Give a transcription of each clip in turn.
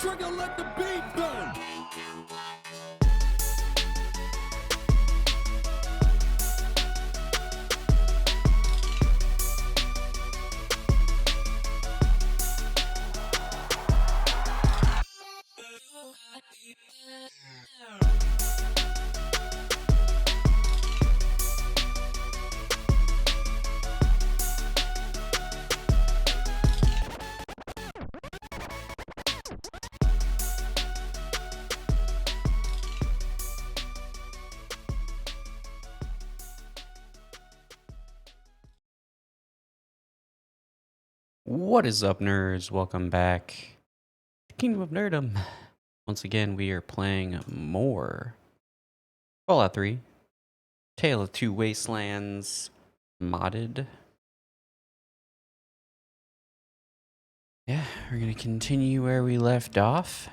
trigger, let the beat burn. What is up, nerds? Welcome back to Kingdom of Nerdom. Once again, we are playing more Fallout 3, Tale of Two Wastelands modded. Yeah, we're gonna continue where we left off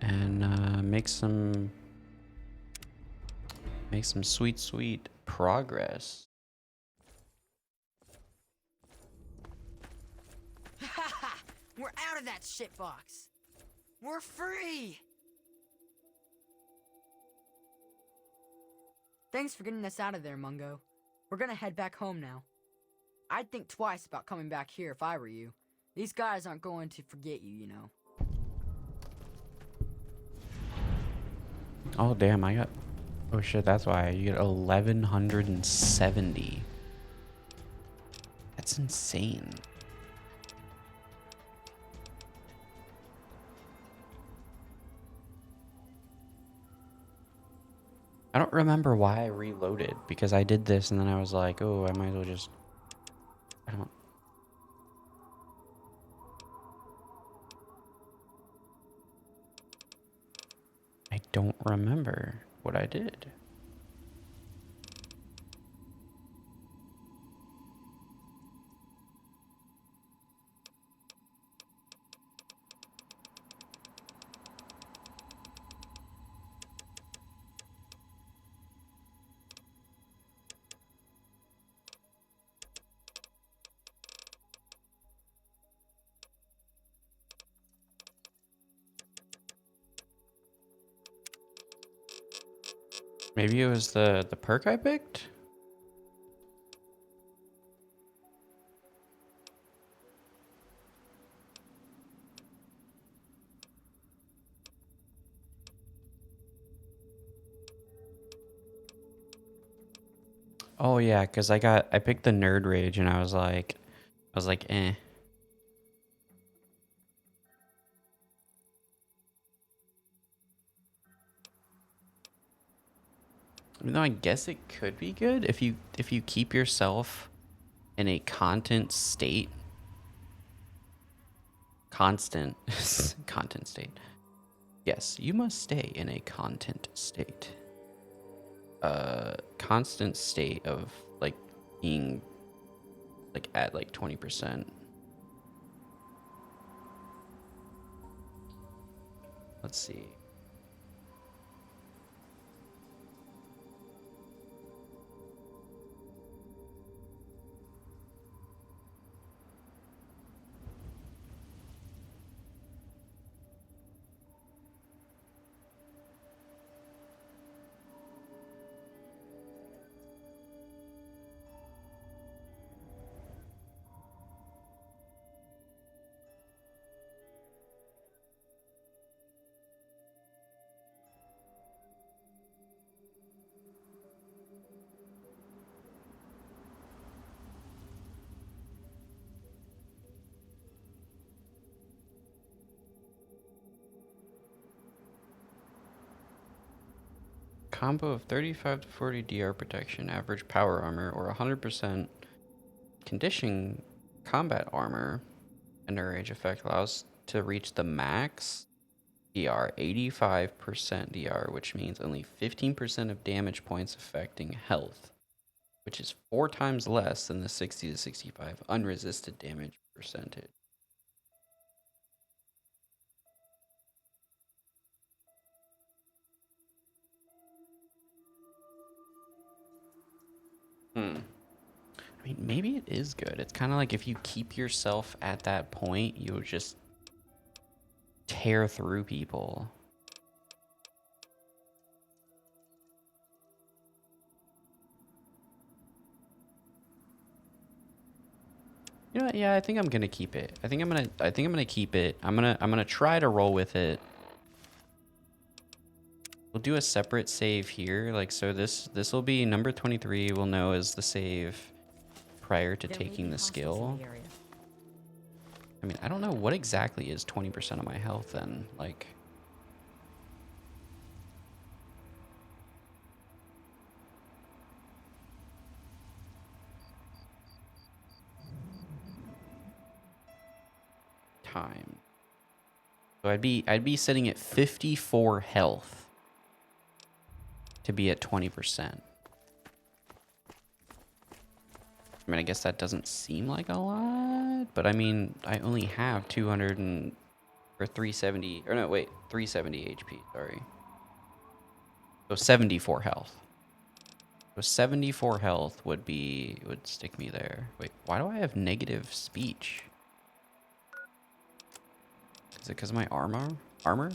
and make some sweet progress. We're out of that shitbox. We're free. Thanks for getting us out of there, Mungo. We're gonna head back home now. I'd think twice about coming back here if I were you. These guys aren't going to forget you, you know. Oh damn, I got... Oh shit, that's why. You get 1170. That's insane. I don't remember why I reloaded, because I did this and then I was like, oh, I might as well just... I don't remember what I did. Maybe it was the perk I picked? Oh yeah, because I picked the nerd rage and I was like eh. Even though I guess it could be good if you keep yourself in a content state. Constant content state. Yes, you must stay in a content state. Constant state of like being like at like 20%. Let's see. Combo of 35 to 40 DR protection, average power armor, or 100% condition combat armor. Ender rage effect allows to reach the max DR, 85% DR, which means only 15% of damage points affecting health, which is 4 times less than the 60 to 65 unresisted damage percentage. I mean, maybe it is good. It's kind of like if you keep yourself at that point, you'll just tear through people. You know what? Yeah, I think I'm gonna keep it. I think I'm gonna keep it. I'm gonna try to roll with it. We'll do a separate save here. Like, so this will be number 23. We'll know as the save prior to There may taking be the hostiles skill. in the area. I mean, I don't know what exactly is 20% of my health then. Like, time. So I'd be sitting at 54 health to be at 20%. I mean, I guess that doesn't seem like a lot, but I mean, I only have 370, or no, wait, 370 HP, sorry. So 74 health. So 74 health would stick me there. Wait, why do I have negative speech? Is it because of my armor? Armor?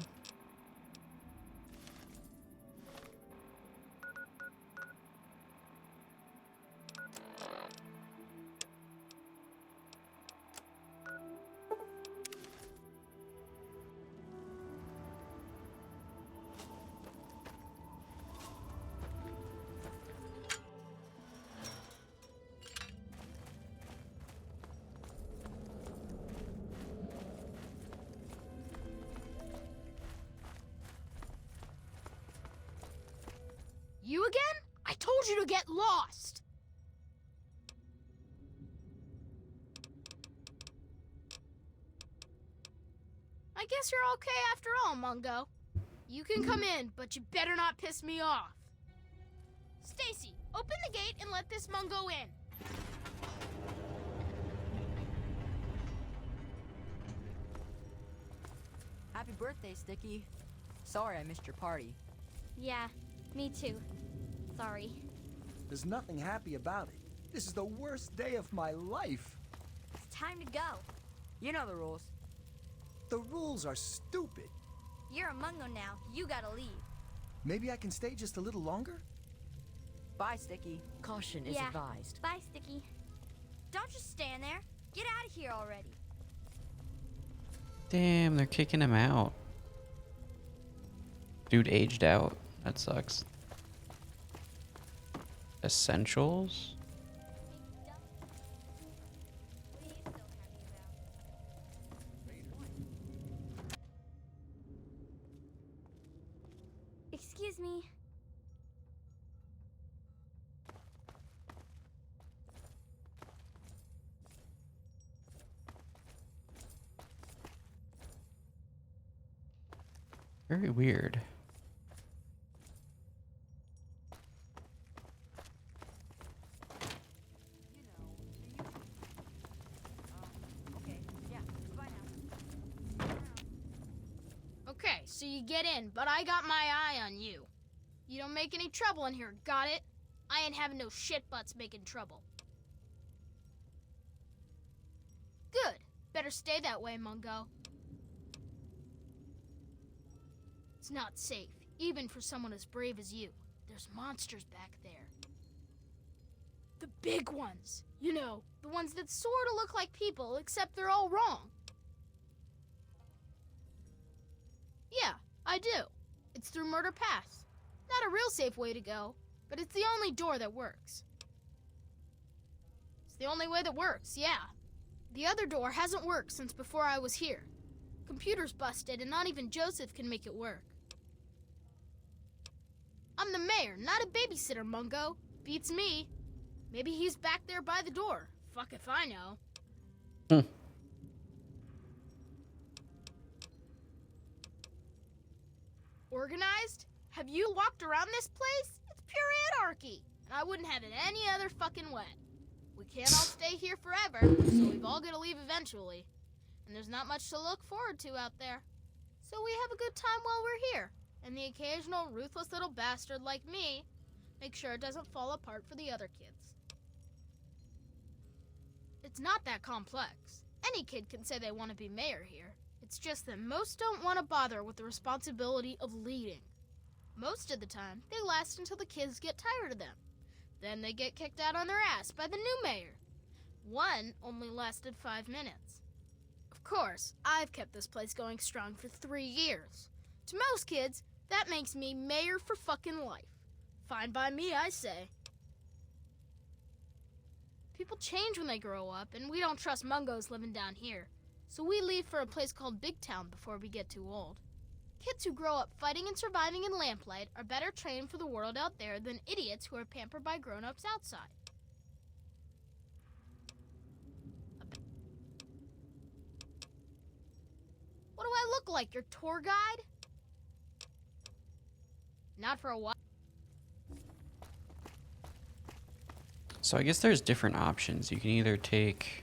You again? I told you to get lost! I guess you're okay after all, Mungo. You can come in, but you better not piss me off. Stacy, open the gate and let this Mungo in. Happy birthday, Sticky. Sorry I missed your party. Yeah, me too. Sorry. There's nothing happy about it. This is the worst day of my life. It's time to go. You know the rules. The rules are stupid. You're a Mungo now. You gotta leave. Maybe I can stay just a little longer? Bye, Sticky. Caution is Yeah. advised. Bye, Sticky. Don't just stand there. Get out of here already. Damn, they're kicking him out. Dude aged out. That sucks. Essentials? What are you so happy about? Excuse me. Very weird. Okay, yeah, goodbye now. Okay, so you get in, but I got my eye on you. You don't make any trouble in here, got it? I ain't having no shit butts making trouble. Good. Better stay that way, Mungo. It's not safe, even for someone as brave as you. There's monsters back there. The big ones. You know, the ones that sort of look like people, except they're all wrong. Yeah, I do. It's through Murder Pass. Not a real safe way to go, but it's the only door that works. It's the only way that works, yeah. The other door hasn't worked since before I was here. Computer's busted and not even Joseph can make it work. I'm the mayor, not a babysitter, Mungo. Beats me. Maybe he's back there by the door. Fuck if I know. Organized? Have you walked around this place? It's pure anarchy. And I wouldn't have it any other fucking way. We can't all stay here forever, so we've all got to leave eventually. And there's not much to look forward to out there. So we have a good time while we're here. And the occasional ruthless little bastard like me make sure it doesn't fall apart for the other kids. It's not that complex. Any kid can say they want to be mayor here. It's just that most don't want to bother with the responsibility of leading. Most of the time, they last until the kids get tired of them. Then they get kicked out on their ass by the new mayor. One only lasted 5 minutes. Of course, I've kept this place going strong for 3 years. To most kids, that makes me mayor for fucking life. Fine by me, I say. People change when they grow up, and we don't trust Mungos living down here. So we leave for a place called Big Town before we get too old. Kids who grow up fighting and surviving in lamplight are better trained for the world out there than idiots who are pampered by grown-ups outside. What do I look like, your tour guide? Not for a while. So I guess there's different options. You can either take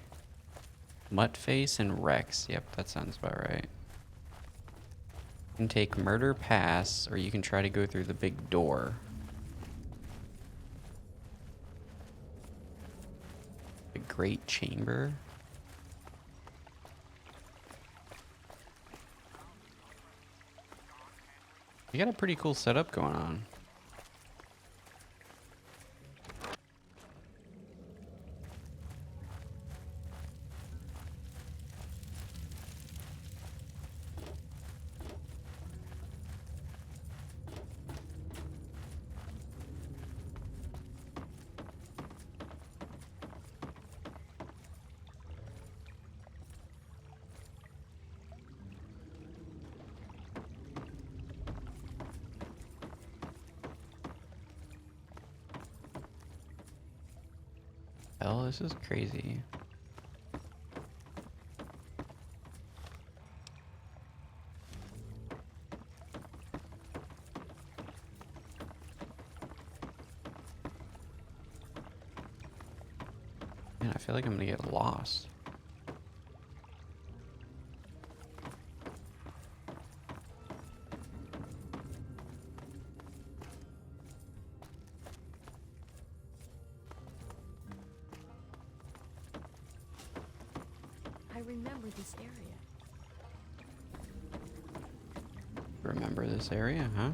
Muttface and Rex. Yep, that sounds about right. You can take Murder Pass, or you can try to go through the big door. The Great Chamber. You got a pretty cool setup going on. Hell, this is crazy. Man, I feel like I'm gonna get lost. I remember this area. Remember this area, huh?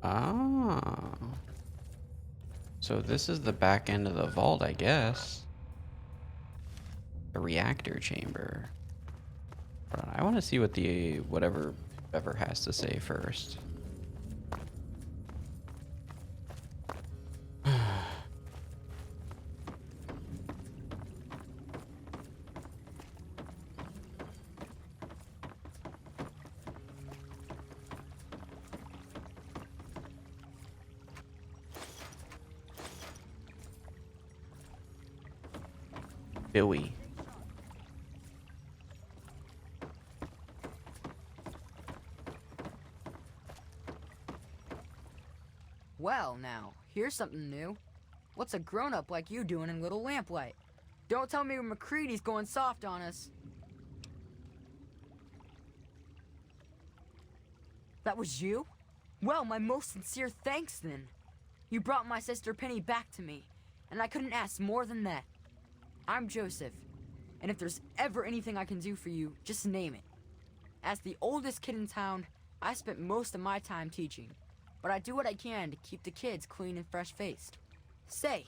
Ah. So this is the back end of the vault, I guess. The reactor chamber. Hold on, I want to see what the whatever has to say first. Billy. Well, now, here's something new. What's a grown-up like you doing in Little Lamplight? Don't tell me McCready's going soft on us. That was you? Well, my most sincere thanks, then. You brought my sister Penny back to me, and I couldn't ask more than that. I'm Joseph, and if there's ever anything I can do for you, just name it. As the oldest kid in town, I spent most of my time teaching, but I do what I can to keep the kids clean and fresh-faced. Say,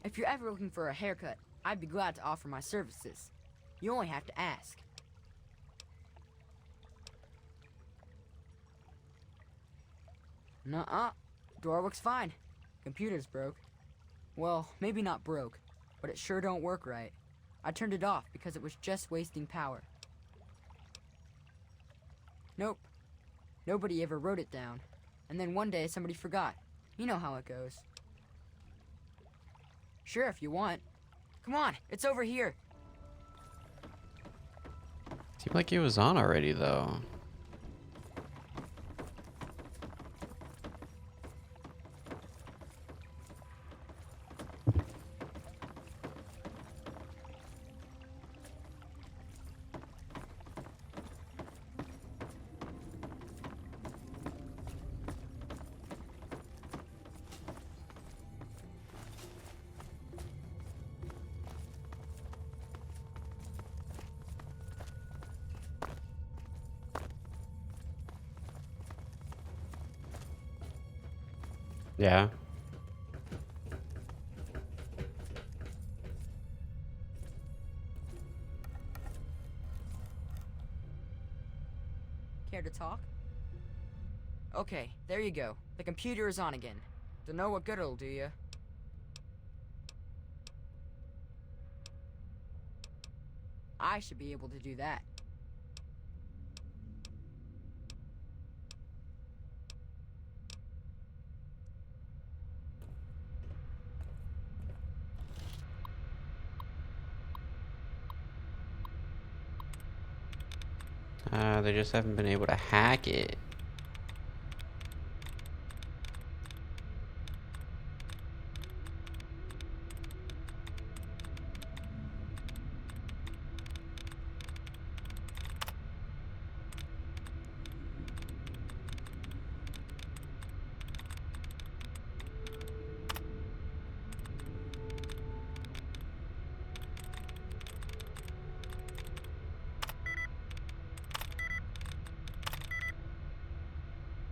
if you're ever looking for a haircut, I'd be glad to offer my services. You only have to ask. Nuh-uh. Door looks fine. Computer's broke. Well, maybe not broke, but it sure don't work right. I turned it off because it was just wasting power. Nope. Nobody ever wrote it down. And then one day somebody forgot. You know how it goes. Sure, if you want. Come on, it's over here. Seemed like it was on already, though. Yeah. Care to talk? Okay, there you go. The computer is on again. Don't know what good it'll do you. I should be able to do that. They just haven't been able to hack it.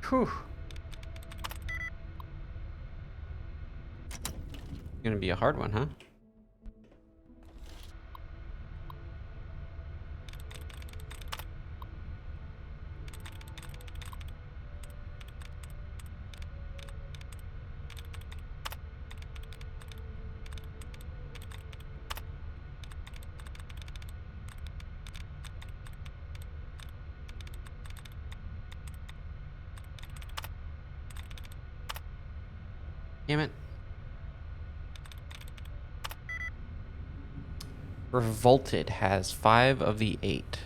Whew. Gonna be a hard one, huh? Damn it. Revolted has 5 of the 8.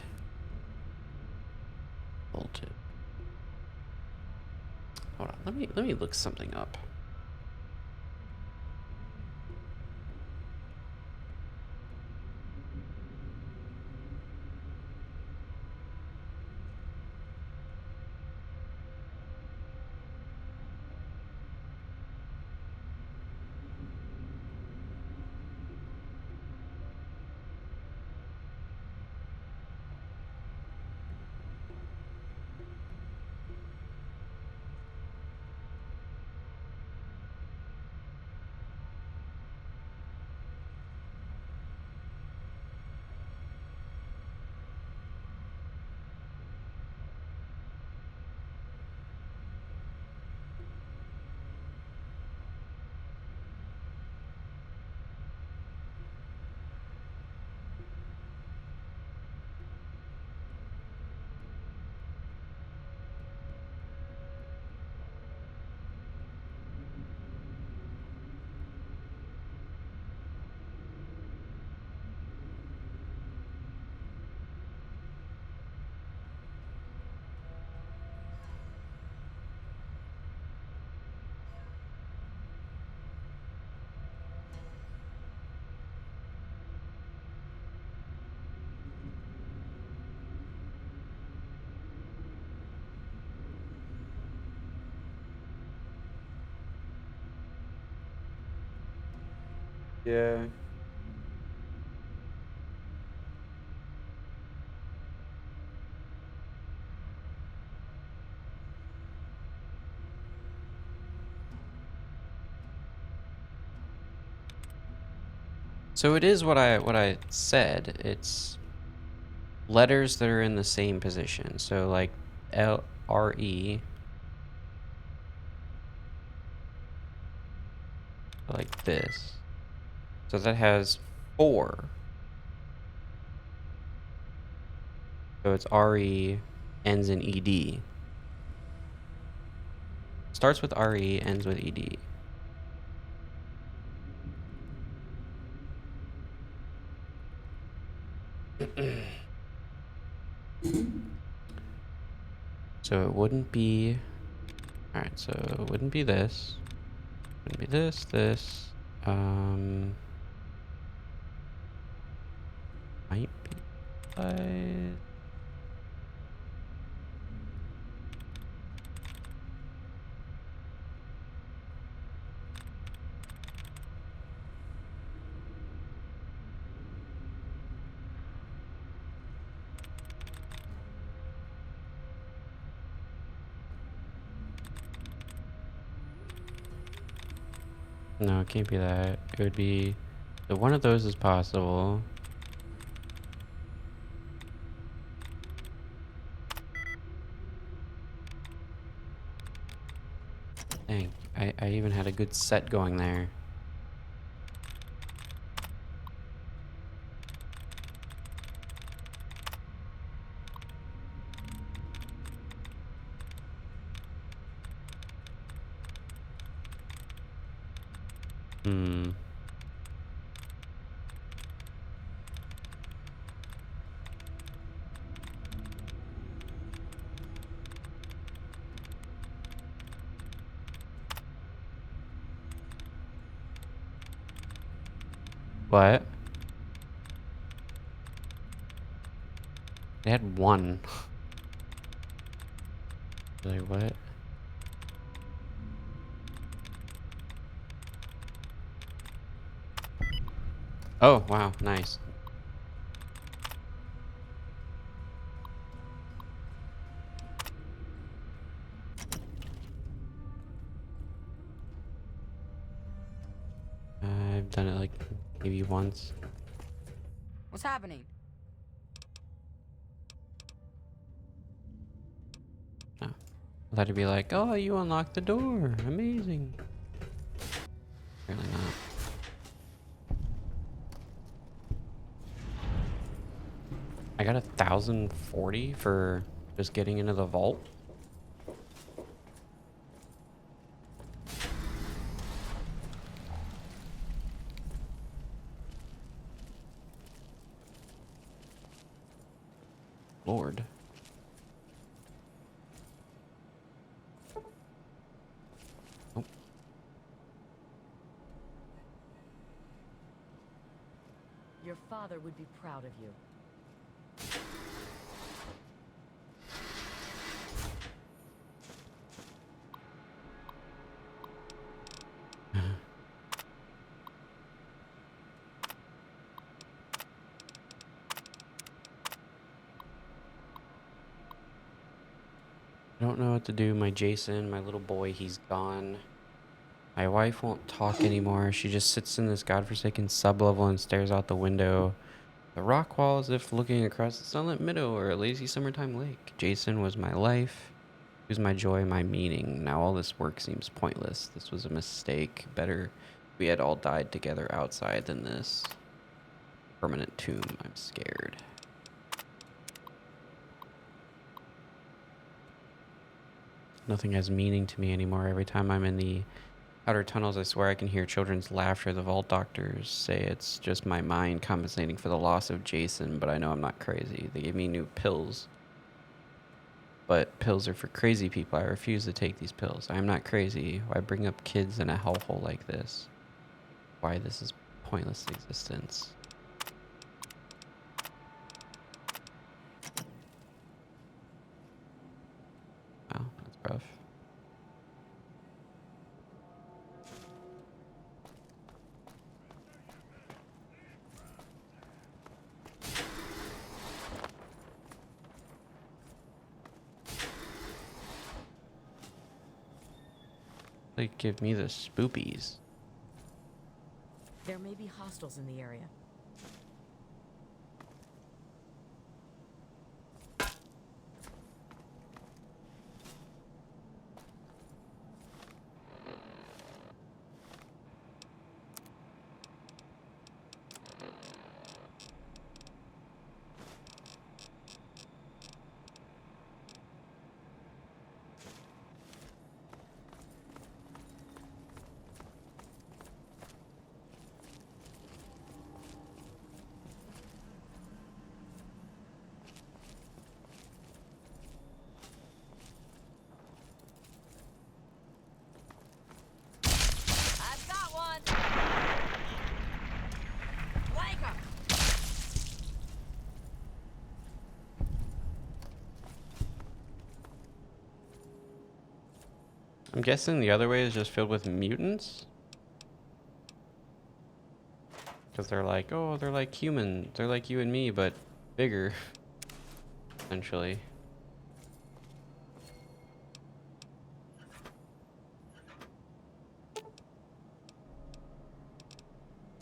Revolted. Hold on, let me look something up. Yeah. So it is what I said. It's letters that are in the same position. So like L R E, like this. So that has 4. So it's RE, ends in ED. Starts with RE, ends with ED. So it wouldn't be... Alright, so it wouldn't be this. Wouldn't be this. Might be... No, it can't be that. It would be... So one of those is possible. Dang, I even had a good set going there. Hmm. What? They had one. Like, what? Oh, wow, nice. I've done it like maybe once. What's happening? No. I thought it'd be like, oh, you unlocked the door. Amazing. Apparently not. I got 1,040 for just getting into the vault. Lord. Oh. Your father would be proud of you. I don't know what to do. My Jason, my little boy, he's gone. My wife won't talk anymore. She just sits in this godforsaken sublevel and stares out the window. The rock wall as if looking across the sunlit meadow or a lazy summertime lake. Jason was my life. He was my joy, my meaning. Now all this work seems pointless. This was a mistake. Better we had all died together outside than this. Permanent tomb. I'm scared. Nothing has meaning to me anymore. Every time I'm in the outer tunnels, I swear I can hear children's laughter. The vault doctors say it's just my mind compensating for the loss of Jason, but I know I'm not crazy. They gave me new pills. But pills are for crazy people. I refuse to take these pills. I am not crazy. Why bring up kids in a hellhole like this? Why this is pointless existence? Wow, that's rough. They give me the spoopies. There may be hostiles in the area. I'm guessing the other way is just filled with mutants. Because they're like, oh, they're like human. They're like you and me, but bigger. Essentially.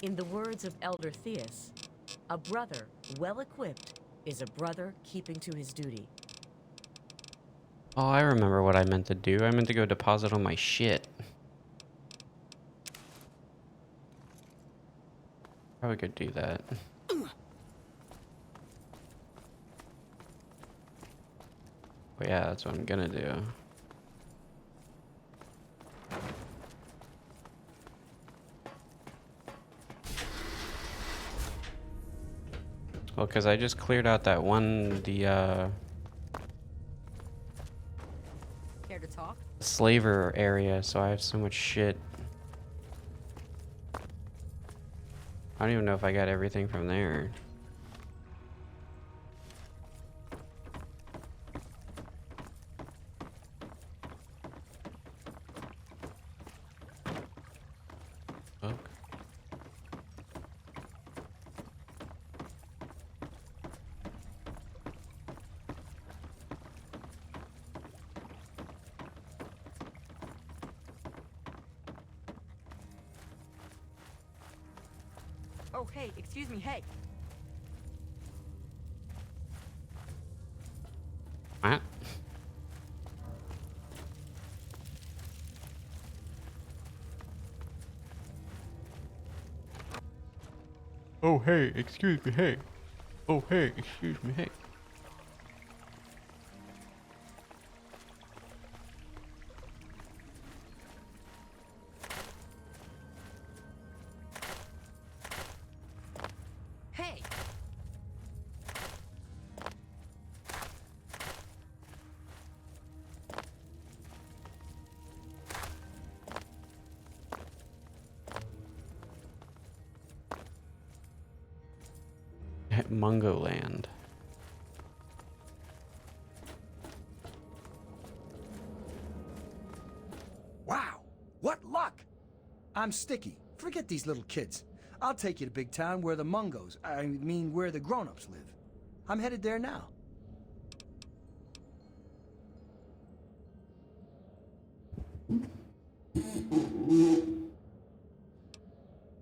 In the words of Elder Theus, a brother well equipped is a brother keeping to his duty. Oh, I remember what I meant to do. I meant to go deposit all my shit. Probably could do that. But yeah, that's what I'm gonna do. Well, because I just cleared out that one, Care to talk? slaver area, so I have so much shit. I don't even know if I got everything from there. Fuck. Oh, hey, excuse me, hey. What? Oh, hey, excuse me, hey. Oh, hey, excuse me, hey. Hey! At Mungo Land. Wow, what luck! I'm Sticky. Forget these little kids. I'll take you to Big Town where the Mungos, I mean where the grown-ups live. I'm headed there now.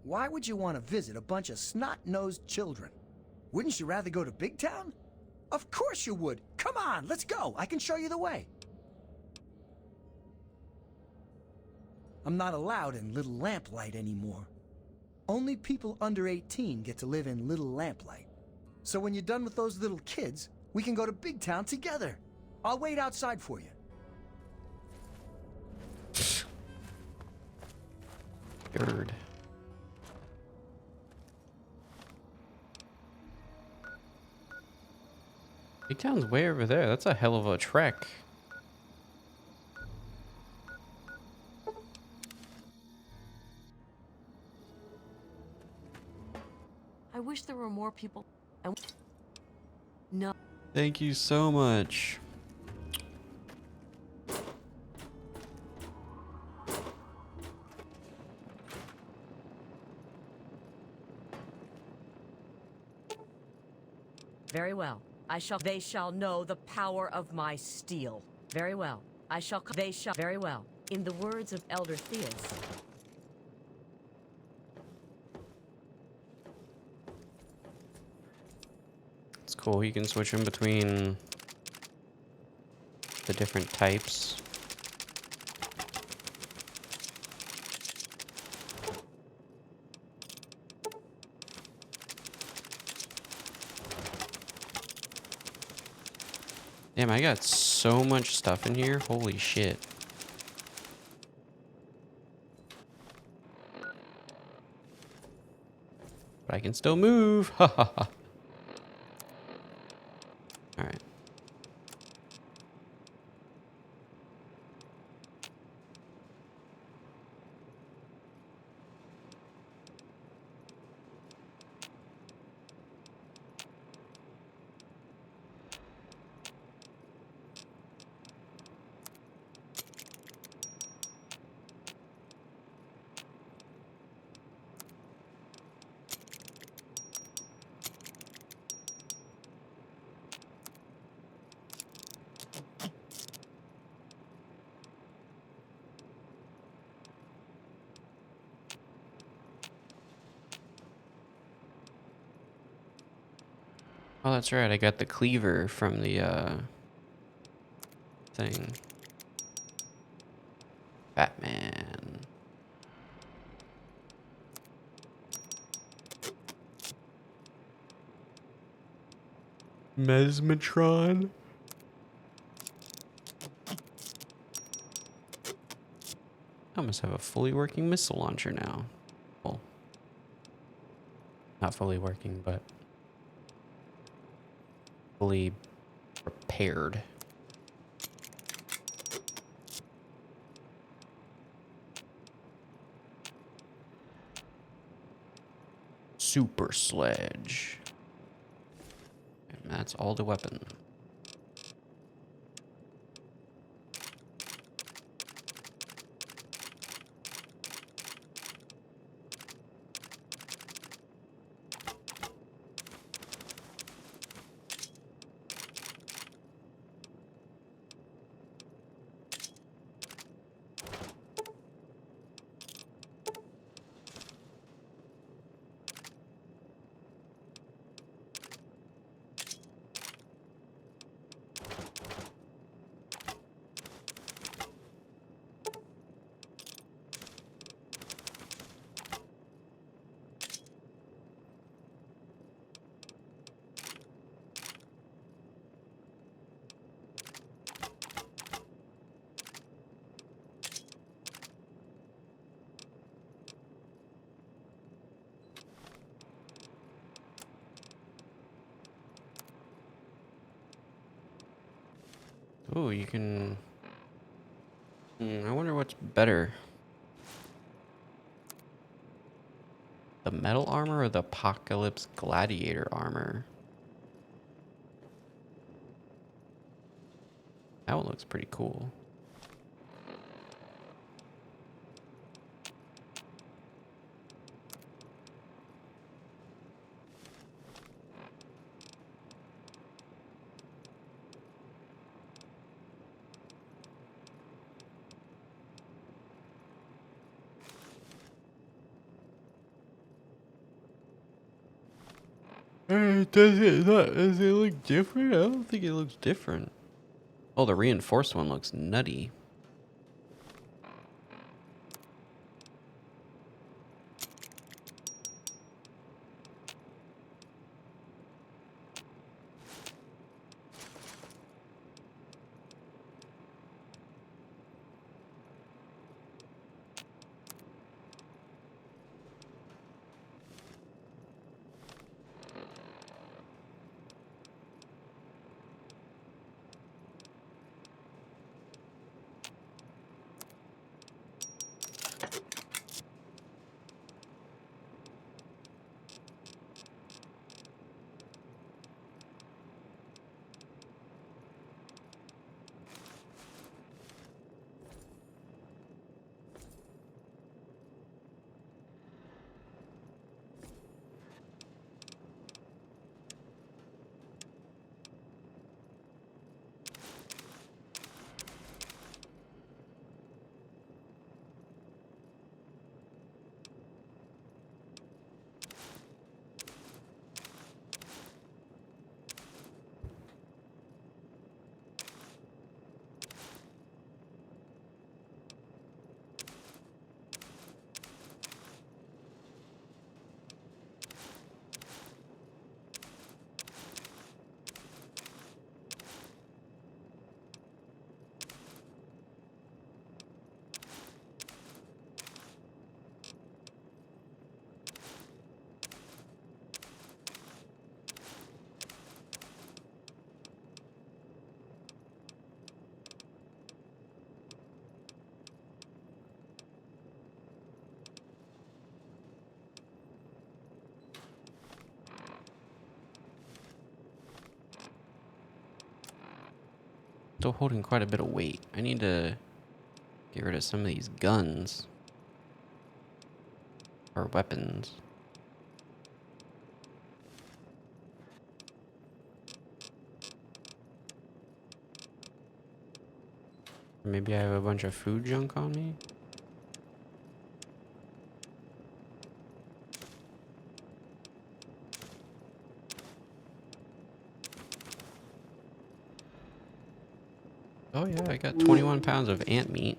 Why would you want to visit a bunch of snot-nosed children? Wouldn't you rather go to Big Town? Of course you would! Come on, let's go! I can show you the way. I'm not allowed in Little Lamplight anymore. Only people under 18 get to live in Little Lamplight. So when you're done with those little kids, we can go to Big Town together. I'll wait outside for you. Bird. Big Town's way over there. That's a hell of a trek. I wish there were more people. No. Thank you so much. Very well. They shall know the power of my steel. Very well. They shall. Very well. In the words of Elder Theus. It's cool. You can switch in between the different types. Damn, I got so much stuff in here. Holy shit. But I can still move. Ha ha ha. Alright. Oh, that's right. I got the cleaver from the thing. Batman. Mesmatron. I must have a fully working missile launcher now. Well, not fully working, but fully prepared. Super sledge. And that's all the weapon. Oh, you can... I wonder what's better. The metal armor or the Apocalypse Gladiator armor? That one looks pretty cool. Does it look different? I don't think it looks different. Oh, the reinforced one looks nutty. Still holding quite a bit of weight. I need to get rid of some of these guns. Or weapons. Maybe I have a bunch of food junk on me? Oh yeah, I got 21 pounds of ant meat.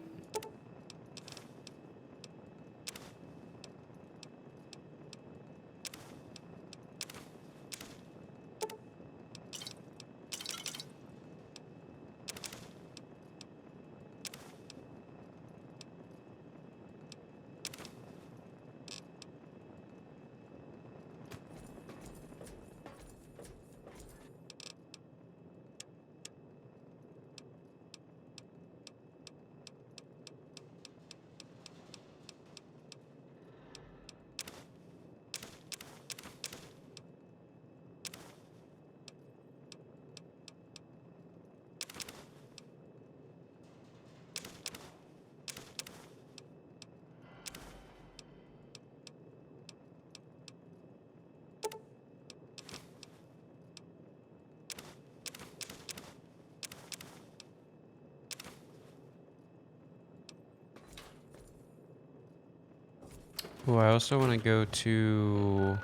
Oh, I also want to go to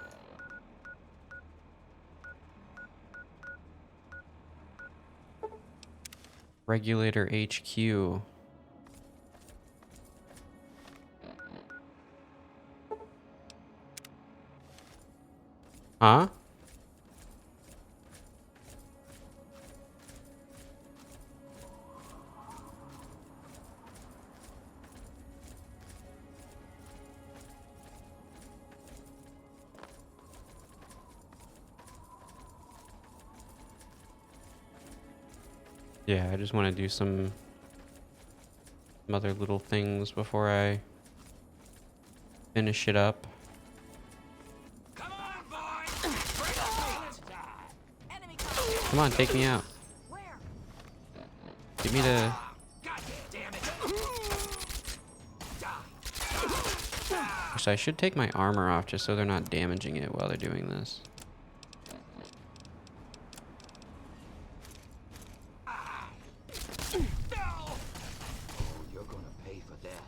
Regulator HQ. Huh? Yeah, I just want to do some other little things before I finish it up. Come on, boys! Bring it on! Let's die! Enemy contact. Come on, take me out. Where? Give me the... God damn it! Actually, I should take my armor off just so they're not damaging it while they're doing this. No! Oh, you're gonna pay for that.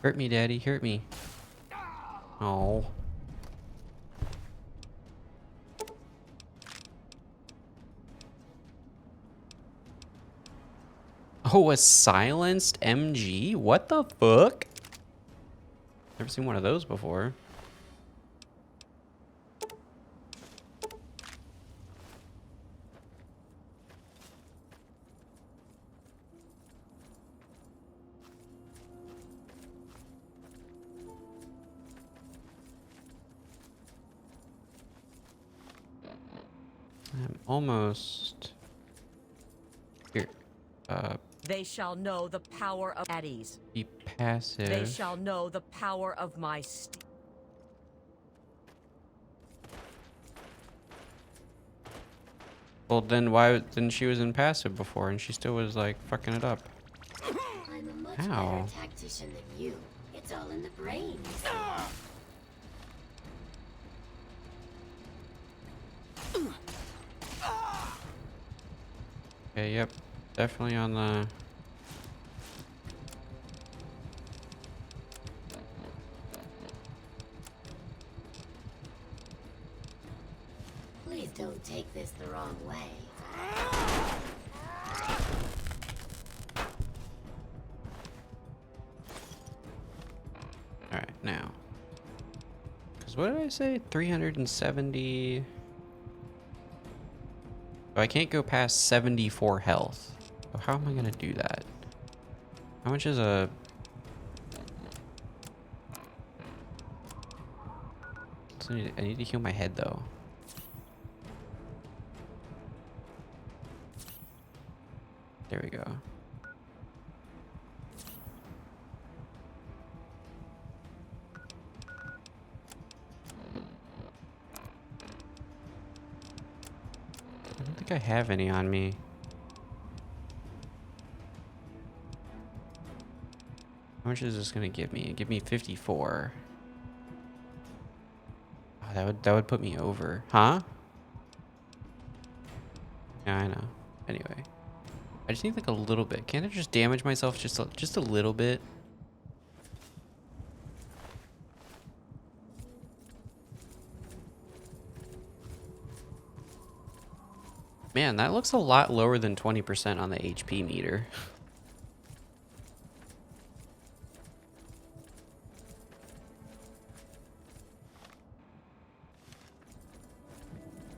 Hurt me, Daddy, hurt me. Oh. Oh, a silenced MG? What the fuck? Never seen one of those before. I'm almost here. They shall know the power of at ease. Be passive. They shall know the power of my steel. Well, then why? Then she was in passive before, and she still was like fucking it up. I'm a much Ow. better tactician than you. It's all in the brain, you see. Okay, yep, definitely on the. Please don't take this the wrong way. All right, now. Because what did I say? 370. Oh, I can't go past 74 health. So how am I gonna do that? How much is a? So I need to heal my head though. There we go. I don't think I have any on me. How much is this gonna give me? Give me 54. Oh, that would put me over, huh? Yeah, I know. Anyway, I just need like a little bit. Can't I just damage myself just a little bit? Man, that looks a lot lower than 20% on the HP meter.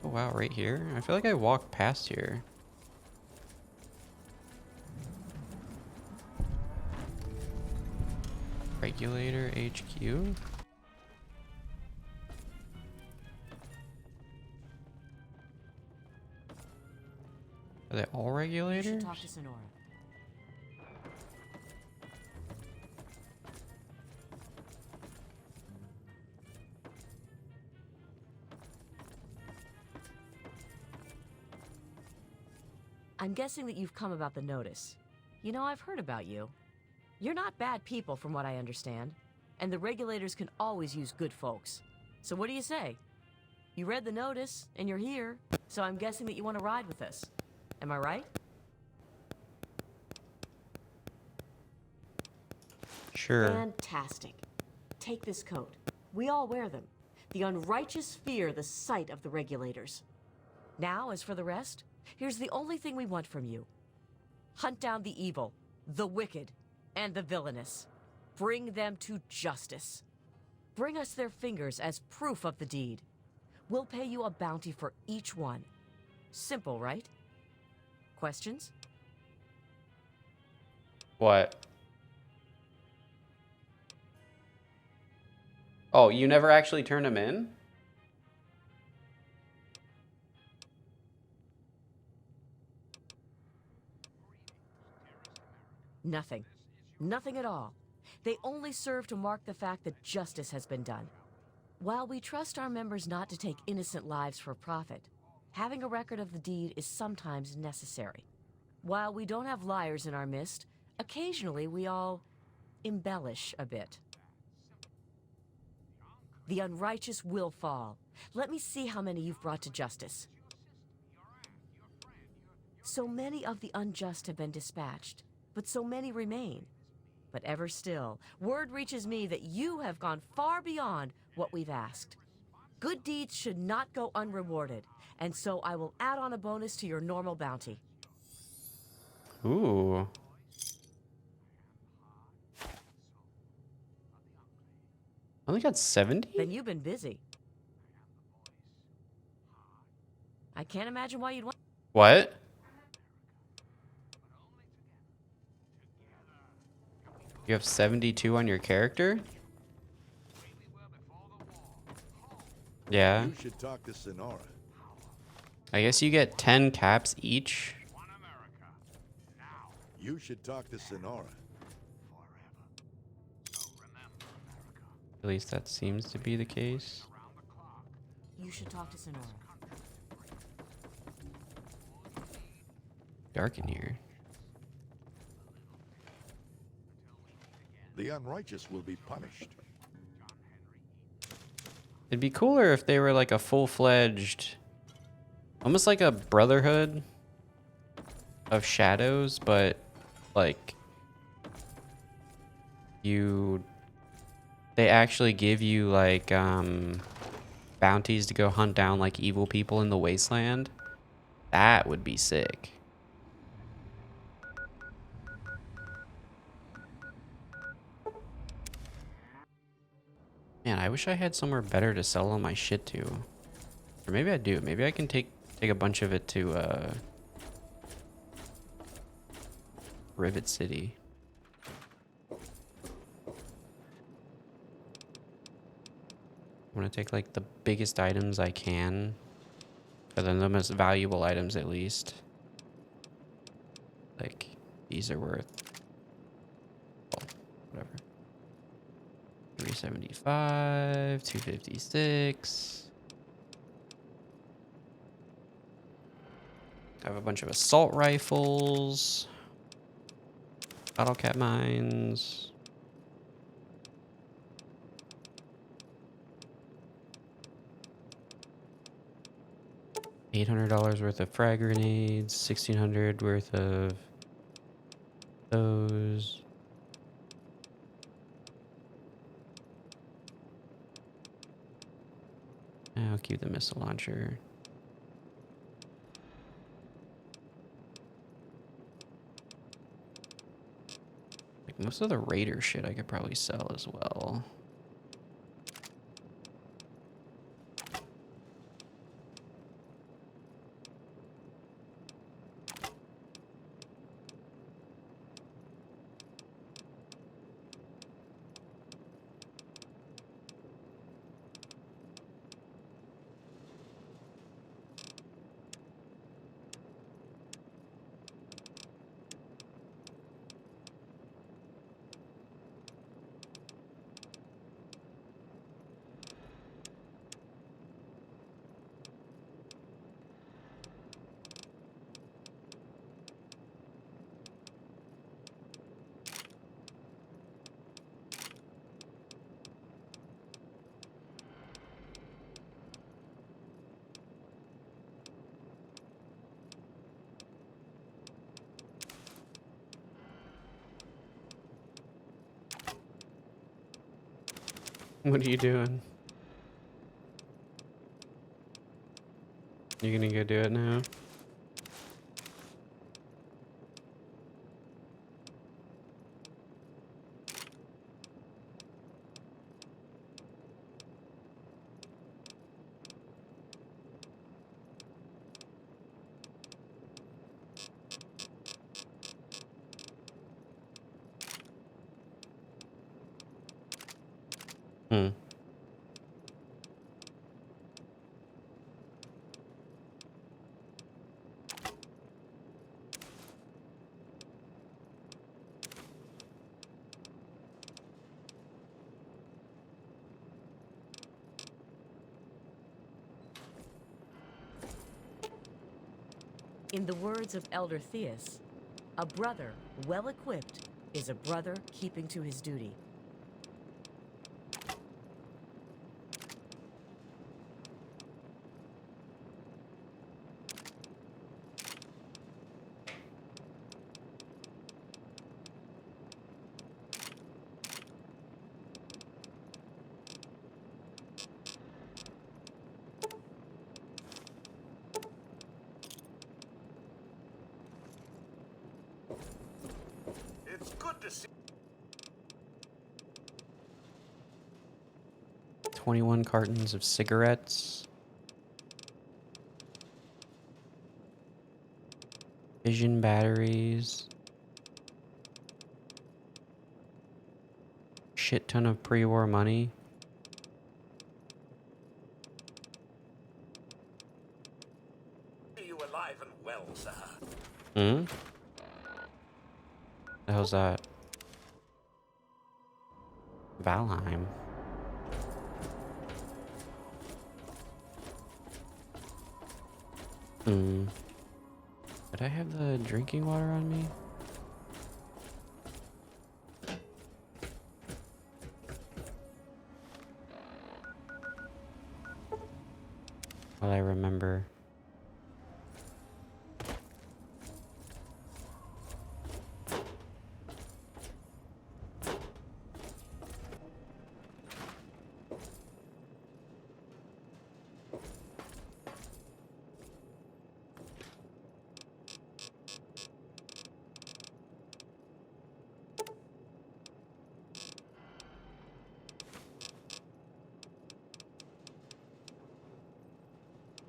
Oh wow, right here? I feel like I walked past here. Regulator HQ? Are they all You regulators? should talk to Sonora. I'm guessing that you've come about the notice. You know, I've heard about you. You're not bad people from what I understand. And the regulators can always use good folks. So what do you say? You read the notice, and you're here, so I'm guessing that you want to ride with us. Am I right? Sure. Fantastic. Take this coat. We all wear them. The unrighteous fear the sight of the regulators. Now, as for the rest, here's the only thing we want from you. Hunt down the evil, the wicked, and the villainous. Bring them to justice. Bring us their fingers as proof of the deed. We'll pay you a bounty for each one. Simple, right? Questions? What? Oh, you never actually turned him in? Nothing. Nothing at all. They only serve to mark the fact that justice has been done. While we trust our members not to take innocent lives for profit, having a record of the deed is sometimes necessary. While we don't have liars in our midst, occasionally we all embellish a bit. The unrighteous will fall. Let me see how many you've brought to justice. So many of the unjust have been dispatched, but so many remain. But ever still, word reaches me that you have gone far beyond what we've asked. Good deeds should not go unrewarded, and so I will add on a bonus to your normal bounty. Ooh. Only got 70? Then you've been busy. I can't imagine why you'd want... What? You have 72 on your character? Yeah. You should talk to Sonora. I guess you get 10 caps each. You should talk to Sonora. At least that seems to be the case. You should talk to Sonora. Dark in here. The unrighteous will be punished. It'd be cooler if they were like a full-fledged, almost like a brotherhood of shadows, but like they actually give you like bounties to go hunt down like evil people in the wasteland. That would be sick. Man, I wish I had somewhere better to sell all my shit to. Or maybe I do. Maybe I can take a bunch of it to Rivet City. I'm gonna take like the biggest items I can. Or the most valuable items at least. Like, these are worth, well, whatever. 375, 256. I have a bunch of assault rifles. Bottle cap mines. $800 worth of frag grenades, $1,600 worth of those. I'll keep the missile launcher. Like most of the Raider shit I could probably sell as well. What are you doing? You gonna go do it now? Hmm. In the words of Elder Theus, a brother well equipped is a brother keeping to his duty. It's good to see. 21 cartons of cigarettes. Vision batteries. Shit ton of pre-war money. See you alive and well, sir. Hmm? The hell's that? Valheim. Hmm. Did I have the drinking water on me? Well, I remember.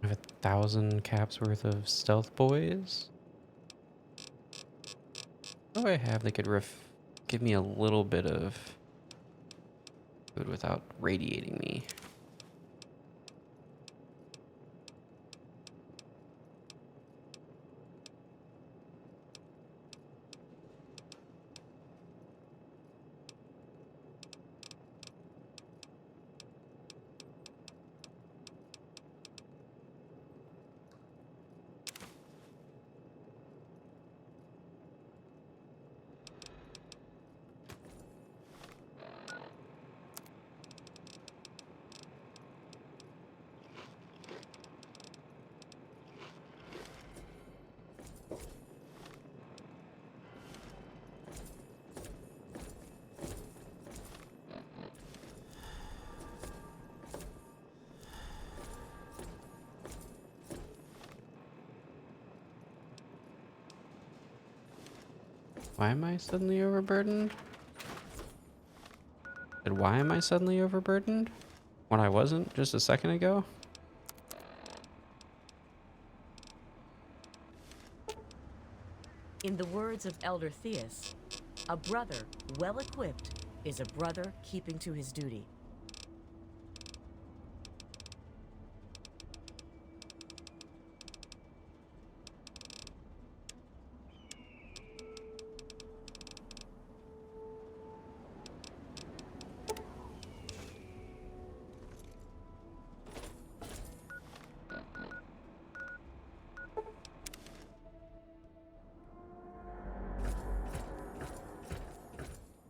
I have 1,000 caps worth of stealth boys. What do I have that could give me a little bit of food without radiating me? Why am I suddenly overburdened? And why am I suddenly overburdened? When I wasn't just a second ago? In the words of Elder Theus, a brother well equipped is a brother keeping to his duty.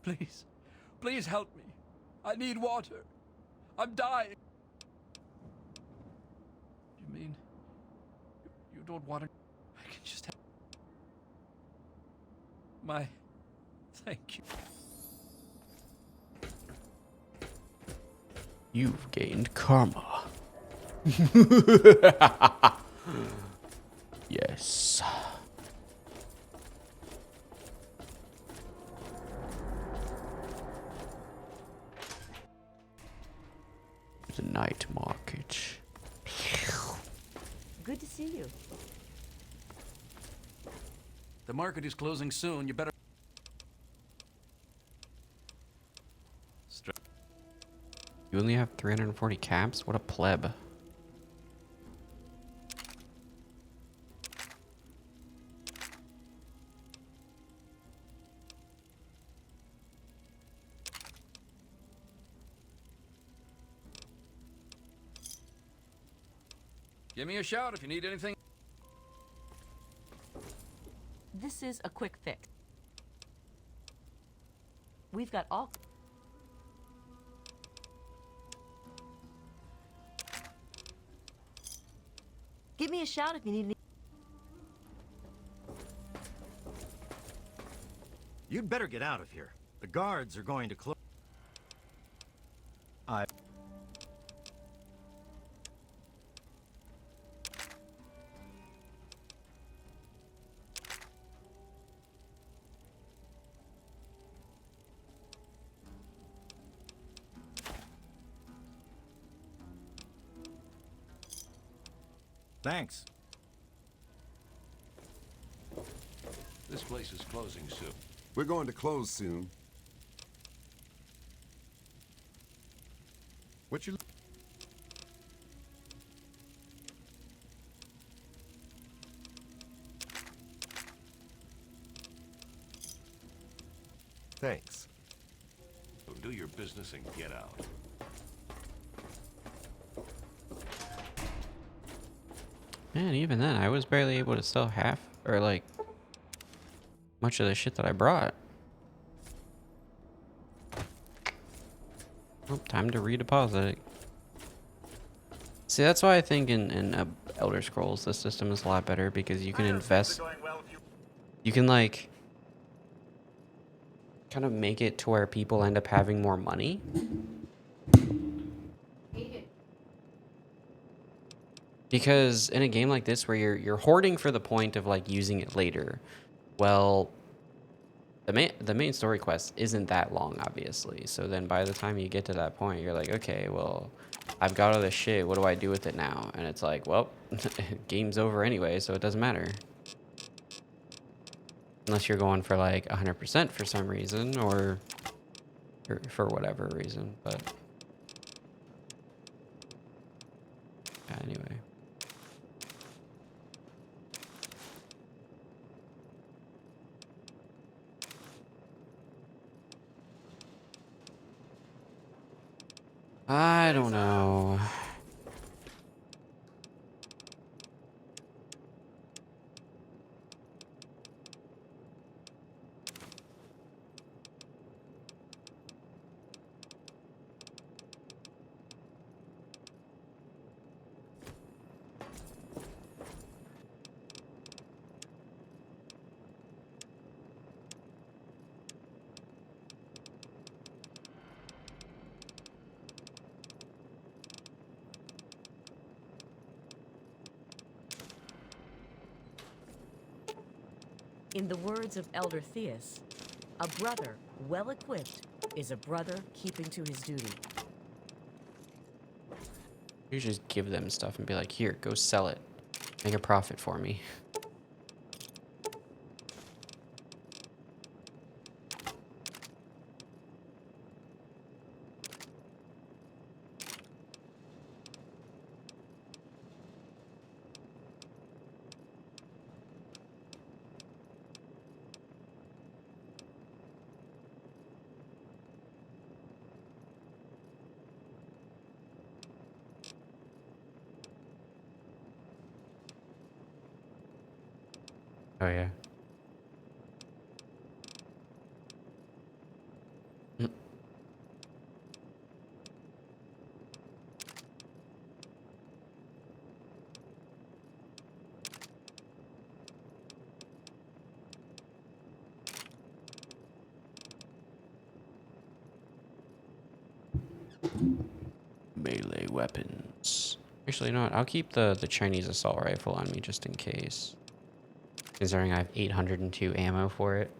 Please, please help me. I need water. I'm dying. You mean you don't want to? I can just have my thank you. You've gained karma. Yes. The night market. Good to see you. The market is closing soon. You better. You only have 340 caps? What a pleb. Give me a shout if you need anything. This is a quick fix. We've got all... Give me a shout if you need any... You'd better get out of here. The guards are going to close. Thanks. This place is closing soon. We're going to close soon. What you... Thanks. Do your business and get out. Man, even then, I was barely able to sell half, or like, much of the shit that I brought. Oh, time to redeposit it. See, that's why I think in Elder Scrolls, the system is a lot better, because you can invest, you can like, kind of make it to where people end up having more money. Because in a game like this where you're hoarding for the point of like using it later, well, the main story quest isn't that long, obviously. So then by the time you get to that point, you're like, okay, well, I've got all this shit. What do I do with it now? And it's like, well, game's over anyway, so it doesn't matter. Unless you're going for like 100% for some reason, or for whatever reason, but yeah, anyway. I don't know. In the words of Elder Theus, a brother well equipped is a brother keeping to his duty. You just give them stuff and be like, here, go sell it. Make a profit for me. Oh, yeah. weapons. Actually, you know what? I'll keep the Chinese assault rifle on me just in case. Considering I have 802 ammo for it.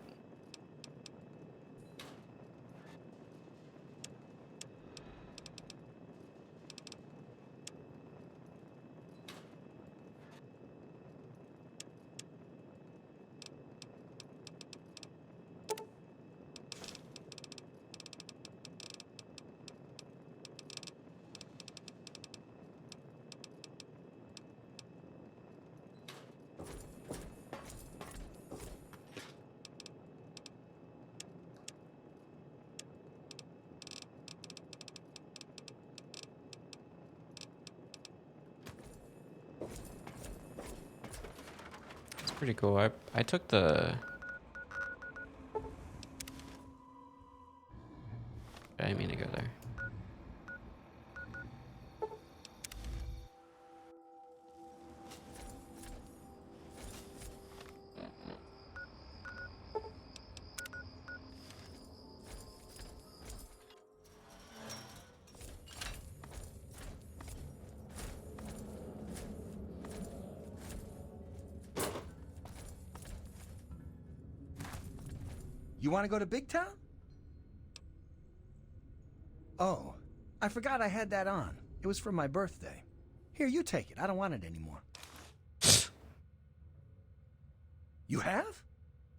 Pretty cool. I took the... I didn't mean to go there. You want to go to Big Town? Oh, I forgot I had that on. It was for my birthday. Here, you take it. I don't want it anymore. You have?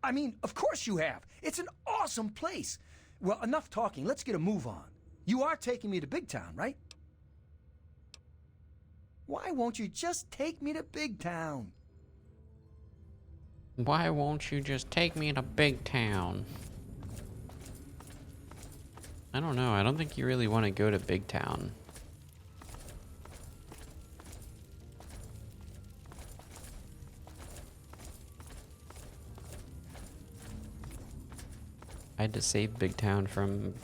I mean, of course you have. It's an awesome place. Well, enough talking. Let's get a move on. You are taking me to Big Town, right? Why won't you just take me to Big Town? Why won't you just take me to Big Town? I don't know. I don't think you really want to go to Big Town. I had to save Big Town from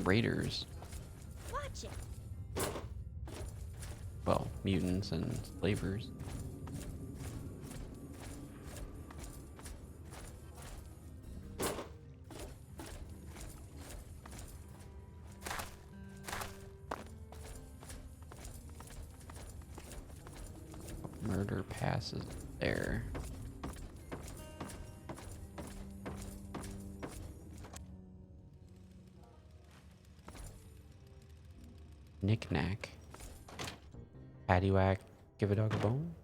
raiders. Watch it. Well, mutants and slavers. Murder passes there. Knick-knack. Paddywhack, give a dog a bone.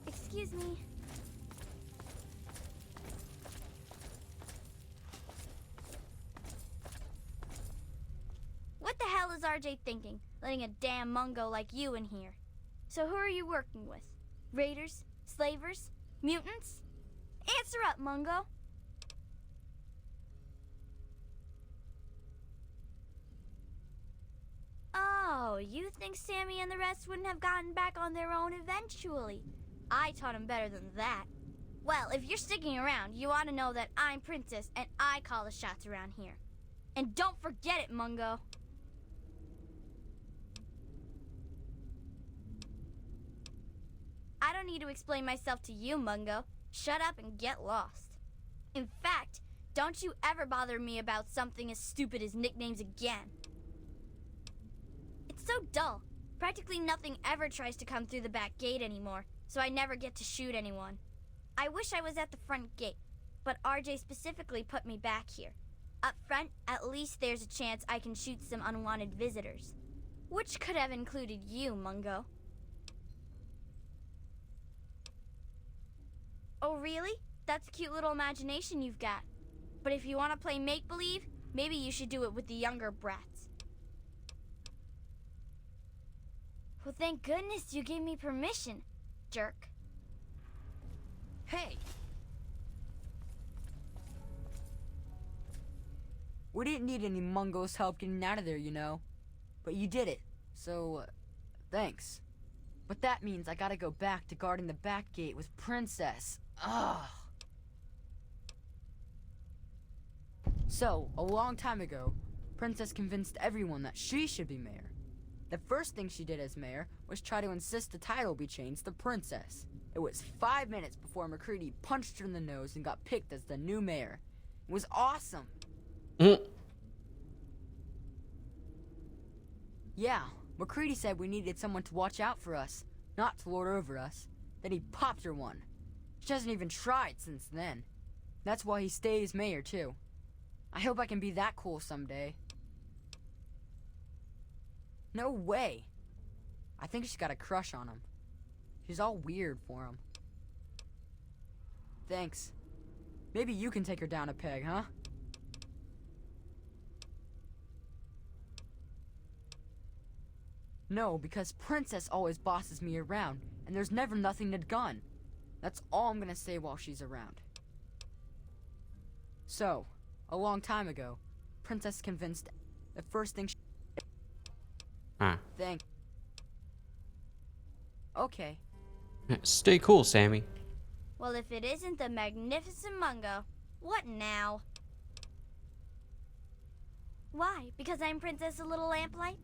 Excuse me. What the hell is RJ thinking, letting a damn Mungo like you in here? So who are you working with? Raiders? Slavers? Mutants? Answer up, Mungo. Oh, you think Sammy and the rest wouldn't have gotten back on their own eventually? I taught them better than that. Well, if you're sticking around, you ought to know that I'm Princess and I call the shots around here. And don't forget it, Mungo. I don't need to explain myself to you, Mungo. Shut up and get lost. In fact, don't you ever bother me about something as stupid as nicknames again. It's so dull. Practically nothing ever tries to come through the back gate anymore, so I never get to shoot anyone. I wish I was at the front gate, but RJ specifically put me back here. Up front, at least there's a chance I can shoot some unwanted visitors. Which could have included you, Mungo. Oh, really? That's a cute little imagination you've got. But if you want to play make-believe, maybe you should do it with the younger brats. Well, thank goodness you gave me permission, jerk. Hey! We didn't need any Mungo's help getting out of there, you know. But you did it, so, thanks. But that means I gotta go back to guarding the back gate with Princess. Ugh. So, a long time ago, Princess convinced everyone that she should be mayor. The first thing she did as mayor was try to insist the title be changed to Princess. It was 5 minutes before McCready punched her in the nose and got picked as the new mayor. It was awesome. Yeah, McCready said we needed someone to watch out for us, not to lord over us. Then he popped her one. She hasn't even tried since then. That's why he stays mayor, too. I hope I can be that cool someday. No way. I think she's got a crush on him. She's all weird for him. Thanks. Maybe you can take her down a peg, huh? No, because Princess always bosses me around, and there's never nothing done. That's all I'm gonna say while she's around. So, a long time ago, Princess convinced the first thing she... Thank... Okay. Stay cool, Sammy. Well, if it isn't the magnificent Mungo, what now? Why? Because I'm Princess of Little Lamplight?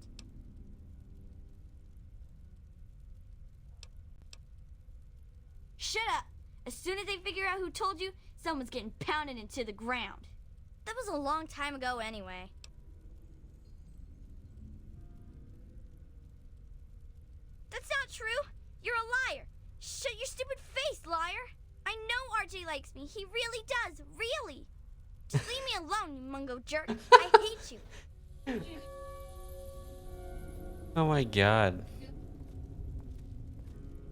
Shut up! As soon as they figure out who told you, someone's getting pounded into the ground. That was a long time ago anyway. That's not true! You're a liar! Shut your stupid face, liar! I know RJ likes me. He really does. Really. Just leave me alone, you Mungo jerk. I hate you. Oh my god.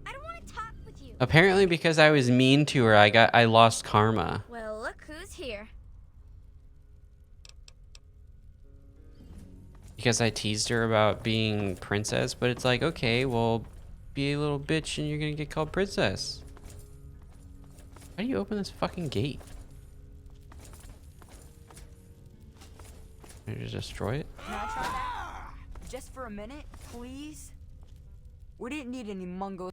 I don't want to talk with you. Apparently because I was mean to her, I lost karma. Well, look who's here. Because I teased her about being princess, but it's like, okay, well, be a little bitch and you're gonna get called princess. How do you open this fucking gate? Can I just destroy it? Can I try that? Just for a minute, please? We didn't need any Mungos.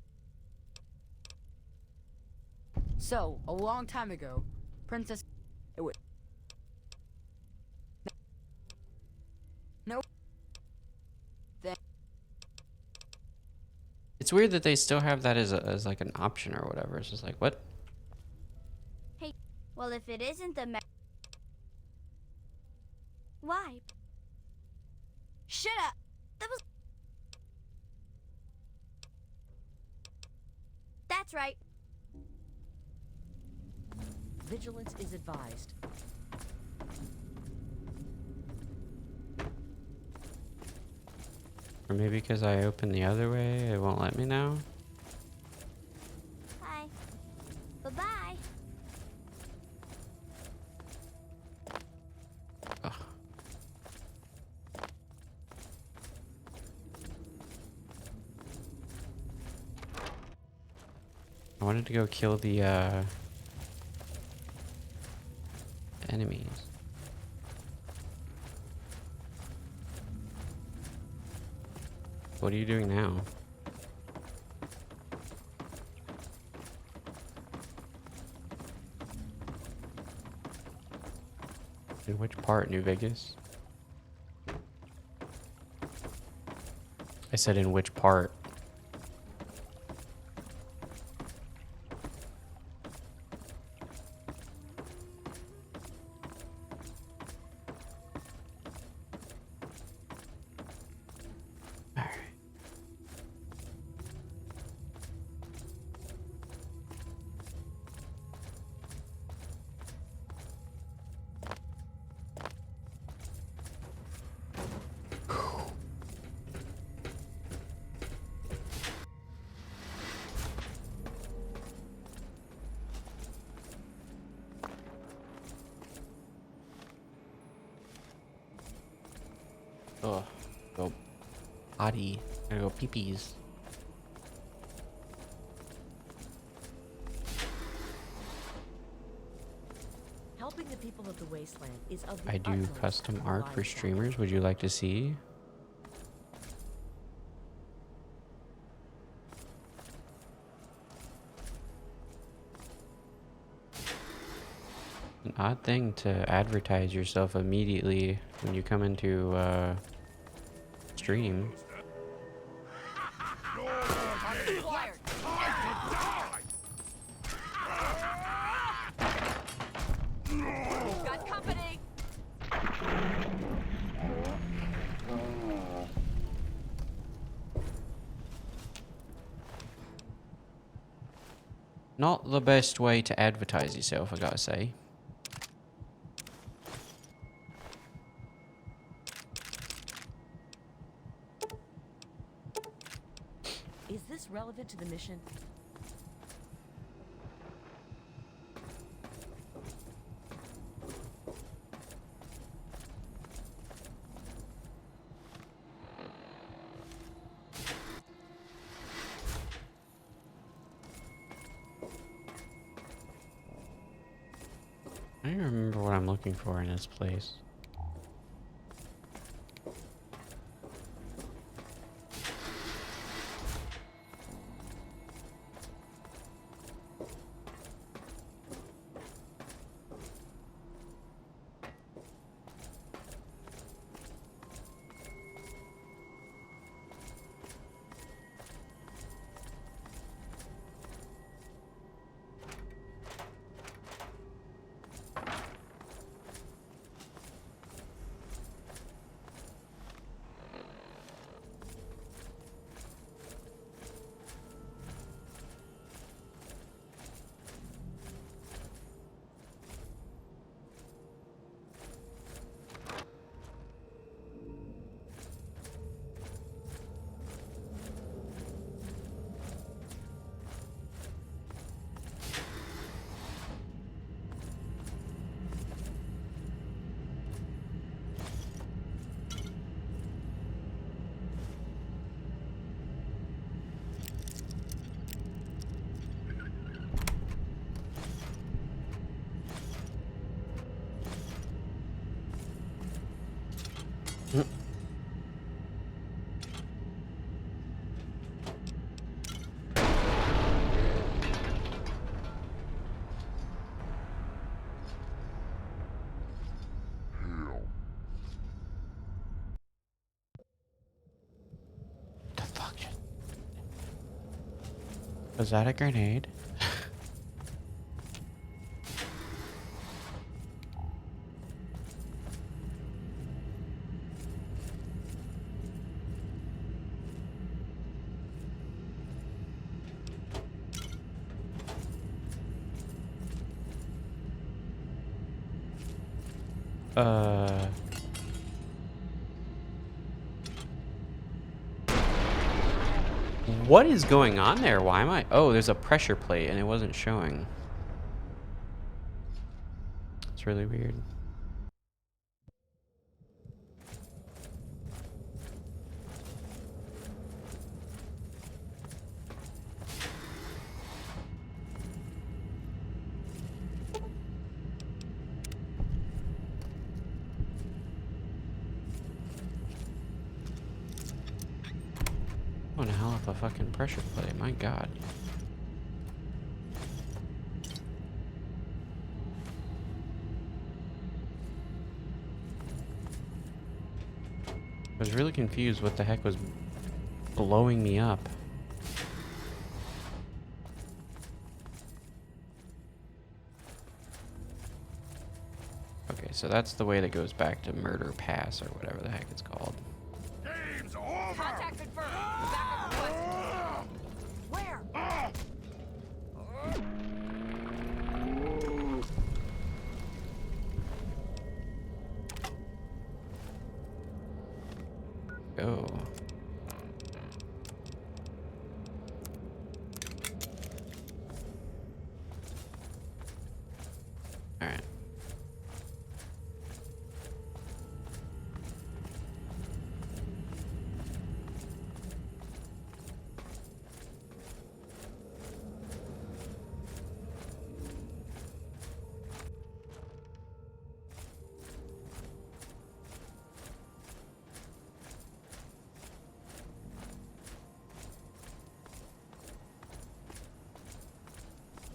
So, a long time ago, Princess... It was... No. It's weird that they still have that as like an option or whatever. It's just like, what? Hey, well, if it isn't the Why? Shut up! That was... That's right. Vigilance is advised. Or maybe because I opened the other way, it won't let me now? Hi. Bye-bye. Ugh. I wanted to go kill the enemies. What are you doing now? In which part, New Vegas? I said in which part? Oh, go potty. Gotta go pee-pees. Helping the people of the Wasteland is of the I do utmost custom art for reliance. streamers. Would you like to see? An odd thing to advertise yourself immediately when you come into stream. Not the best way to advertise yourself, I gotta say. Is this relevant to the mission? I don't remember what I'm looking for in this place. The fuck? Was that a grenade? What is going on there? Why am I... Oh, there's a pressure plate and it wasn't showing. It's really weird. What a hell of a fucking pressure plate, my god. I was really confused what the heck was blowing me up. Okay, so that's the way that goes back to Murder Pass or whatever the heck it's called. Game's over! Contact confirmed. Backup requested. Where? Go. Alright.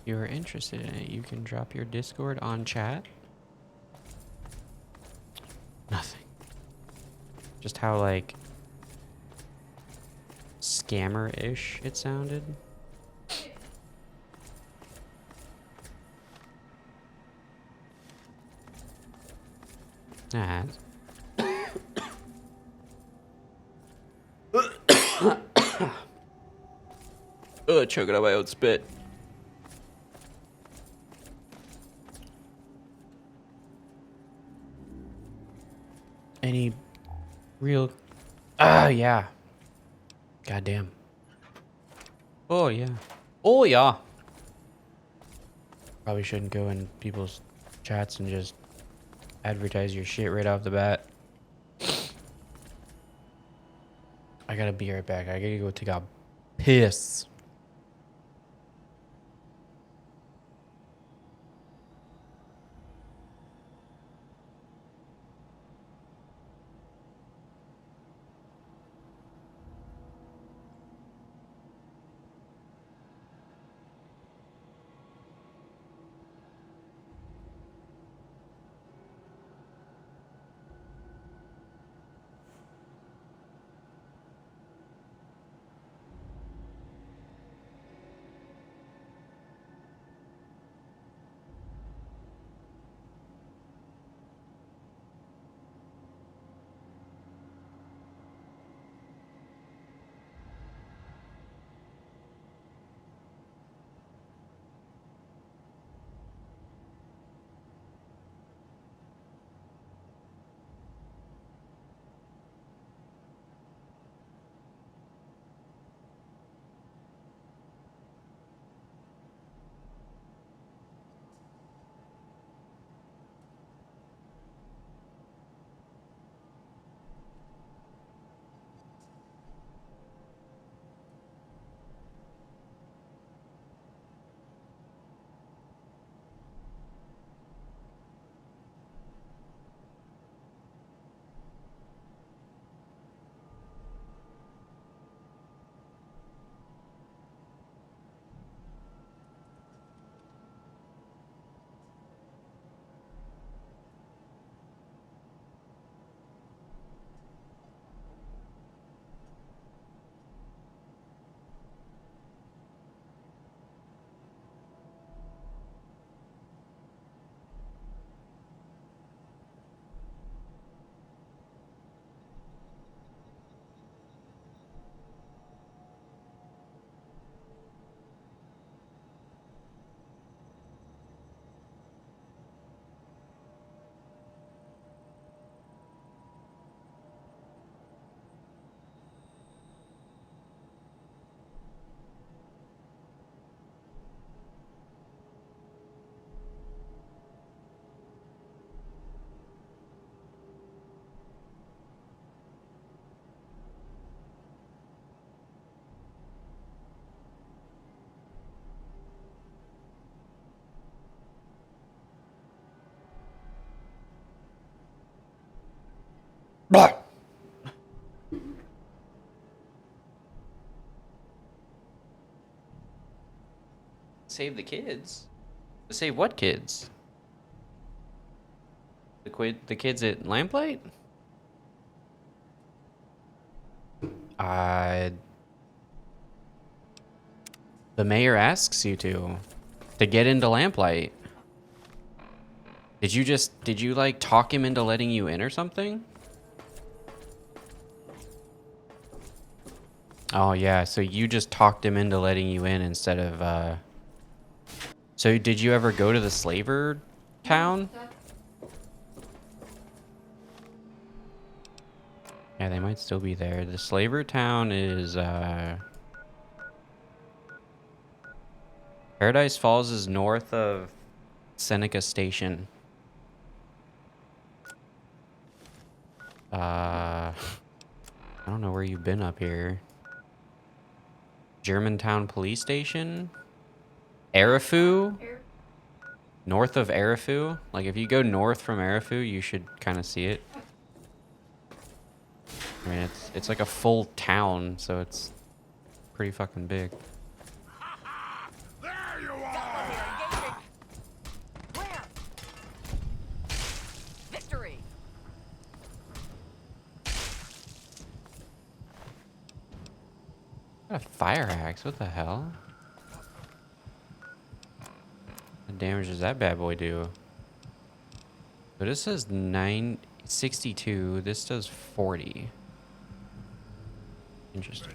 If you are interested in it, you can drop your Discord on chat. Nothing. Just how, like, scammer-ish it sounded. Ah. Choking on my own spit. any real... Ah, yeah. Goddamn. Oh, yeah. Oh, yeah. Probably shouldn't go in people's chats and just advertise your shit right off the bat. I gotta be right back. I gotta go take a piss. Blah. Save the kids? Save what kids? The kids at Lamplight? The mayor asks you to get into Lamplight. Did you like talk him into letting you in or something? Oh yeah, so you just talked him into letting you in instead of So did you ever go to the slaver town? Yeah, they might still be there. The slaver town is Paradise Falls is north of Seneca Station. I don't know where you've been up here. Germantown Police Station? Arafu? North of Arafu? Like if you go north from Arafu, you should kind of see it. I mean, it's like a full town, so it's pretty fucking big. There you are! Where? Victory! What a fire axe, what the hell? What damage does that bad boy do? So this says 962, this does 40. Interesting.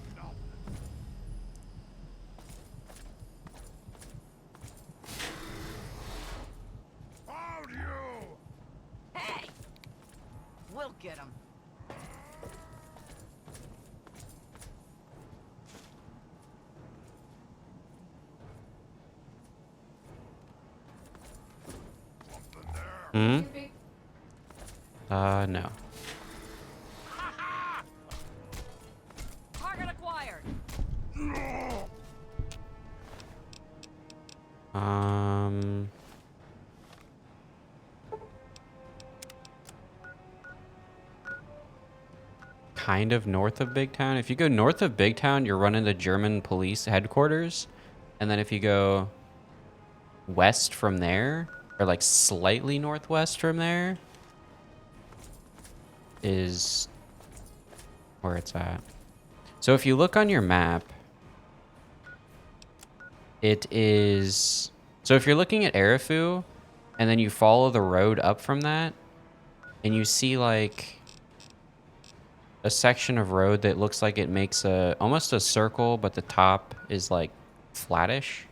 Hey! We'll get him. Hmm? No. Target acquired. Kind of north of Big Town. If you go north of Big Town, you're running the German police headquarters. And then if you go west from there, or like slightly northwest from there, is where it's at. So if you look on your map, it is... So if you're looking at Erifu, and then you follow the road up from that, and you see like a section of road that looks like it makes almost a circle, but the top is like flattish.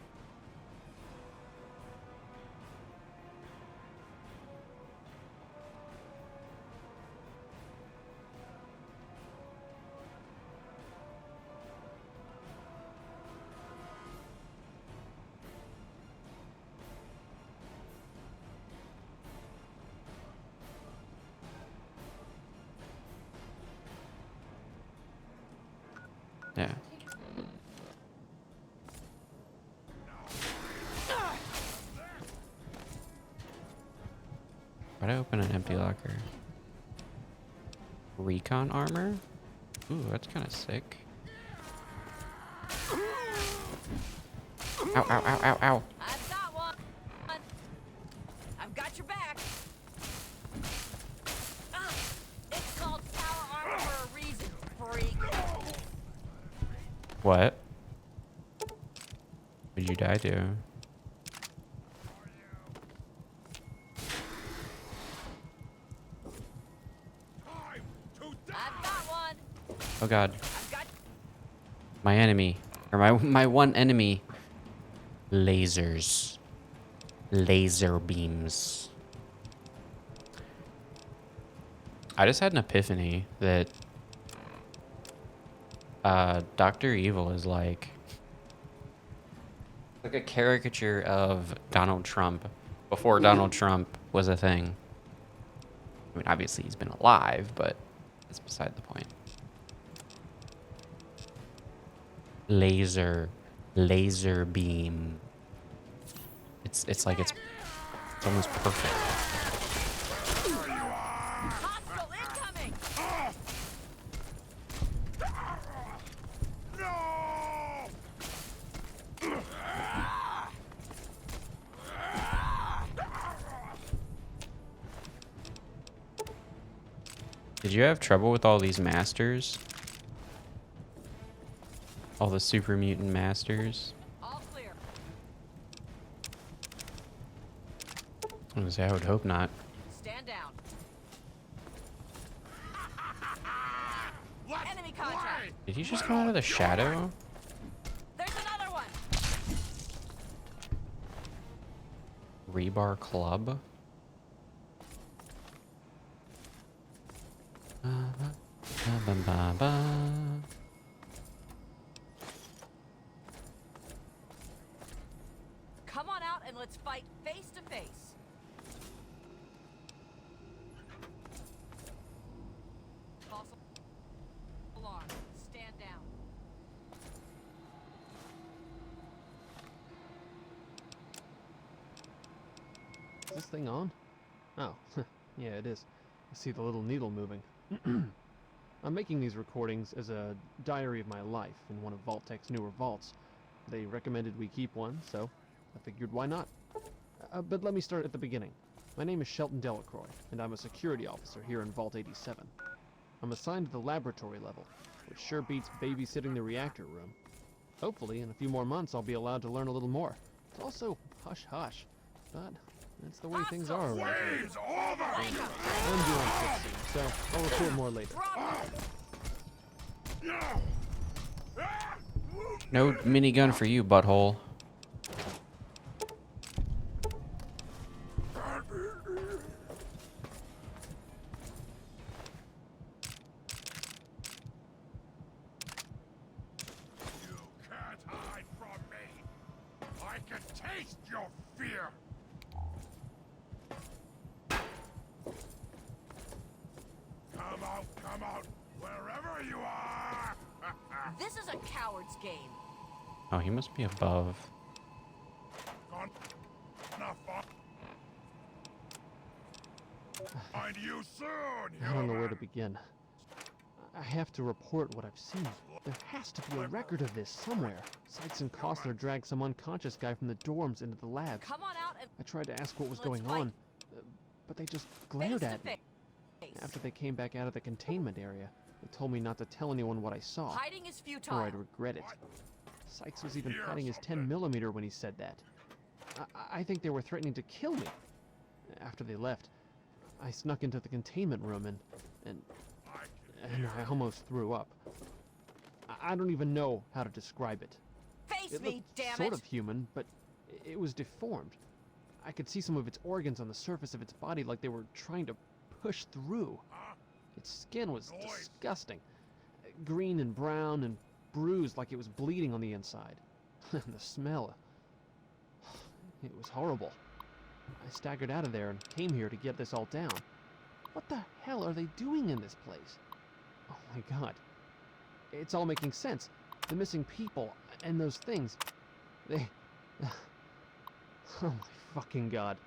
Yeah. Why'd I open an empty locker? Recon armor? Ooh, that's kind of sick. Ow, ow, ow, ow, ow. I've got one. I've got your back. It's called power armor for a reason, freak. What? What did you die to? I've got one. Oh god. I've got My enemy. Or my one enemy. Lasers. Laser beams. I just had an epiphany that Dr. Evil is like a caricature of Donald Trump before Donald Trump was a thing. I mean, obviously he's been alive, but that's beside the point. Laser beam. It's like it's almost perfect. hostile incoming. Did you have trouble with all these masters? All the super mutant masters? All clear. I was gonna say, I would hope not. Stand down. Enemy contact. Did he just come out of the shadow? There's another one. Rebar Club? Come on out and let's fight face to face. False alarm. Stand down. Is this thing on? Oh, yeah, it is. I see the little needle moving. I'm making these recordings as a diary of my life in one of Vault-Tech's newer vaults. They recommended we keep one, so I figured why not? But let me start at the beginning. My name is Shelton Delacroix, and I'm a security officer here in Vault 87. I'm assigned to the laboratory level, which sure beats babysitting the reactor room. Hopefully, in a few more months, I'll be allowed to learn a little more. It's also hush-hush, but that's the way things are around here. I'm due on 6 soon, so I'll report more later. No minigun for you, butthole. This is a coward's game. Oh, he must be above. Find you soon. I don't know where to begin. I have to report what I've seen. There has to be a record of this somewhere. Sykes and Costler dragged some unconscious guy from the dorms into the labs. Come on out and I tried to ask what was let's going fight. on, but they just glared face at to me. face. After they came back out of the containment area, they told me not to tell anyone what I saw, Hiding is futile. or I'd regret it. Sykes was even hiding his 10mm when he said that. I think they were threatening to kill me. After they left, I snuck into the containment room and I almost threw up. I don't even know how to describe it. Face It me, looked damn sort it! of human, but it was deformed. I could see some of its organs on the surface of its body like they were trying to push through. Its skin was disgusting. Green and brown and bruised like it was bleeding on the inside. The smell. It was horrible. I staggered out of there and came here to get this all down. What the hell are they doing in this place? Oh my god. It's all making sense. The missing people and those things. They... Oh my fucking god.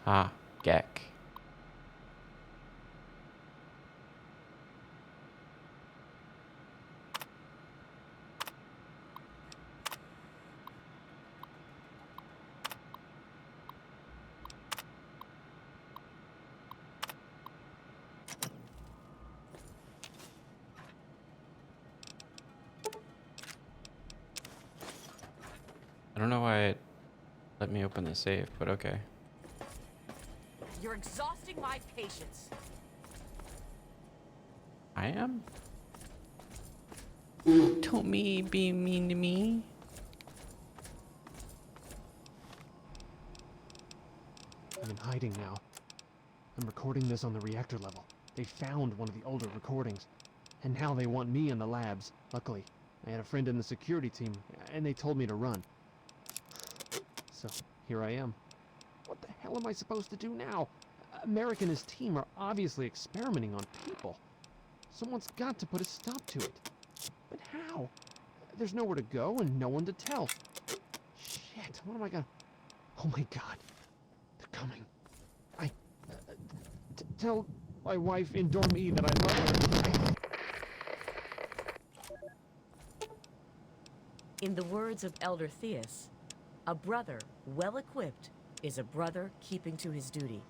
Ah, Gek. I don't know why it let me open the safe, but okay. You're exhausting my patience. I am? Don't be mean to me. I'm in hiding now. I'm recording this on the reactor level. They found one of the older recordings. And now they want me in the labs. Luckily, I had a friend in the security team, and they told me to run. So, here I am. What the hell am I supposed to do now? Merrick and his team are obviously experimenting on people. Someone's got to put a stop to it. But how? There's nowhere to go and no one to tell. Shit, what am I gonna... Oh my god. They're coming. Tell my wife in Dorm E that I love her. In the words of Elder Theus, a brother well equipped is a brother keeping to his duty.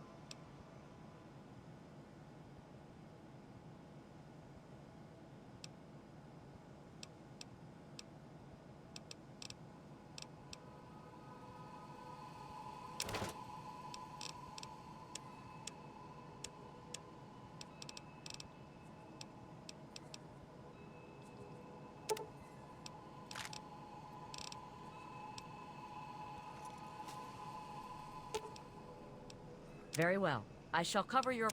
Very well. I shall cover your...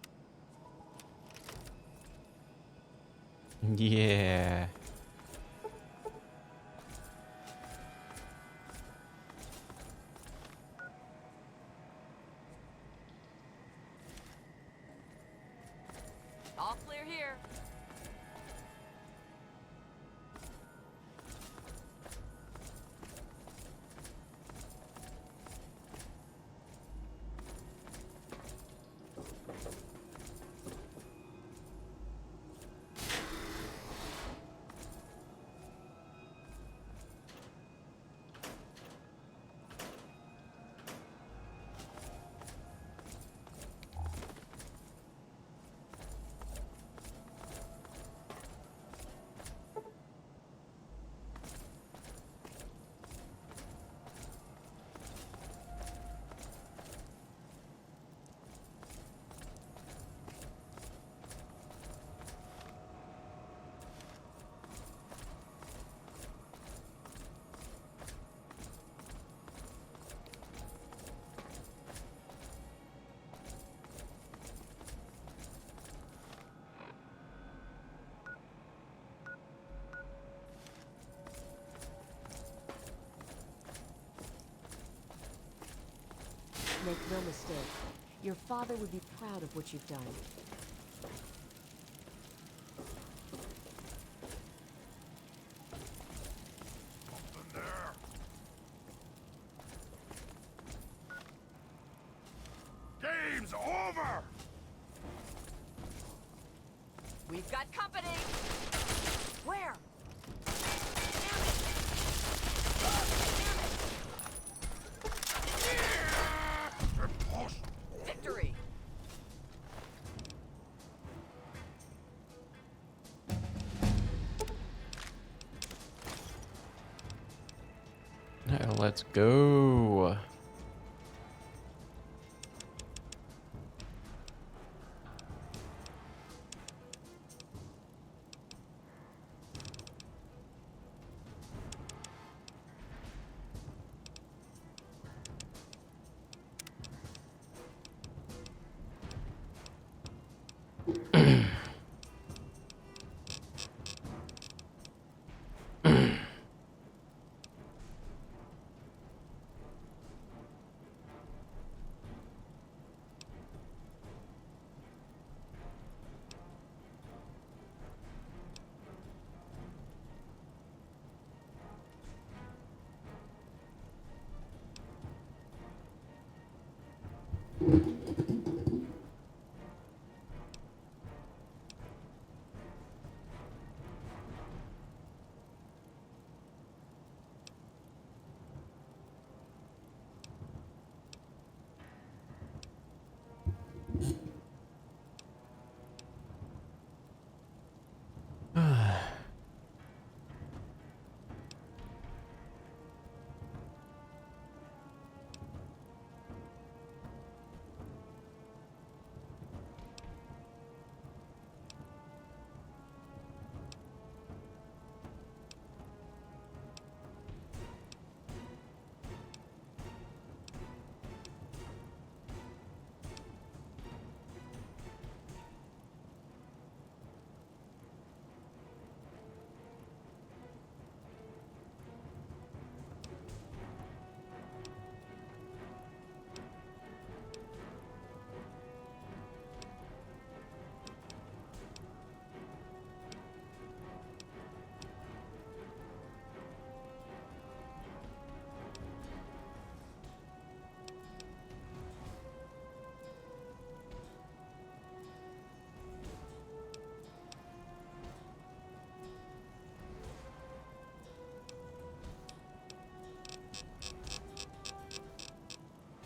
Yeah. All clear here. make no mistake. Your father would be proud of what you've done. Something there. Game's over! We've got company! Where? Victory! Now let's go.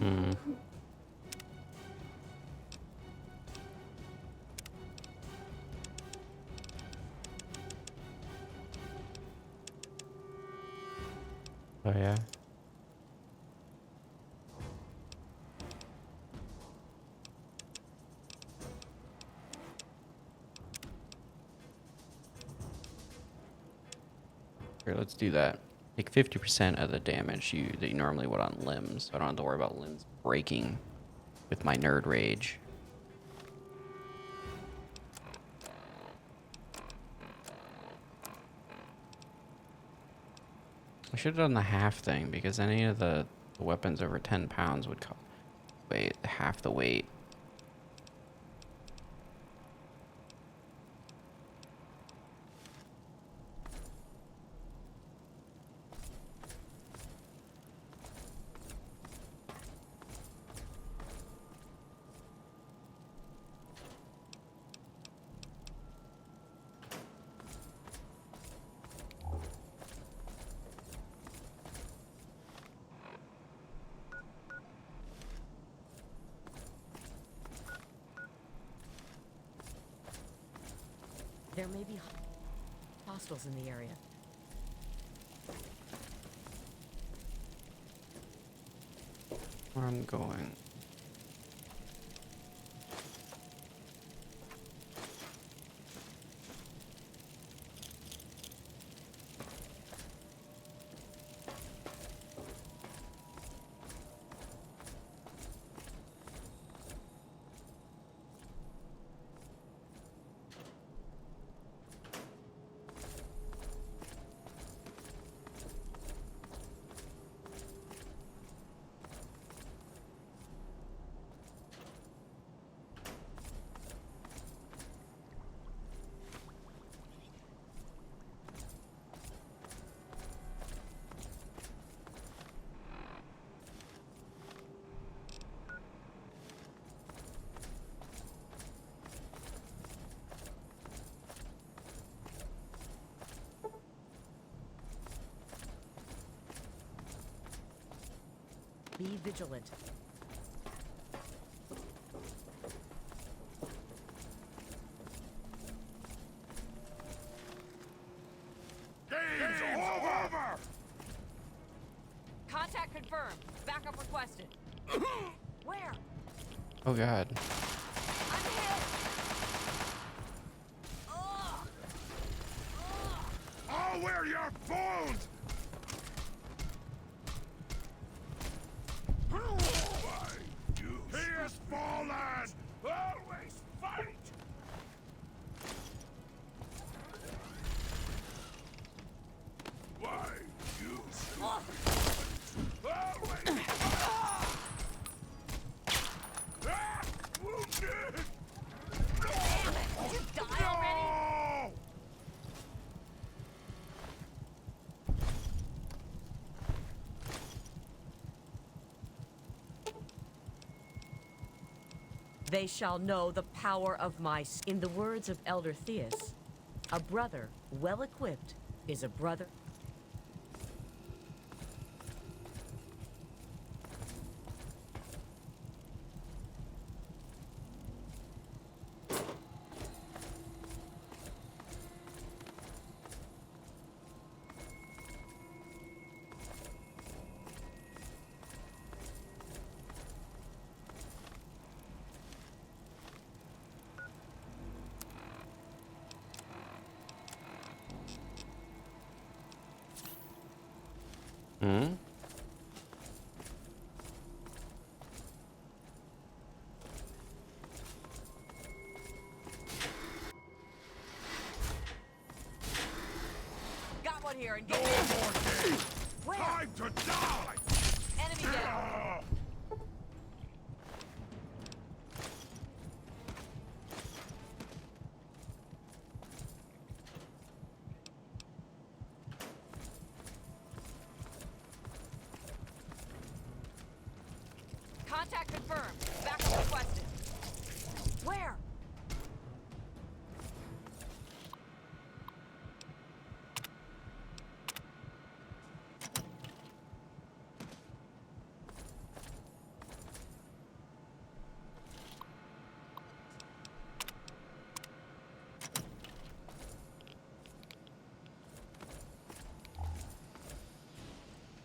Hmm. Oh yeah. Here, let's do that. Take 50% of the damage that you normally would on limbs, so I don't have to worry about limbs breaking with my nerd rage. I should have done the half thing because any of the weapons over 10 pounds would weigh half the weight. There may be hostiles in the area. Where I'm going. Be vigilant. Game's over! Contact confirmed. Backup requested. Where? Oh god. I'm hit! Ugh. I'll wear your bones! He has fallen! Always fight! Why, you always wounded! Damn it! Did you die already? No! They shall know the power of my... In the words of Elder Theus, a brother well equipped is a brother... Hmm? Got one here and No get... more games! Where? Time to die! Enemy down! Contact confirmed. Backup requested. Where?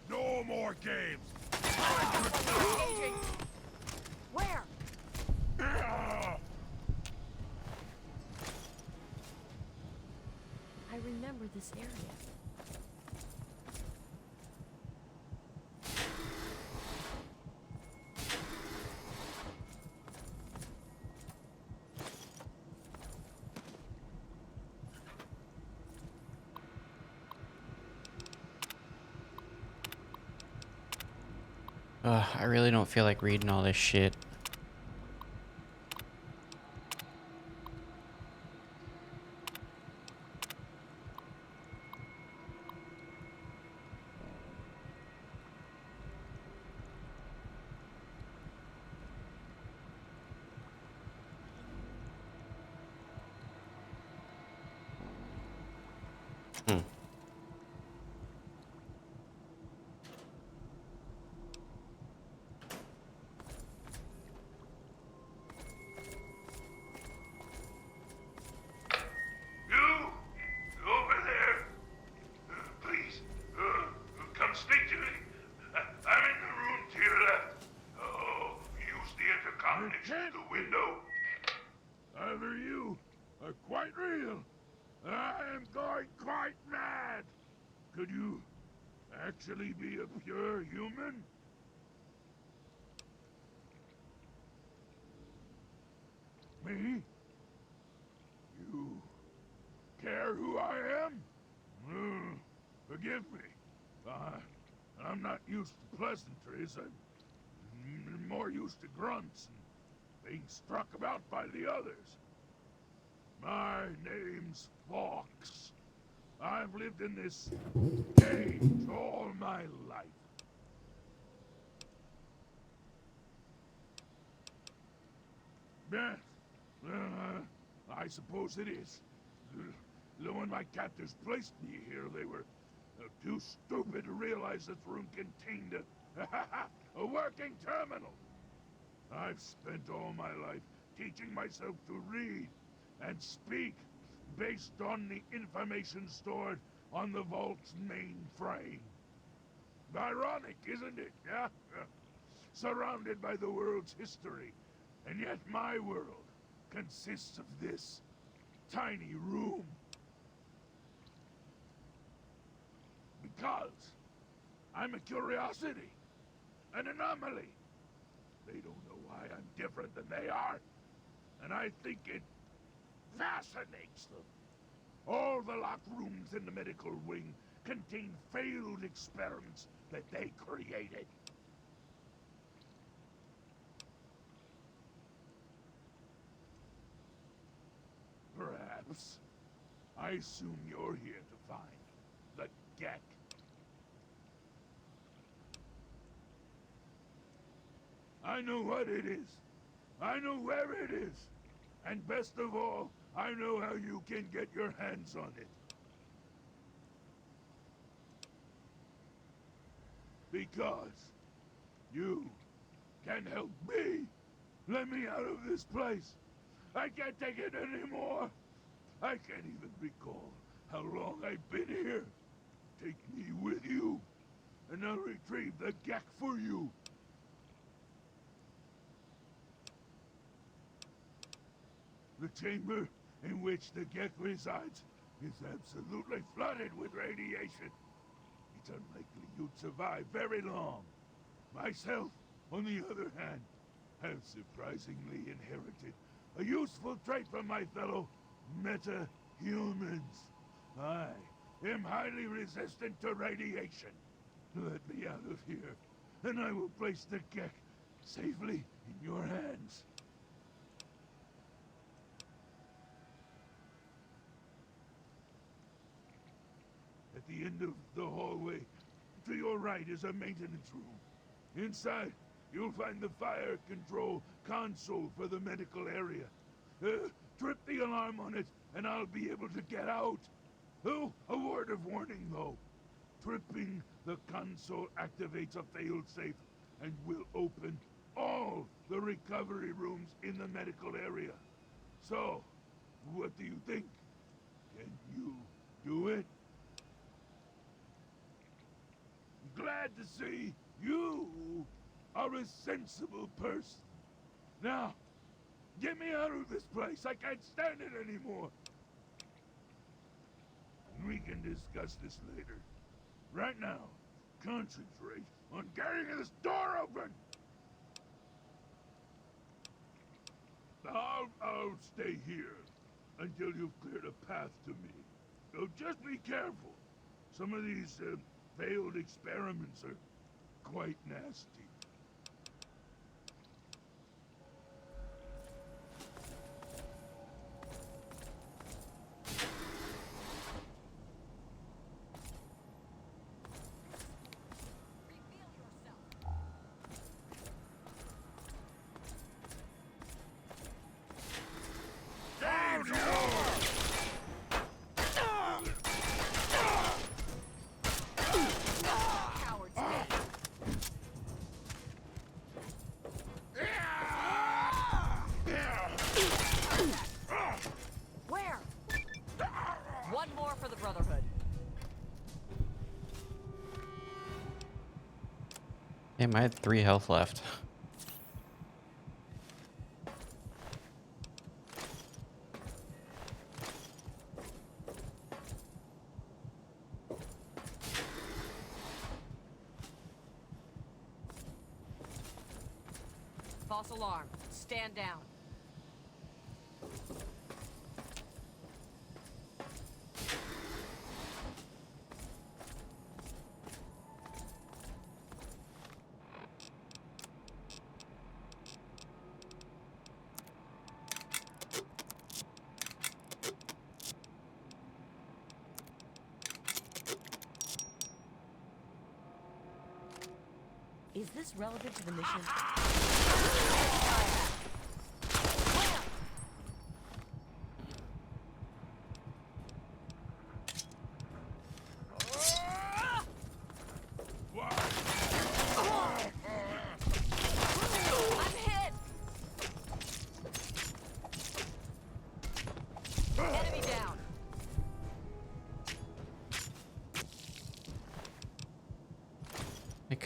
No more games! Engaging. Where? I remember this area. I really don't feel like reading all this shit. Hmm. You! Over there! Please, come speak to me. I'm in the room to your left. Oh, use the intercom next to the window. Either you are quite real. I am going quite mad. Could you actually be a pure human? Me? You care who I am? Forgive me. I'm not used to pleasantries. I'm more used to grunts and being struck about by the others. My name's Fox. I've lived in this cage all my life. Yes, I suppose it is. When my captors placed me here, they were too stupid to realize this room contained A working terminal. I've spent all my life teaching myself to read and speak based on the information stored on the Vault's mainframe. Ironic, isn't it? Yeah? Surrounded by the world's history, and yet my world consists of this tiny room. Because I'm a curiosity, an anomaly. They don't know why I'm different than they are, and I think it fascinates them. All the locked rooms in the medical wing contain failed experiments that they created. Perhaps. I assume you're here to find the Gek. I know what it is. I know where it is. And best of all, I know how you can get your hands on it. Because you can help me. Let me out of this place. I can't take it anymore. I can't even recall how long I've been here. Take me with you, and I'll retrieve the Gek for you. The chamber in which the Gek resides is absolutely flooded with radiation. It's unlikely you'd survive very long. Myself, on the other hand, have surprisingly inherited a useful trait from my fellow meta-humans. I am highly resistant to radiation. Let me out of here, and I will place the Gek safely in your hands. At the end of the hallway, to your right is a maintenance room. Inside, you'll find the fire control console for the medical area. Trip the alarm on it, and I'll be able to get out. Oh, a word of warning, though. Tripping the console activates a failsafe and will open all the recovery rooms in the medical area. So, what do you think? Can you do it? Glad to see you are a sensible person. Now, get me out of this place. I can't stand it anymore. We can discuss this later. Right now, concentrate on getting this door open. I'll stay here until you've cleared a path to me. So just be careful. Some of these failed experiments are quite nasty. Damn, I had 3 health left. False alarm. Stand down. Is this relevant to the mission?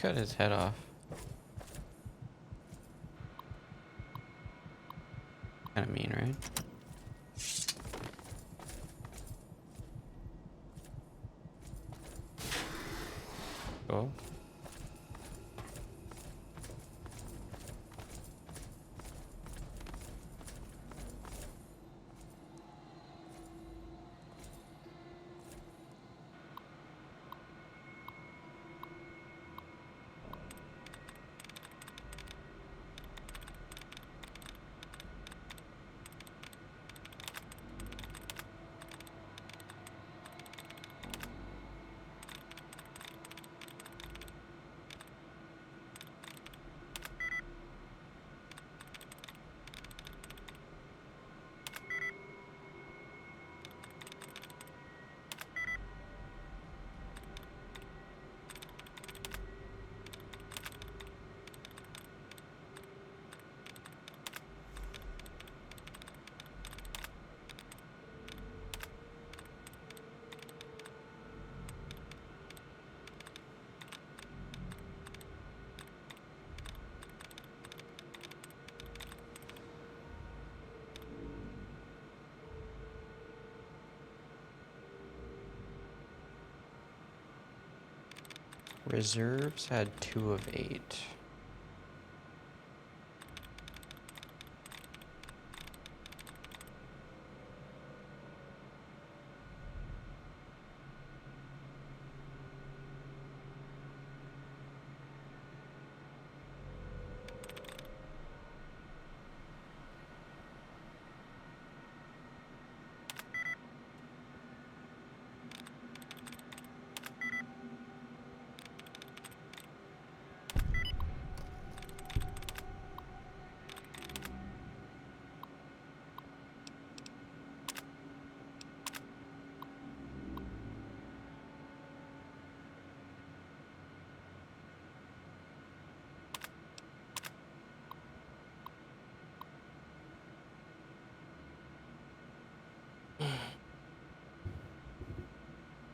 cut his head off. Kind of mean, right? Cool. Reserves had 2 of 8.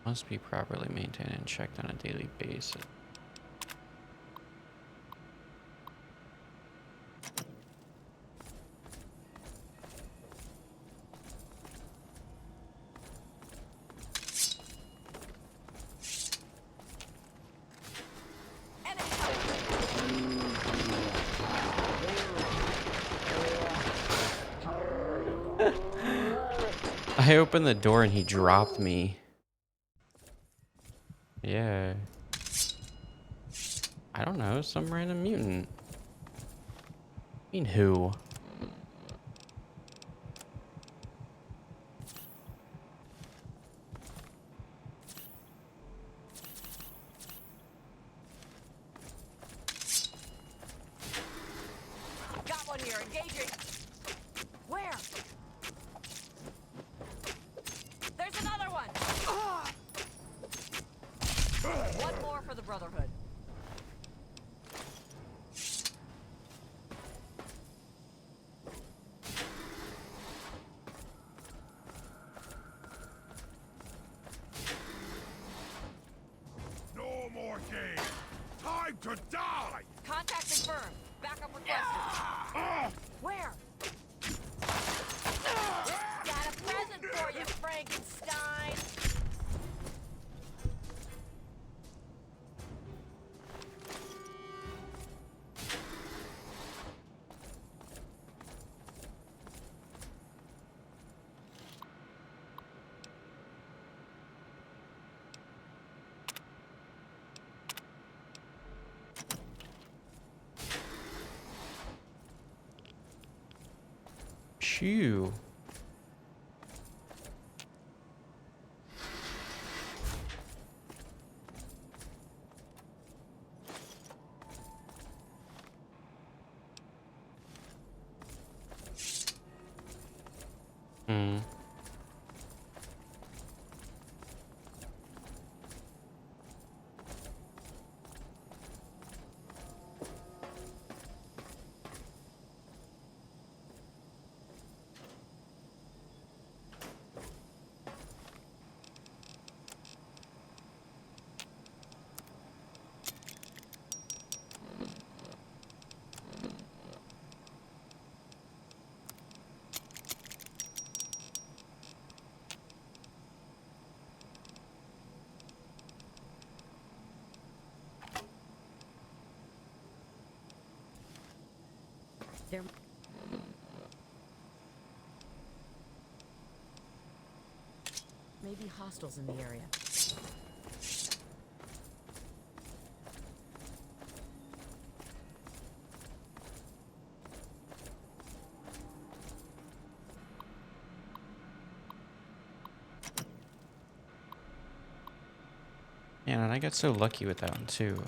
Must be properly maintained and checked on a daily basis. I opened the door and he dropped me. Yeah. I don't know, some random mutant. I mean, who? Got one here, engaging. Where? There's another one. One more for the Brotherhood. No more games. Time to die. Contact confirmed. Backup requested. Where? Got a present for you, Frankenstein. Shoo. Hmm. There. May be hostiles in the area. Yeah, and I got so lucky with that one too.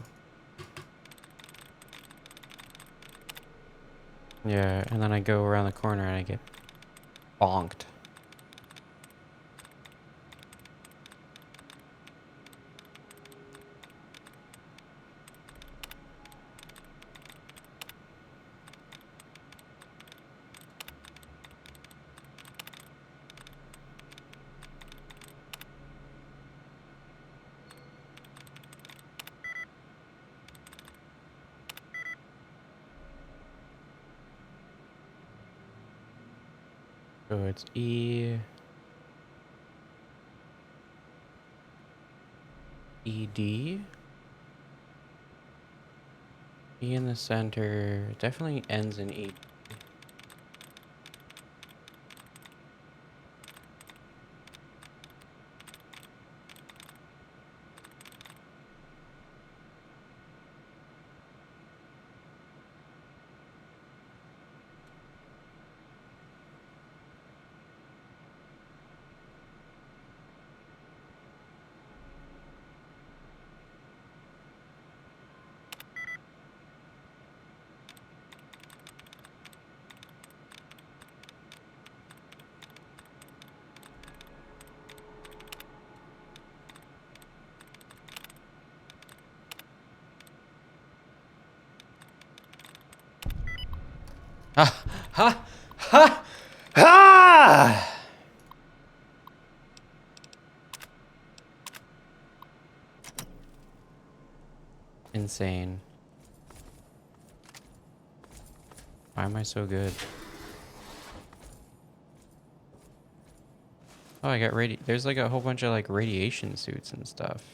Yeah, and then I go around the corner and I get bonked. So it's ED. E in the center. Definitely ends in E. Ha! Ha! Ha! Ha! Insane. Why am I so good? Oh, I got there's like a whole bunch of like radiation suits and stuff.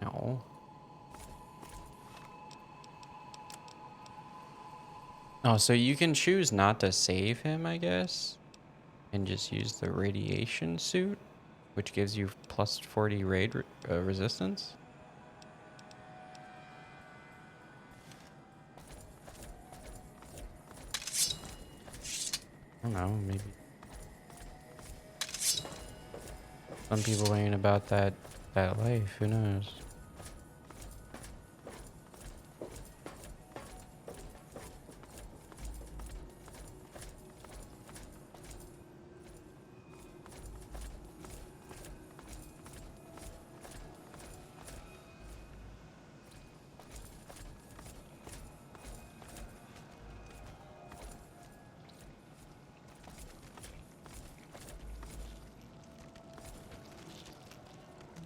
No. Oh, so you can choose not to save him, I guess, and just use the radiation suit, which gives you plus 40 resistance. I don't know, maybe. Some people ain't about that life, who knows?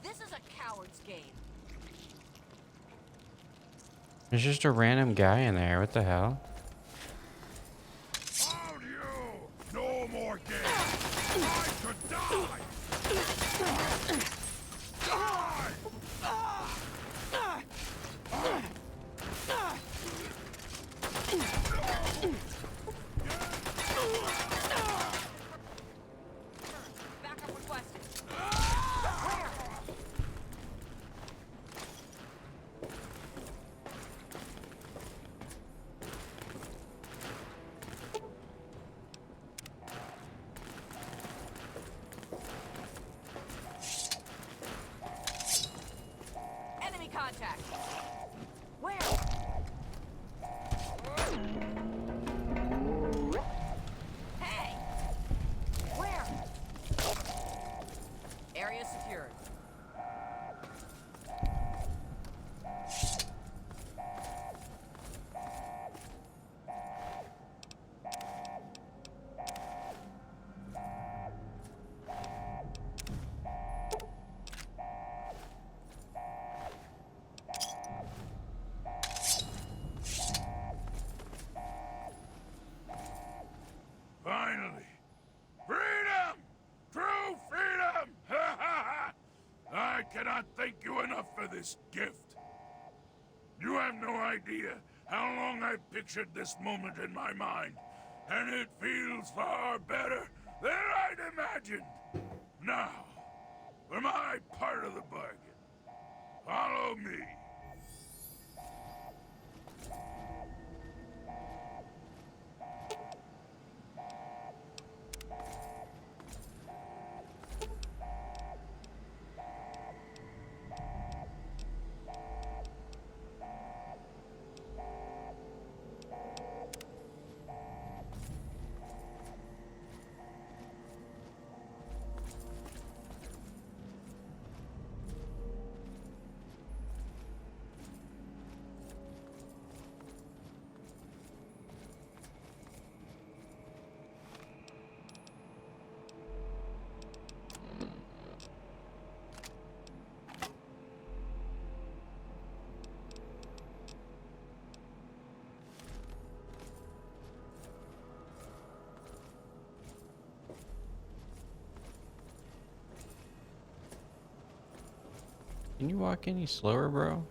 This is a coward's game. There's just a random guy in there, what the hell? Found you! No more games! I could die! Die! Backup requested. Enemy contact. Where? Hey! Where? Area secured. cannot thank you enough for this gift. You have no idea how long I've pictured this moment in my mind, and it feels far better than I'd imagined. Now, for my part of the bargain, follow me. Can you walk any slower, bro?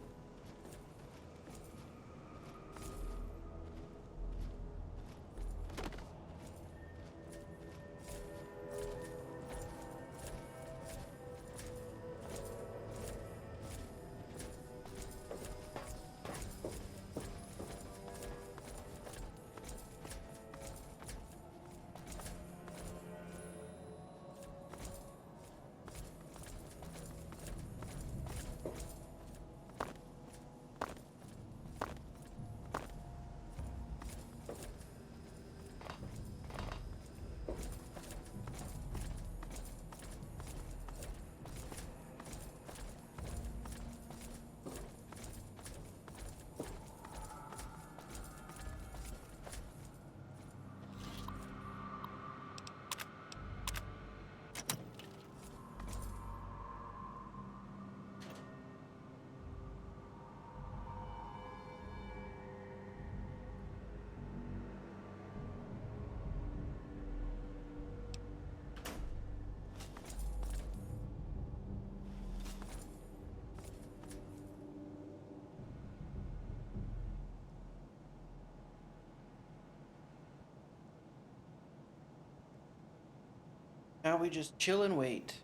Now we just chill and wait.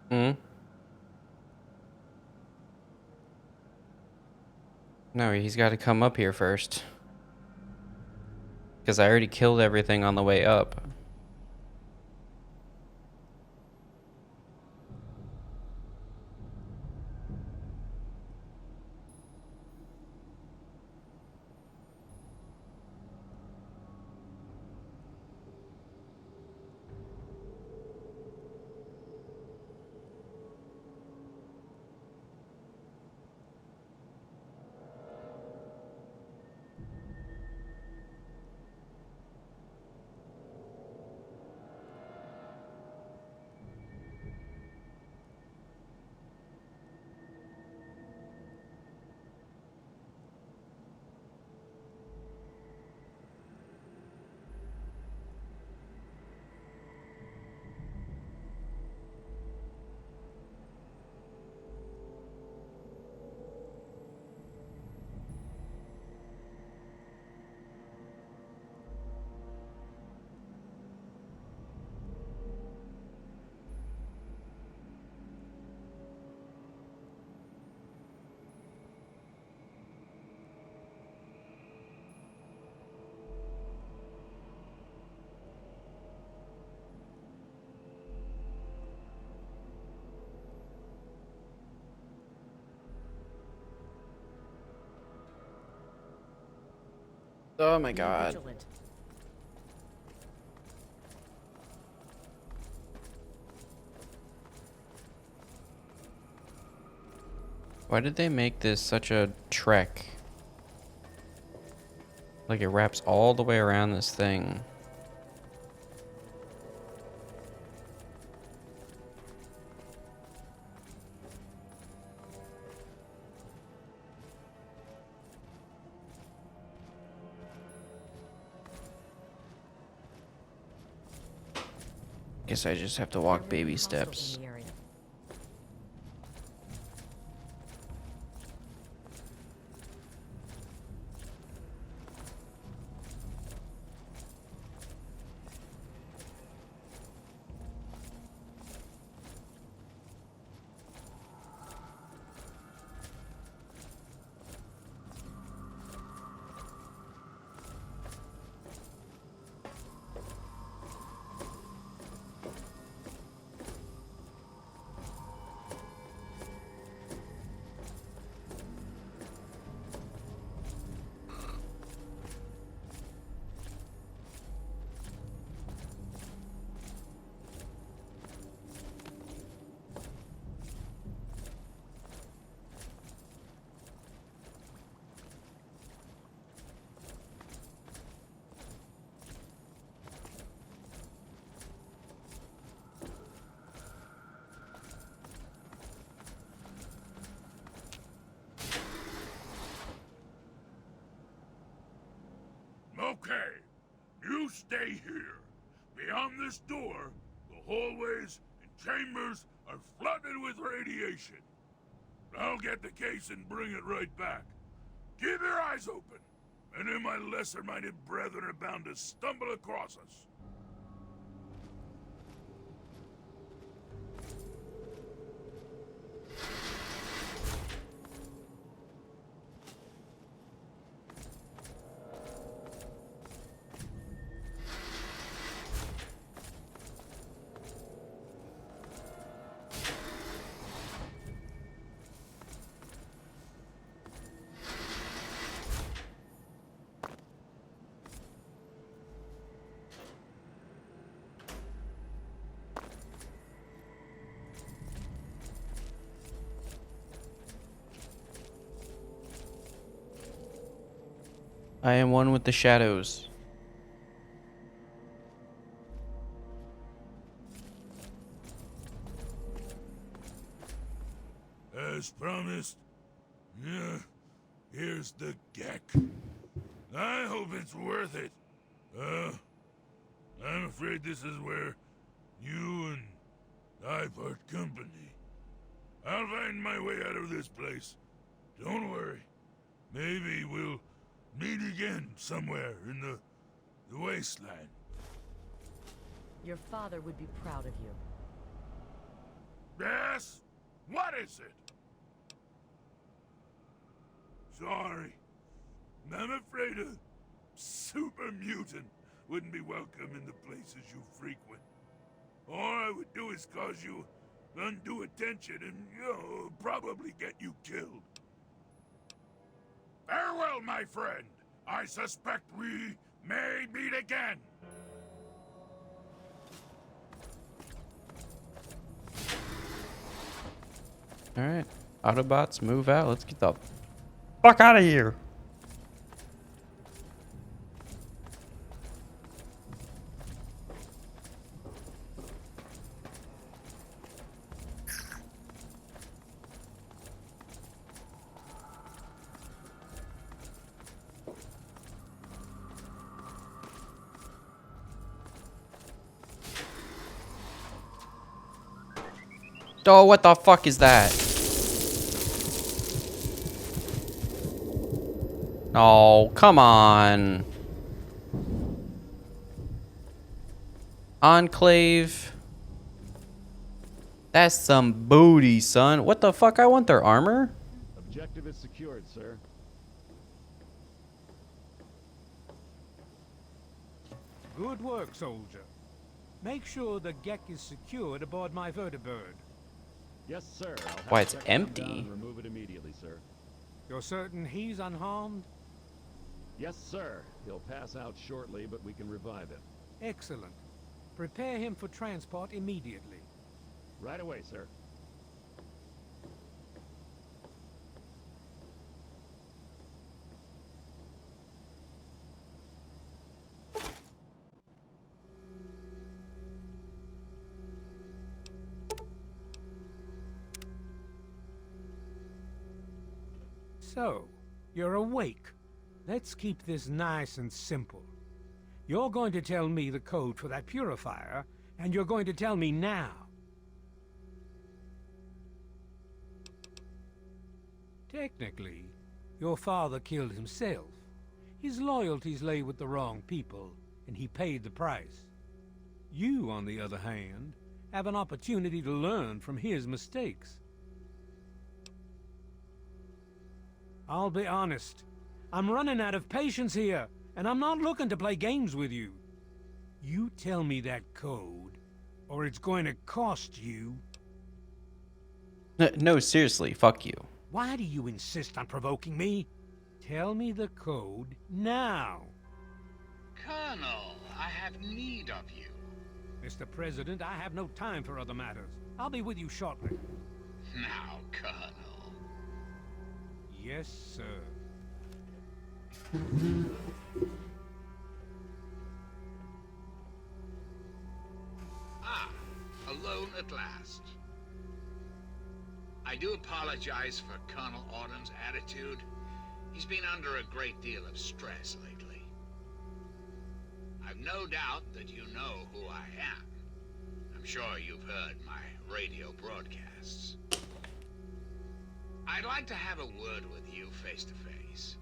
Hmm? No, he's got to come up here first. Because I already killed everything on the way up. Oh my god. Vigilant. Why did they make this such a trek? Like it wraps all the way around this thing. Guess I just have to walk There may baby be hostiles in steps. the area. Okay, you stay here. Beyond this door, the hallways and chambers are flooded with radiation. I'll get the case and bring it right back. Keep your eyes open. Any of my lesser-minded brethren are bound to stumble across us. I am one with the shadows. As promised, yeah, here's the geck. I hope it's worth it. I'm afraid this is where you and I part company. I'll find my way out of this place. Don't worry. Maybe we'll meet again somewhere in the Wasteland. Your father would be proud of you. Yes? What is it? Sorry. I'm afraid a super mutant wouldn't be welcome in the places you frequent. All I would do is cause you undue attention and, probably get you killed. Farewell, my friend. I suspect we may meet again. Alright. Autobots, move out. Let's get the fuck out of here. Oh, what the fuck is that? Oh, come on. Enclave. That's some booty, son. What the fuck? I want their armor? Objective is secured, sir. Good work, soldier. Make sure the Gek is secured aboard my vertibird. Yes, sir. I'll have Why, it's Tech come down empty. and remove it immediately, sir. You're certain he's unharmed? Yes, sir. He'll pass out shortly, but we can revive him. Excellent. Prepare him for transport immediately. Right away, sir. So, you're awake. Let's keep this nice and simple. You're going to tell me the code for that purifier, And you're going to tell me now? Technically, your father killed himself. His loyalties lay with the wrong people, and he paid the price. You, on the other hand, have an opportunity to learn from his mistakes. I'll be honest. I'm running out of patience here, and I'm not looking to play games with you. You tell me that code, or it's going to cost you. No, seriously, fuck you. Why do you insist on provoking me? Tell me the code now. Colonel, I have need of you. Mr. President, I have no time for other matters. I'll be with you shortly. Now, Colonel. Yes, sir. Alone at last. I do apologize for Colonel Autumn's attitude. He's been under a great deal of stress lately. I've no doubt that you know who I am. I'm sure you've heard my radio broadcasts. I'd like to have a word with you face to face.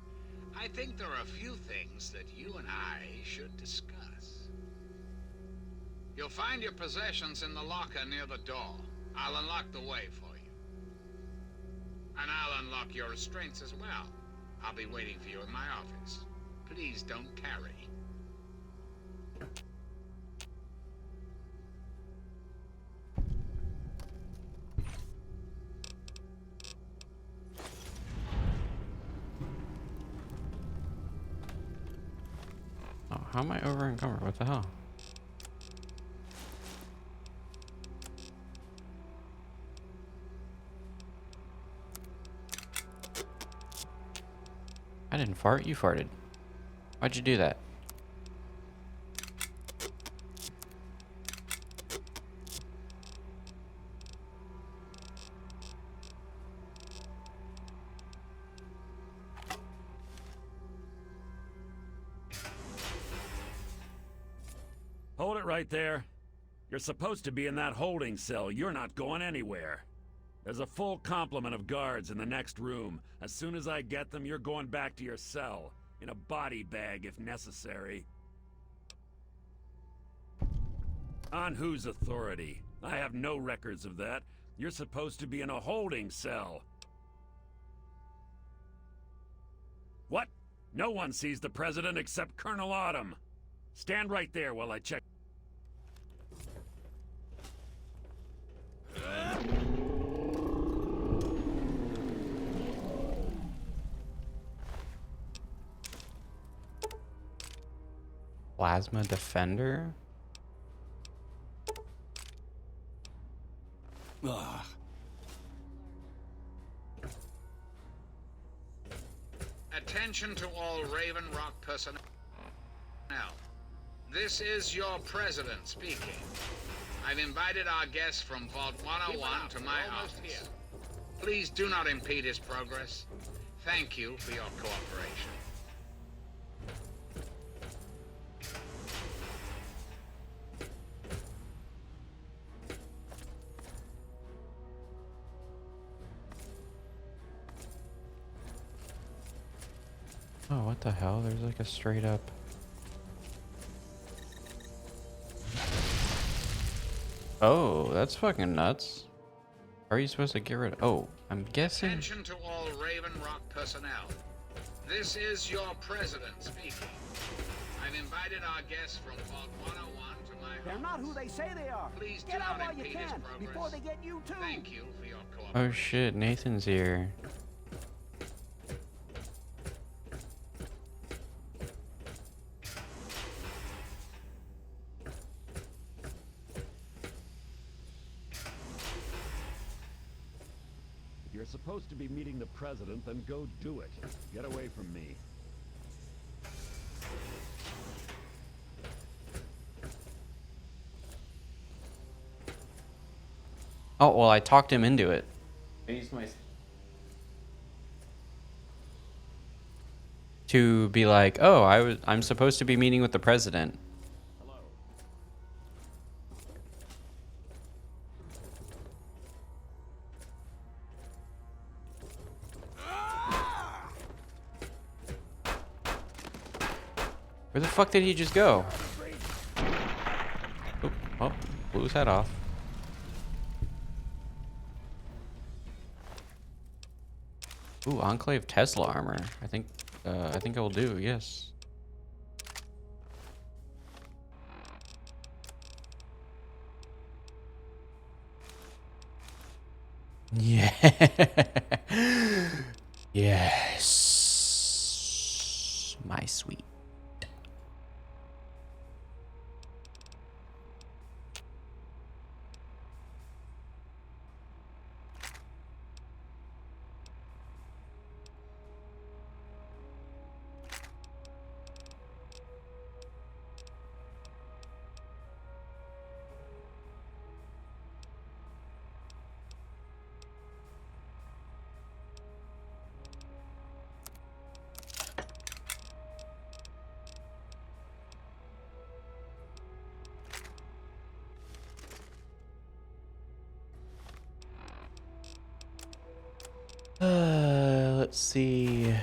I think there are a few things that you and I should discuss. You'll find your possessions in the locker near the door. I'll unlock the way for you. And I'll unlock your restraints as well. I'll be waiting for you in my office. Please don't tarry. Oh, how am I over encumbered? What the hell? I didn't fart, you farted. Why'd you do that? Hold it right there. You're supposed to be in that holding cell. You're not going anywhere. There's a full complement of guards in the next room. As soon as I get them, you're going back to your cell. In a body bag, if necessary. On whose authority? I have no records of that. You're supposed to be in a holding cell. What? No one sees the President except Colonel Autumn. Stand right there while I check. Plasma Defender? Ugh. Attention to all Raven Rock personnel. This is your president speaking. I've invited our guest from Vault 101 to my office. Please do not impede his progress. Thank you for your cooperation. Oh, what the hell? There's like a straight up... Oh, that's fucking nuts. How are you supposed to get rid of... Oh, I'm guessing... Attention to all Raven Rock personnel. This is your president speaking. I've invited our guests from Vault 101 to my They're not who they say they are. Please get do out not while you impede his can progress. before they get you too. Thank you for your cooperation. Oh shit, Nathan's here. You're supposed to be meeting the President, then go do it. Get away from me. Oh, well, I talked him into it. To be like, oh, I'm supposed to be meeting with the President. Where the fuck did he just go? Oop, oh, blew his head off. Ooh, Enclave Tesla armor. I think it will do. Yes. Yeah. Yes. My sweet. Let's see.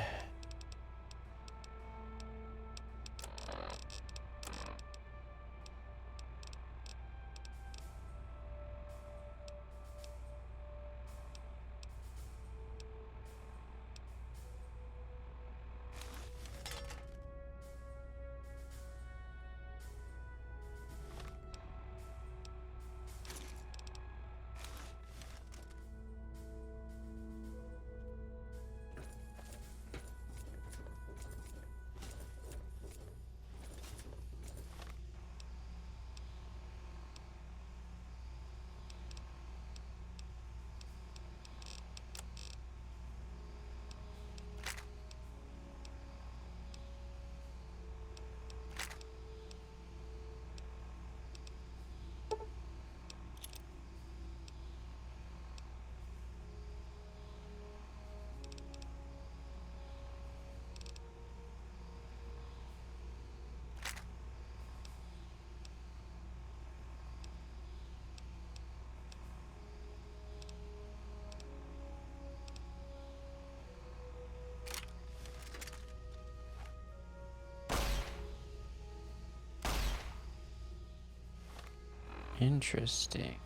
Interesting.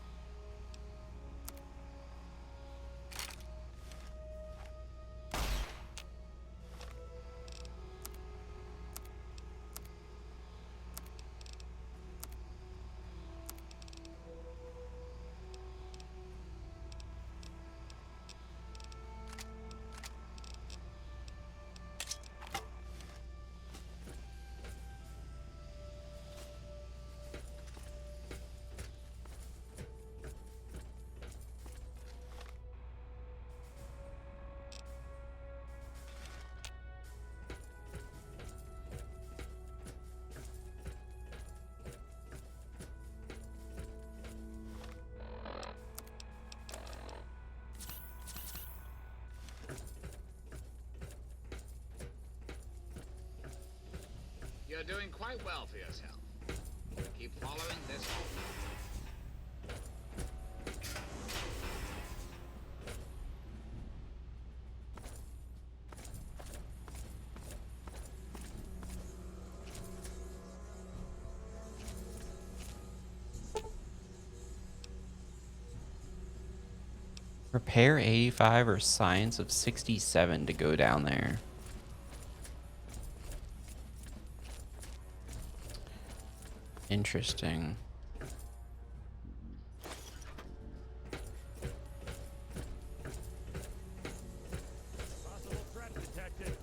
You're doing quite well for yourself. Keep following this hole. Repair 85 or science of 67 to go down there. Interesting. Possible threat detected.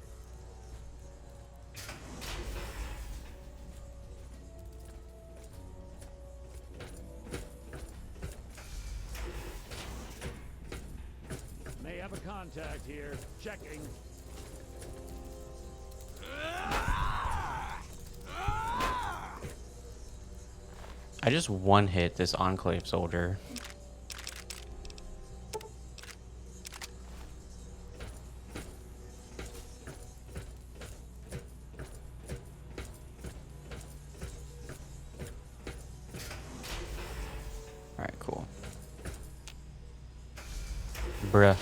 May have a contact here. Checking. I just one hit this Enclave soldier. Alright, cool. Bruh.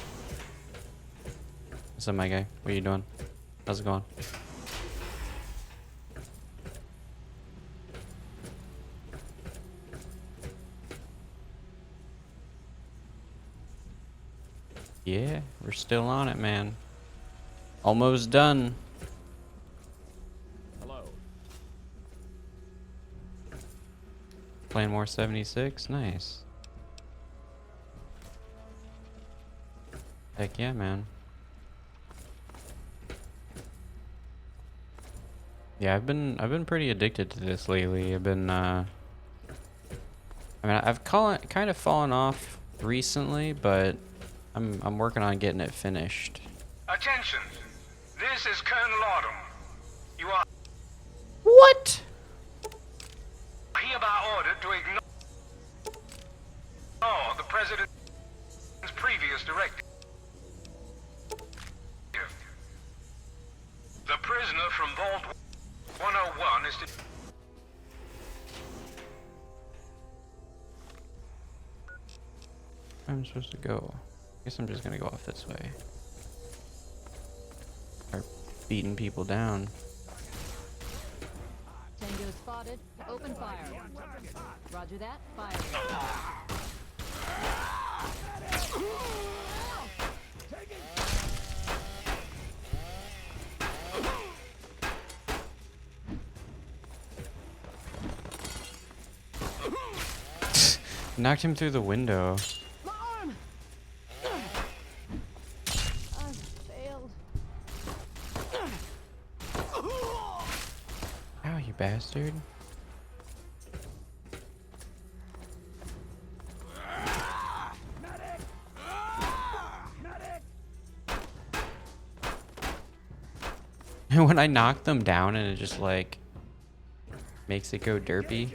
What's up, my guy? What are you doing? How's it going? Yeah, we're still on it, man. Almost done. Hello. Playing more 76? Nice. Heck yeah, man. Yeah, I've been pretty addicted to this lately. I've been I mean, I've kind of fallen off recently, but I'm working on getting it finished. Attention! This is Colonel Autumn. You are What? hereby ordered to ignore the President's previous directive. The prisoner from Vault 101 is to... Where am I supposed to go? Guess I'm just gonna go off this way. Start beating people down. Tango spotted. Open fire. Roger that. Fire. Knocked him through the window. My arm! I failed. Ow, you bastard. And when I knock them down and it just like makes it go derpy.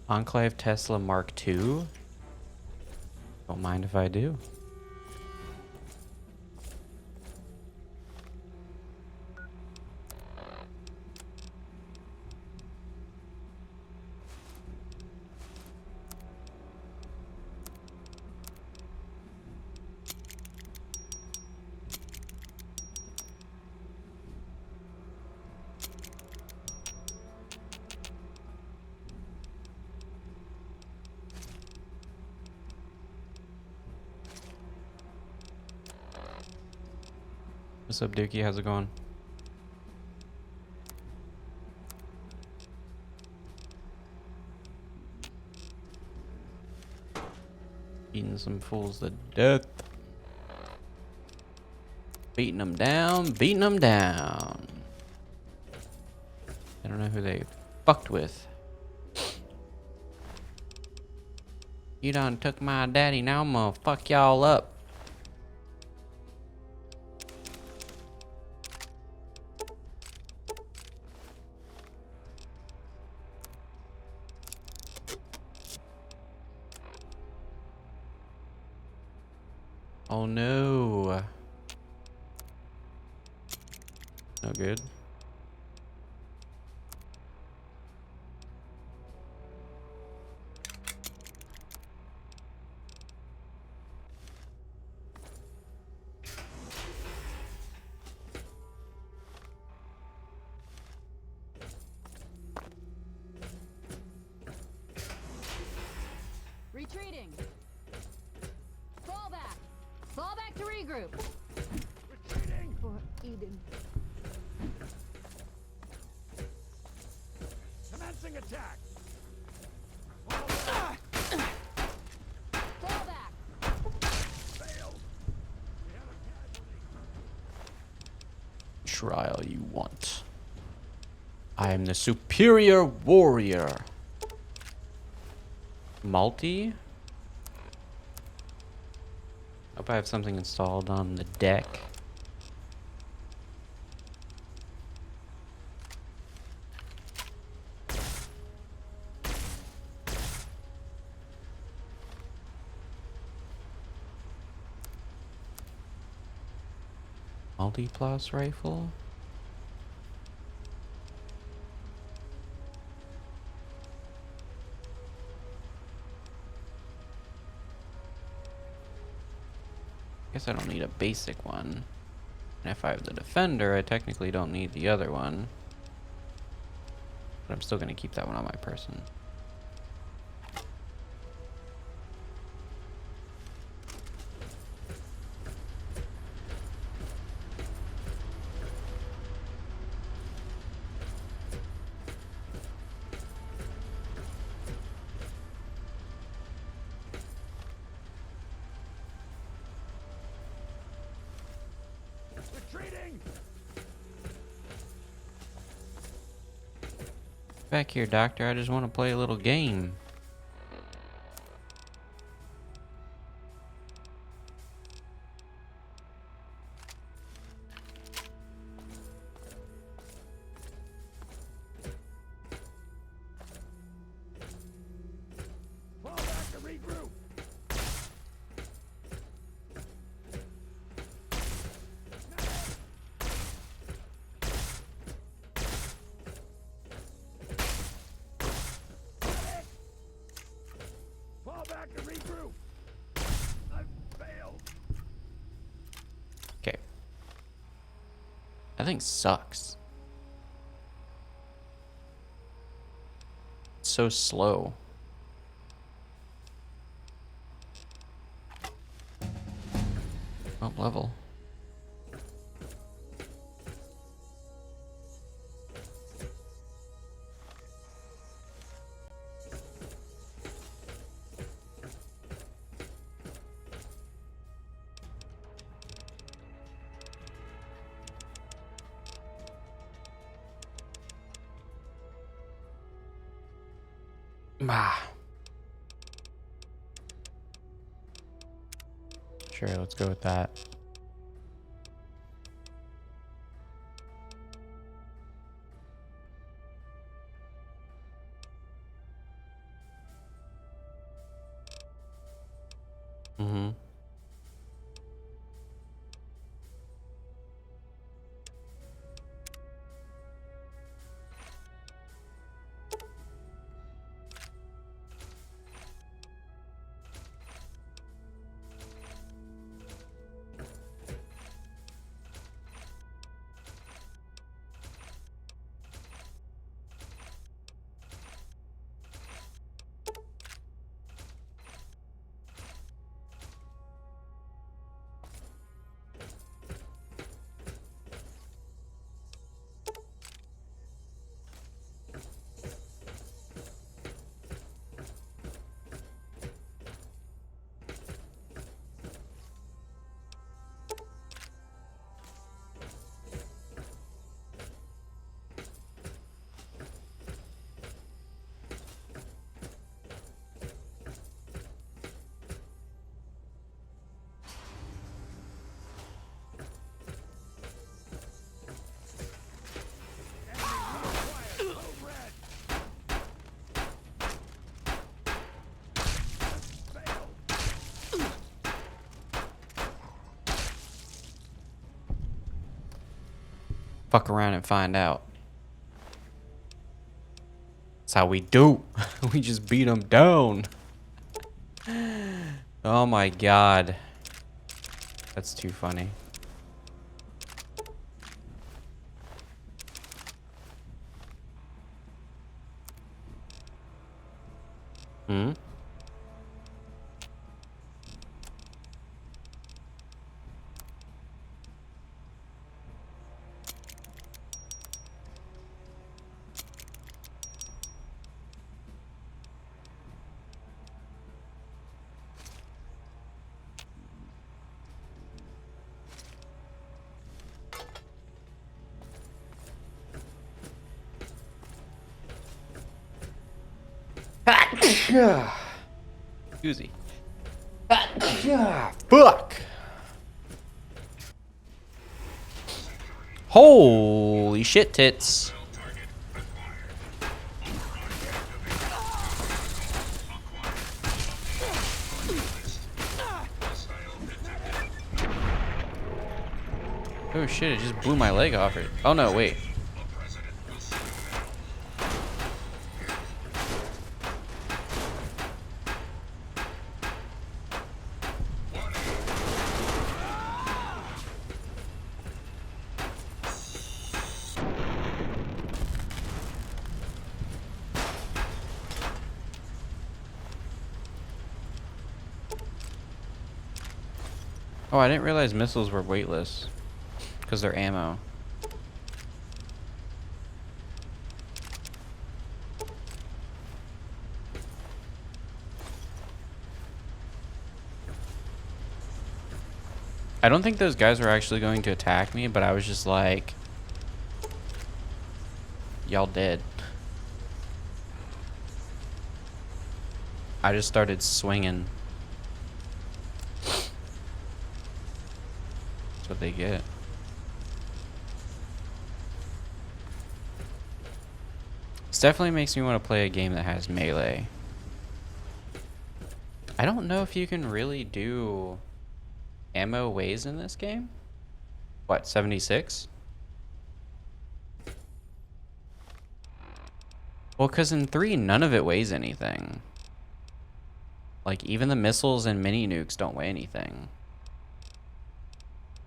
Enclave Tesla Mark II? Don't mind if I do. What's up, Dookie? How's it going? Beating some fools to death. Beating them down, beating them down. I don't know who they fucked with. You done took my daddy, now I'm gonna fuck y'all up. Oh no. No good. Retreating. Fall back. Fall back to regroup. Retreating. For Eden. Commencing attack. Fall back. Failed. We have a casualty. Trial you want. I am the superior warrior. Multi? Hope I have something installed on the deck. Multi-plus rifle? Guess I don't need a basic one. And if I have the defender, I technically don't need the other one. But I'm still gonna keep that one on my person. Retreating! Back here, Doctor. I just want to play a little game. Fall back to regroup! Fall back to regroup! I've failed! Okay. That thing sucks. It's so slow. Up level. Ah. Sure, let's go with that. Mm-hmm. Fuck around and find out. That's how we do. We just beat them down. Oh my god. That's too funny. Hmm? Excuse Fuck! Holy shit tits. Oh shit, it just blew my leg off it. Oh no, wait. Oh, I didn't realize missiles were weightless because they're ammo. I don't think those guys were actually going to attack me, but I was just like, y'all dead. I just started swinging. That's what they get. This definitely makes me want to play a game that has melee. I don't know if you can really do ammo weighs in this game. What, 76? Well, because in 3, none of it weighs anything. Like, even the missiles and mini nukes don't weigh anything.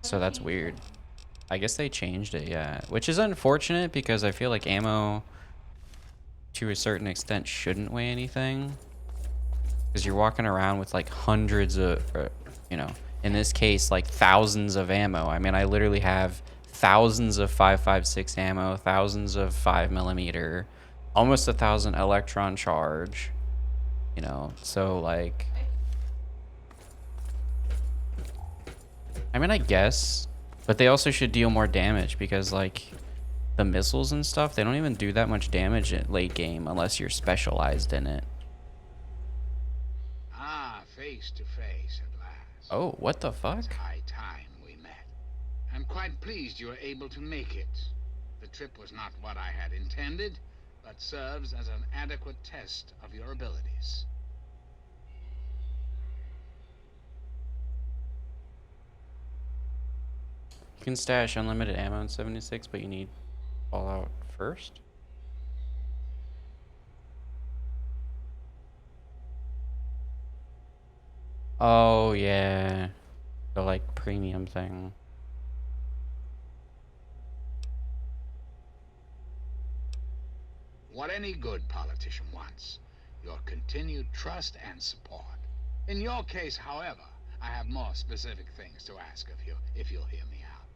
So that's weird. I guess they changed it, yeah. Which is unfortunate because I feel like ammo, to a certain extent, shouldn't weigh anything. Because you're walking around with like hundreds of, you know, in this case, like thousands of ammo. I mean, I literally have thousands of 5.56 ammo, thousands of 5mm, almost 1,000 electron charge, you know, so like, I mean, I guess, but they also should deal more damage because like the missiles and stuff, they don't even do that much damage at late game unless you're specialized in it. Ah, face to face at last. Oh, what the fuck? It's high time we met. I'm quite pleased you were able to make it. The trip was not what I had intended, but serves as an adequate test of your abilities. You can stash unlimited ammo in 76, but you need Fallout first? Oh, yeah. The, like, premium thing. What any good politician wants, your continued trust and support. In your case, however, I have more specific things to ask of you, if you'll hear me out.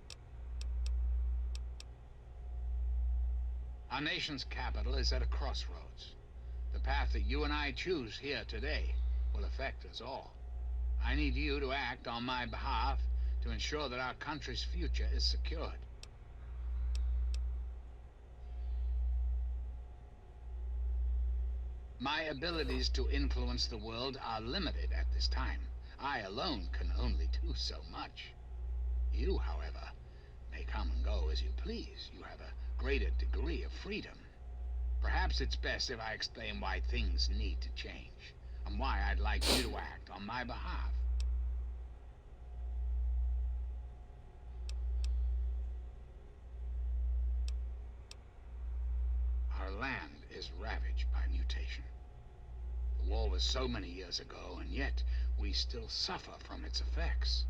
Our nation's capital is at a crossroads. The path that you and I choose here today will affect us all. I need you to act on my behalf to ensure that our country's future is secured. My abilities to influence the world are limited at this time. I alone can only do so much. You, however, may come and go as you please. You have a greater degree of freedom. Perhaps it's best if I explain why things need to change, and why I'd like you to act on my behalf. Our land is ravaged by mutation. The war was so many years ago, and yet we still suffer from its effects.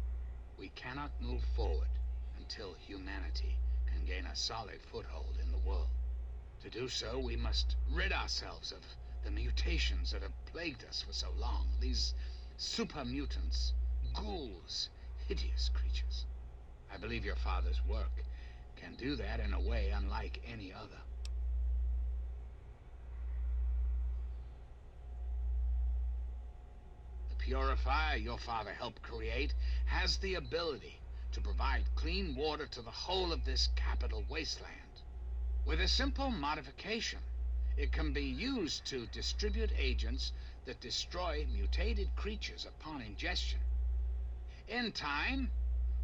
We cannot move forward until humanity can gain a solid foothold in the world. To do so, we must rid ourselves of the mutations that have plagued us for so long. These super mutants, ghouls, hideous creatures. I believe your father's work can do that in a way unlike any other. The purifier your father helped create has the ability to provide clean water to the whole of this capital wasteland. With a simple modification, it can be used to distribute agents that destroy mutated creatures upon ingestion. In time,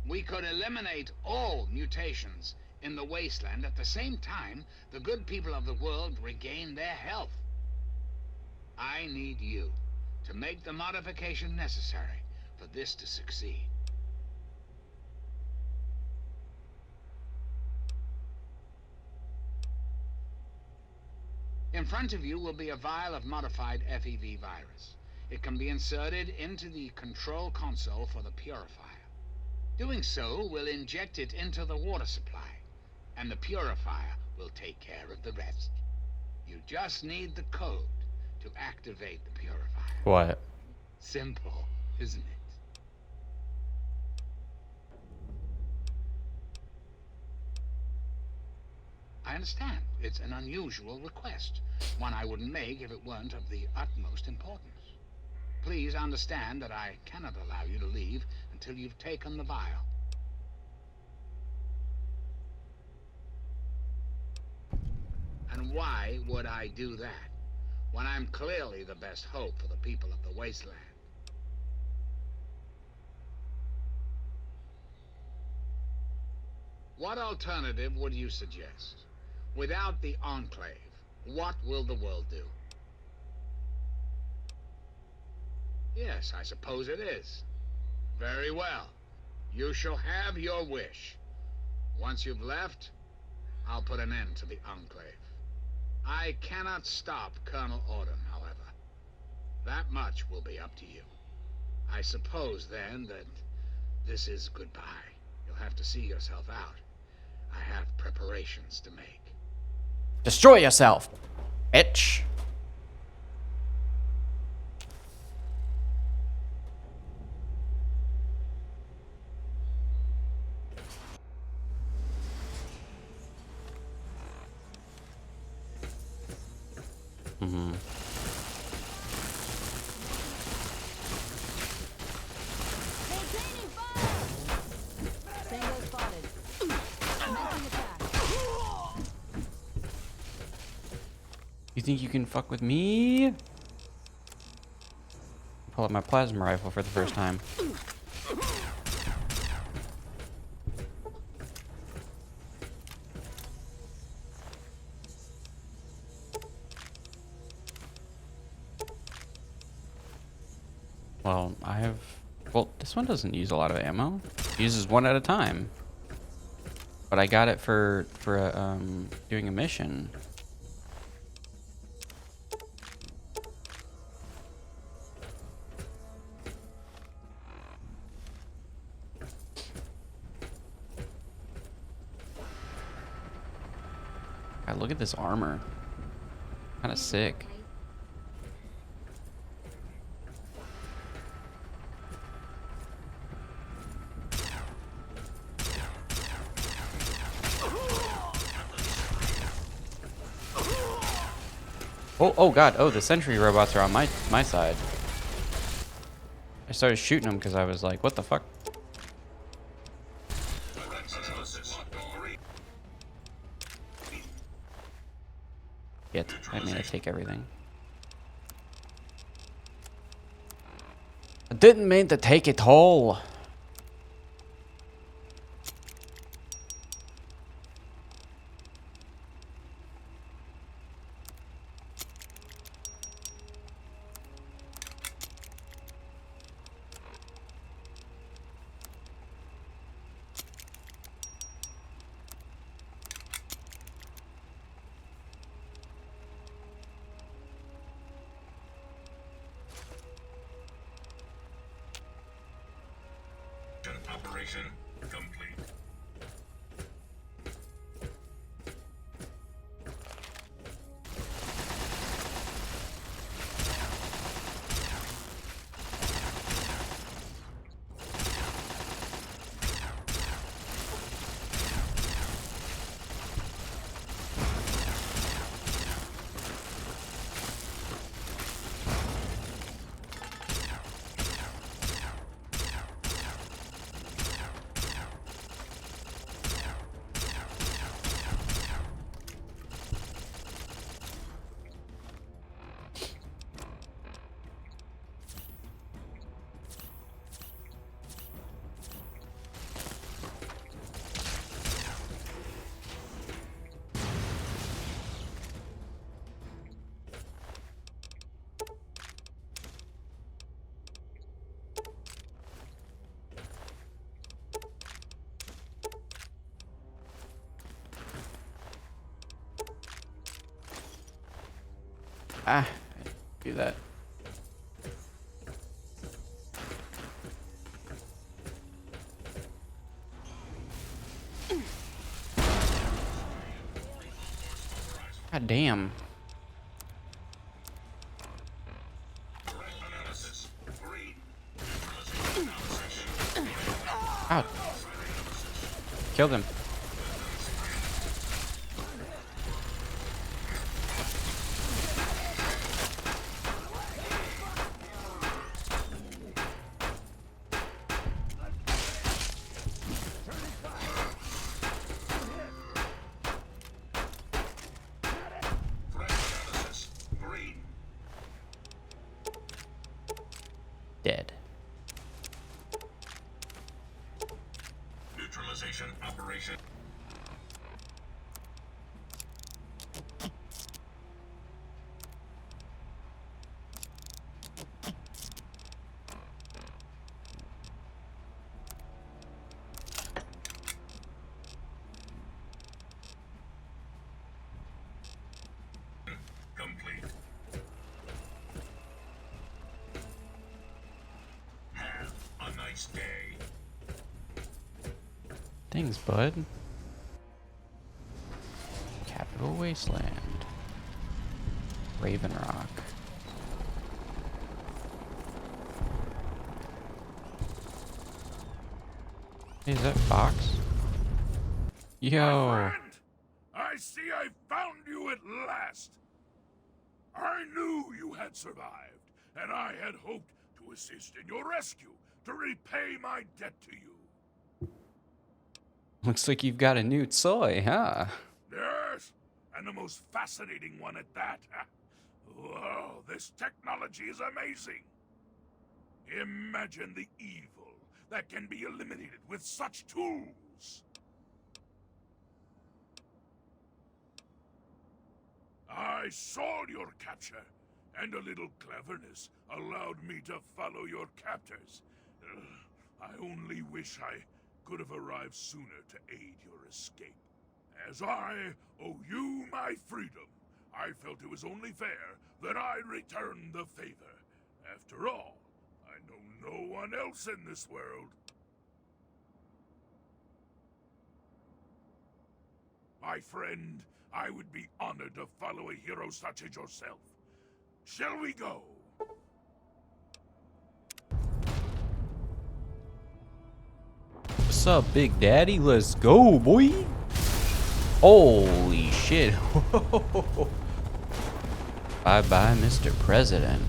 we could eliminate all mutations in the wasteland. At the same time, the good people of the world regain their health. I need you to make the modification necessary for this to succeed. In front of you will be a vial of modified FEV virus. It can be inserted into the control console for the purifier. Doing so will inject it into the water supply, and the purifier will take care of the rest. You just need the code to activate the purifier. What? Simple, isn't it? I understand. It's an unusual request. One I wouldn't make if it weren't of the utmost importance. Please understand that I cannot allow you to leave until you've taken the vial. why would I do that, when I'm clearly the best hope for the people of the Wasteland? What alternative would you suggest? Without the Enclave, what will the world do? Yes, I suppose it is. Very well. You shall have your wish. Once you've left, I'll put an end to the Enclave. I cannot stop Colonel Auden, however. That much will be up to you. I suppose, then, that this is goodbye. You'll have to see yourself out. I have preparations to make. Destroy yourself, bitch. Mm-hmm. Tango spotted. Commencing attack. You think you can fuck with me? Pull out my plasma rifle for the first time. Well, I have... Well, this one doesn't use a lot of ammo. It uses one at a time. But I got it for doing a mission. God, look at this armor. Kind of sick. Oh god, oh, the sentry robots are on my side. I started shooting them because I was like, what the fuck? Yet, I mean, I take everything. I didn't mean to take it all. Operation complete. Ah, do that. God damn. Ow. Killed him. next day. Thanks, bud. Capital Wasteland. Raven Rock. Hey, is that Fox? Yo. My friend, I see I found you at last. I knew you had survived, and I had hoped to assist in your rescue, to repay my debt to you. Looks like you've got a new toy, huh? Yes, and the most fascinating one at that. Whoa, this technology is amazing. Imagine the evil that can be eliminated with such tools. I saw your capture, and a little cleverness allowed me to follow your captors. I only wish I could have arrived sooner to aid your escape. As I owe you my freedom, I felt it was only fair that I return the favor. After all, I know no one else in this world. My friend, I would be honored to follow a hero such as yourself. Shall we go? What's up, Big Daddy? Let's go, boy. Holy shit. Bye-bye, Mr. President.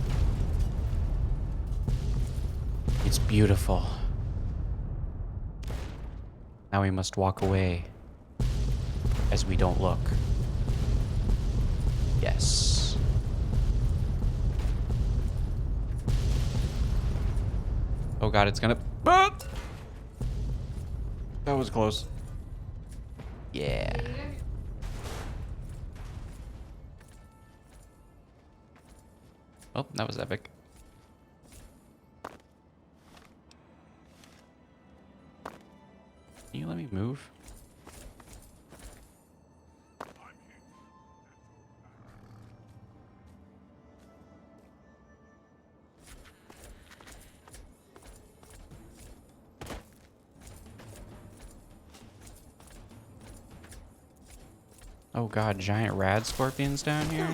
It's beautiful. Now we must walk away as we don't look. Yes. Oh god, it's gonna... Ah! That was close. Yeah. Oh, that was epic. Can you let me move? Oh god, giant rad scorpions down here?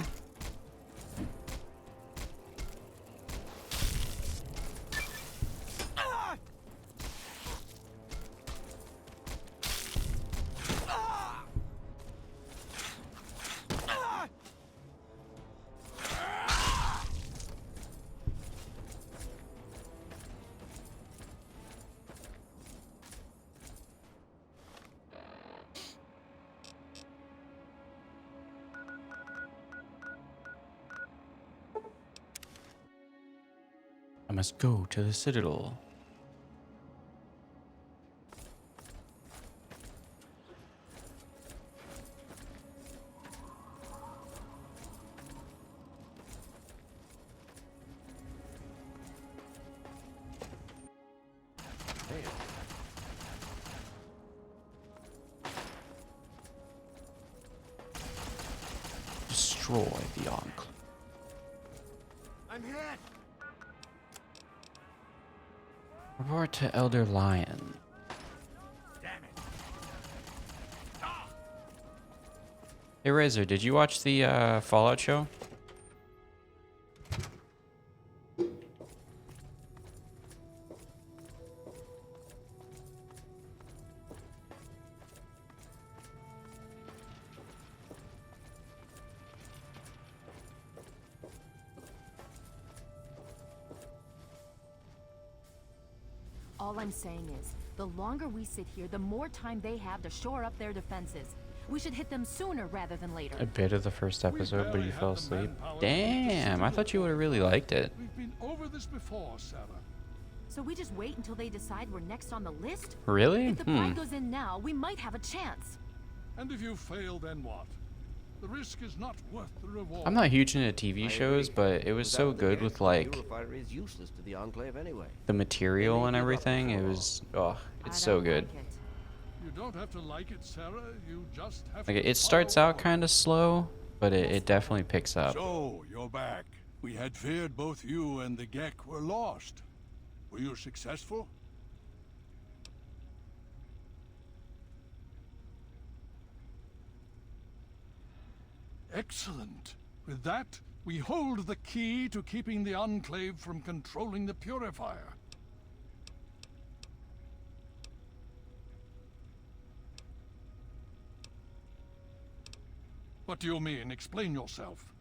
I must go to the Citadel. Destroy the Enclave. I'm hit. Report to Elder Lion. Damn it. Hey Razor, did you watch the Fallout show? All I'm saying is, the longer we sit here, the more time they have to shore up their defenses. We should hit them sooner rather than later. A bit of the first episode, but you fell asleep. Damn, I thought you would have really liked it. We've been over this before, Sarah. So we just wait until they decide we're next on the list? Really? If the pride goes in now, we might have a chance. And if you fail, then what? The risk is not worth the reward. I'm not huge into TV shows, but it was so good with like is useless to the Enclave anyway. the material and everything. It was, oh, it's so good. You don't have to like it, Sarah. You just have Like to it starts out kind of slow, but it definitely picks up. So, you're back. We had feared both you and the Gek were lost. Were you successful? Excellent. With that, we hold the key to keeping the Enclave from controlling the Purifier. What do you mean? Explain yourself.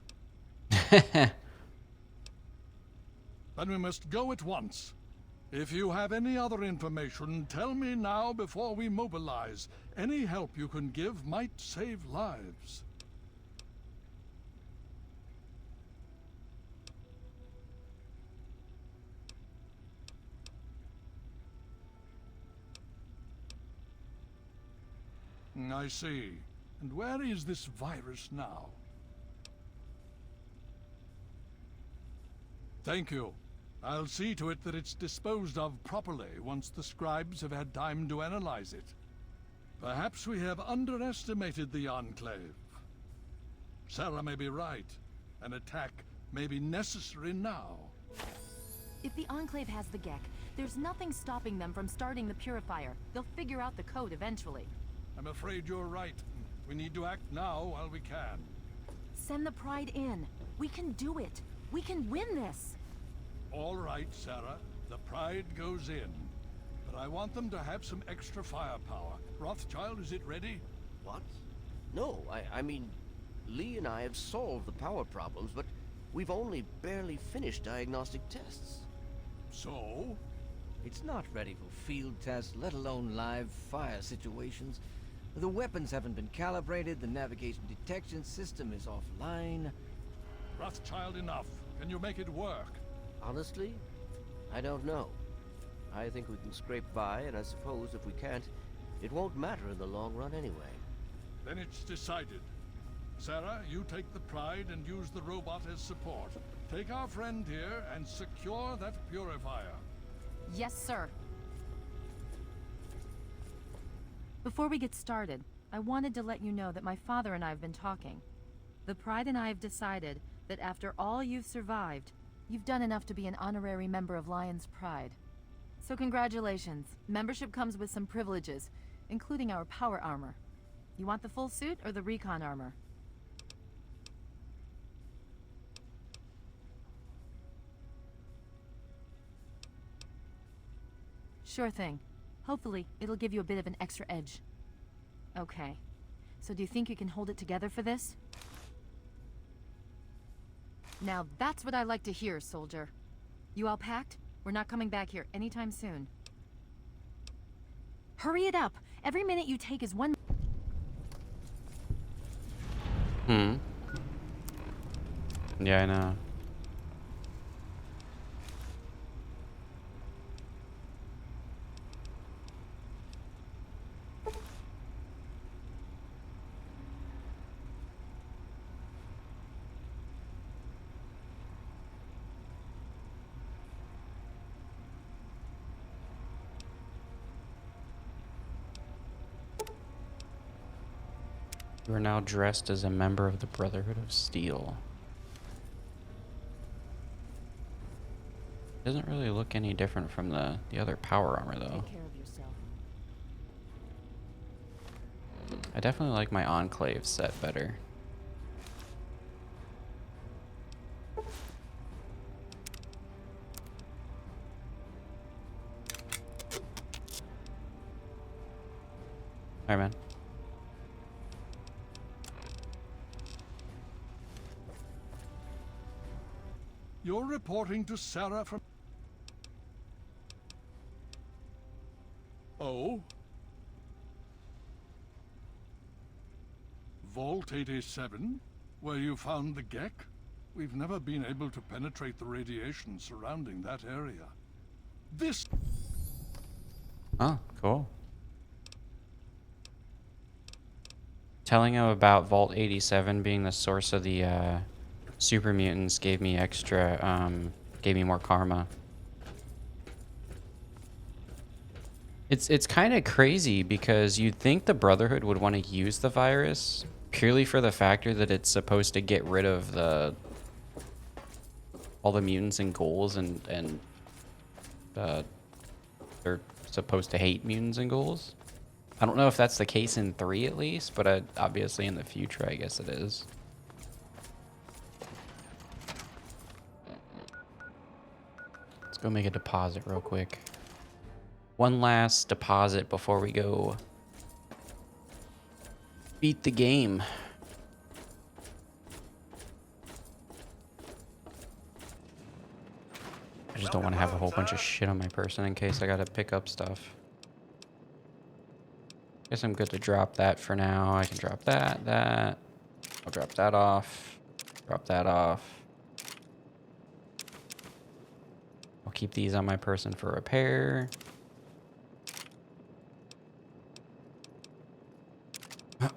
Then we must go at once. If you have any other information, tell me now before we mobilize. Any help you can give might save lives. I see. And where is this virus now? Thank you. I'll see to it that it's disposed of properly once the scribes have had time to analyze it. Perhaps we have underestimated the Enclave. Sarah may be right. An attack may be necessary now. If the Enclave has the Gek, there's nothing stopping them from starting the Purifier. They'll figure out the code eventually. I'm afraid you're right. We need to act now while we can. Send the Pride in. We can do it. We can win this. All right, Sarah. The Pride goes in. But I want them to have some extra firepower. Rothschild, is it ready? What? No, I mean, Lee and I have solved the power problems, but we've only barely finished diagnostic tests. So? It's not ready for field tests, let alone live fire situations. The weapons haven't been calibrated, the navigation detection system is offline. Rothschild, enough. Can you make it work? Honestly, I don't know. I think we can scrape by, and I suppose if we can't, it won't matter in the long run anyway. Then it's decided. Sarah, you take the Pride and use the robot as support. Take our friend here and secure that Purifier. Yes, sir. Before we get started, I wanted to let you know that my father and I have been talking. The Pride and I have decided that after all you've survived, you've done enough to be an honorary member of Lion's Pride. So congratulations. Membership comes with some privileges, including our power armor. You want the full suit or the recon armor? Sure thing. Hopefully, it'll give you a bit of an extra edge. Okay. So do you think you can hold it together for this? Now that's what I like to hear, soldier. You all packed? We're not coming back here anytime soon. Hurry it up! Every minute you take is one... Yeah, I know. You are now dressed as a member of the Brotherhood of Steel. Doesn't really look any different from the other power armor, though. Take care of yourself. I definitely like my Enclave set better. Alright, man. You're reporting to Sarah from... Oh? Vault 87? Where you found the Gek? We've never been able to penetrate the radiation surrounding that area. This... Oh, cool. Telling him about Vault 87 being the source of the super mutants gave me gave me more karma. It's kind of crazy because you'd think the Brotherhood would want to use the virus purely for the factor that it's supposed to get rid of all the mutants and ghouls and they're supposed to hate mutants and ghouls. I don't know if that's the case in 3 at least, but obviously in the future I guess it is. Let's go make a deposit real quick. One last deposit before we go beat the game. I just don't want to have a whole bunch of shit on my person in case I gotta pick up stuff. Guess I'm good to drop that for now. I can drop that. I'll drop that off. Drop that off. I'll keep these on my person for repair. Alright,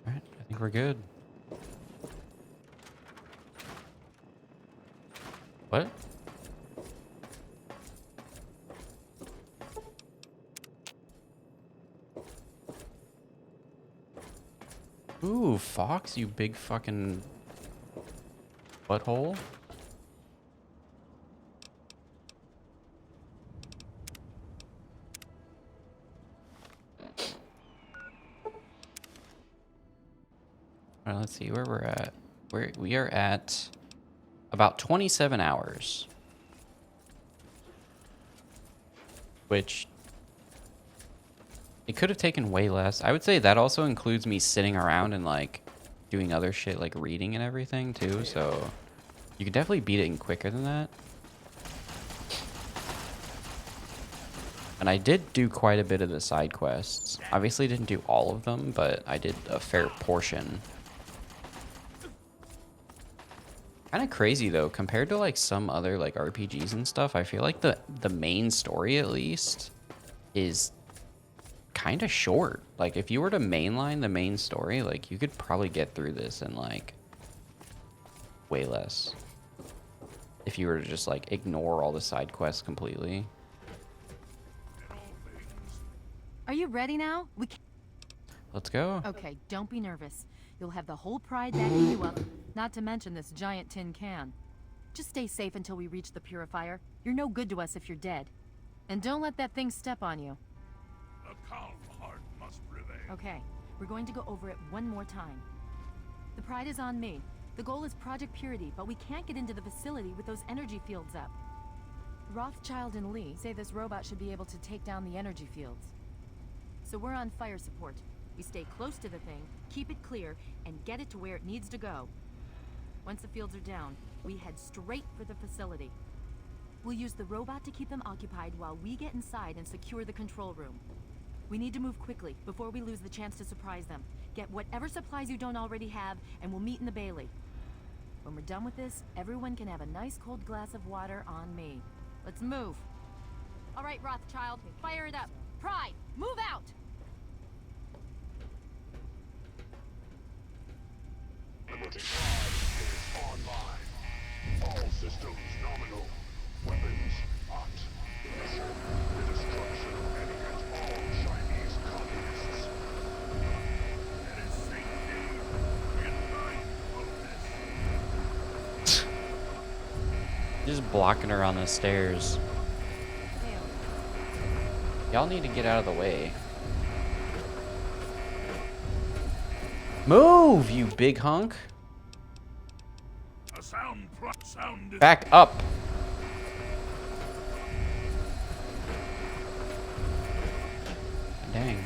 I think we're good. What? Ooh, Fox, you big fucking butthole. Alright, let's see where we're at. We are at about 27 hours. Which it could have taken way less. I would say that also includes me sitting around and like doing other shit like reading and everything too, so you can definitely beat it in quicker than that. And I did do quite a bit of the side quests. Obviously didn't do all of them, but I did a fair portion. Kind of crazy though, compared to like some other like RPGs and stuff. I feel like the main story at least is kind of short. Like if you were to mainline the main story, like you could probably get through this in like way less. If you were to just like ignore all the side quests completely. Are you ready now? Let's go. Okay, don't be nervous. You'll have the whole pride backing you up, not to mention this giant tin can. Just stay safe until we reach the purifier. You're no good to us if you're dead. And don't let that thing step on you. A calm heart must prevail. Okay, we're going to go over it one more time. The pride is on me. The goal is Project Purity, but we can't get into the facility with those energy fields up. Rothschild and Lee say this robot should be able to take down the energy fields. So we're on fire support. We stay close to the thing, keep it clear, and get it to where it needs to go. Once the fields are down, we head straight for the facility. We'll use the robot to keep them occupied while we get inside and secure the control room. We need to move quickly before we lose the chance to surprise them. Get whatever supplies you don't already have, and we'll meet in the Bailey. When we're done with this, everyone can have a nice cold glass of water on me. Let's move. All right, Rothschild, fire it up. Pride, move out! Liberty is online. All systems nominal. Weapons hot. Mission: the destruction of any and all Chinese communists. There is safety in mindfulness. Just blocking her on the stairs. Y'all need to get out of the way. Move, you big hunk. A sound Back up. Dang.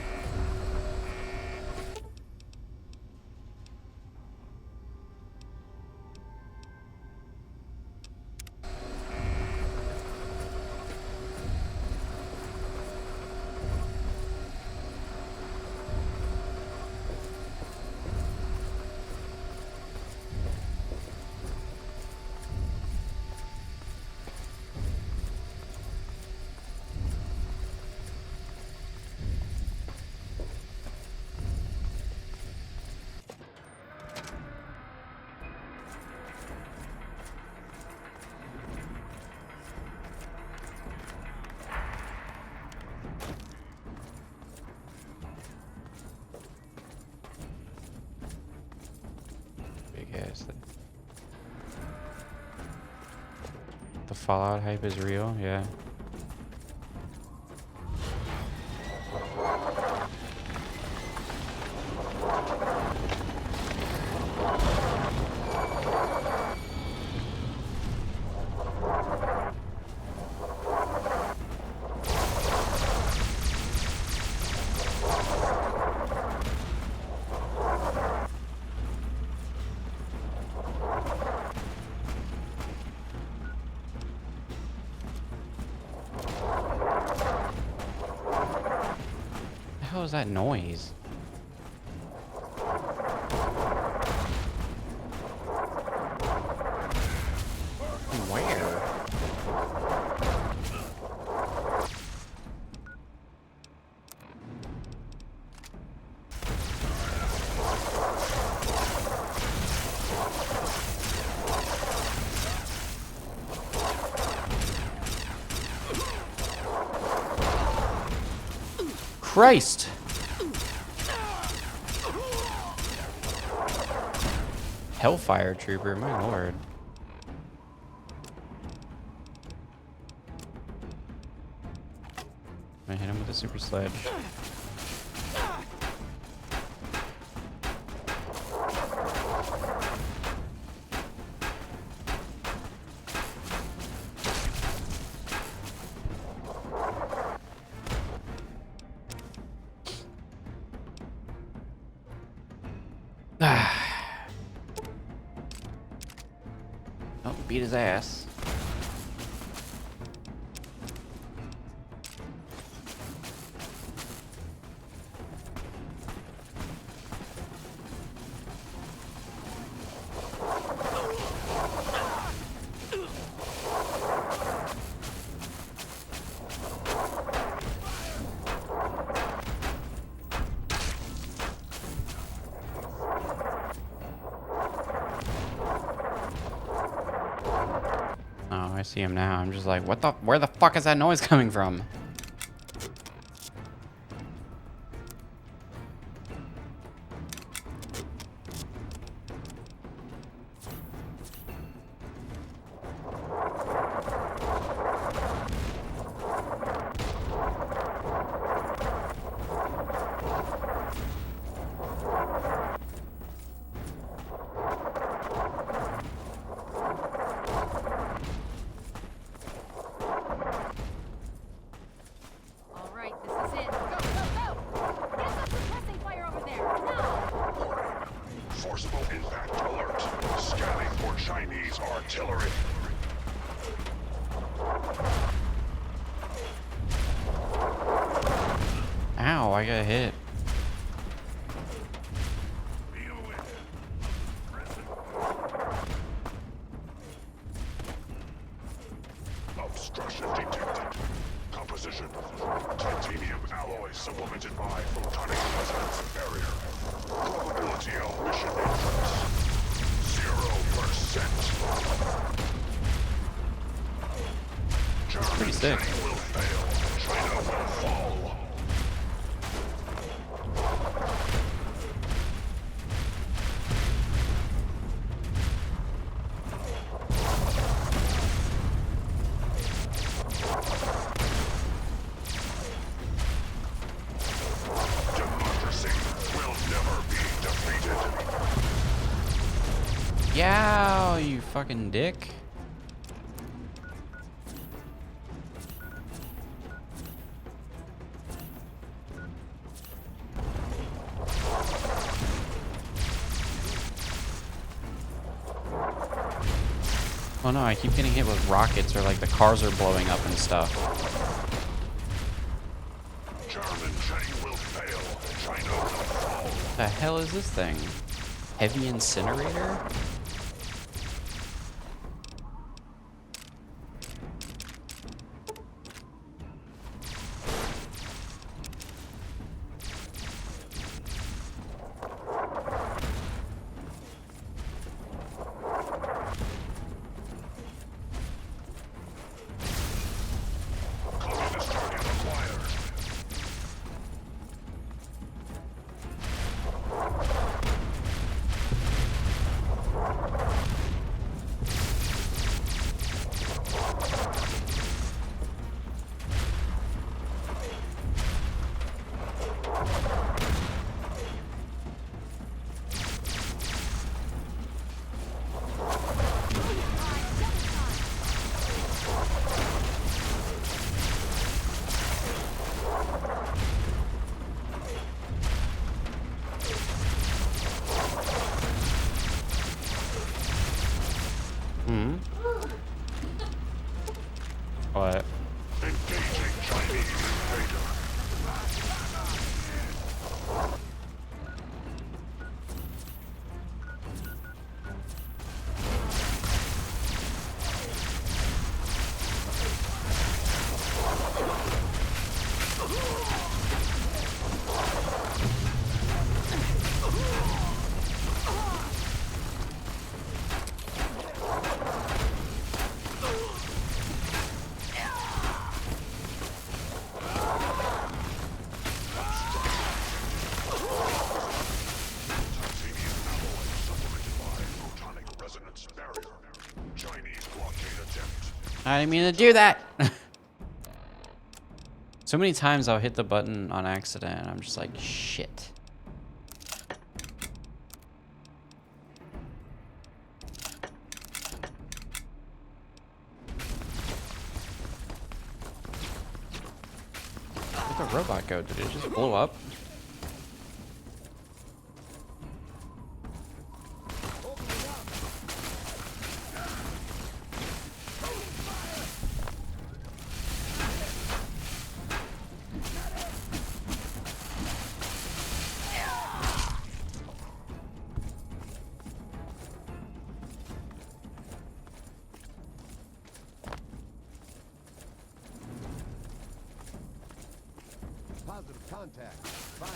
The Fallout hype is real, yeah. hell is that noise? Where? Christ! Hellfire Trooper, my lord. I hit him with a super sledge. Oh, beat his ass. Oh, I see him now. I'm just like, what the? Where the fuck is that noise coming from? All right, this is it. Go, go, go! Get some suppressing fire over there, now! Forcible impact alert. Scanning for Chinese artillery. Ow, I got hit. Obstruction detected. Composition. Titanium alloy supplemented by photonic resonance barrier. Probability of mission entrance. 0%. Pretty sick. Germany will fail. China will fall. Democracy will never be defeated. Yow, you fucking dick. Oh no, I keep getting hit with rockets or like the cars are blowing up and stuff. German train will fail. China will fall. What the hell is this thing? Heavy incinerator? Communist target acquired. What? Engaging Chinese invader. I didn't mean to do that. So many times I'll hit the button on accident and I'm just like, shit. Where'd the robot go? Did it just blow up? Positive contact. Fire.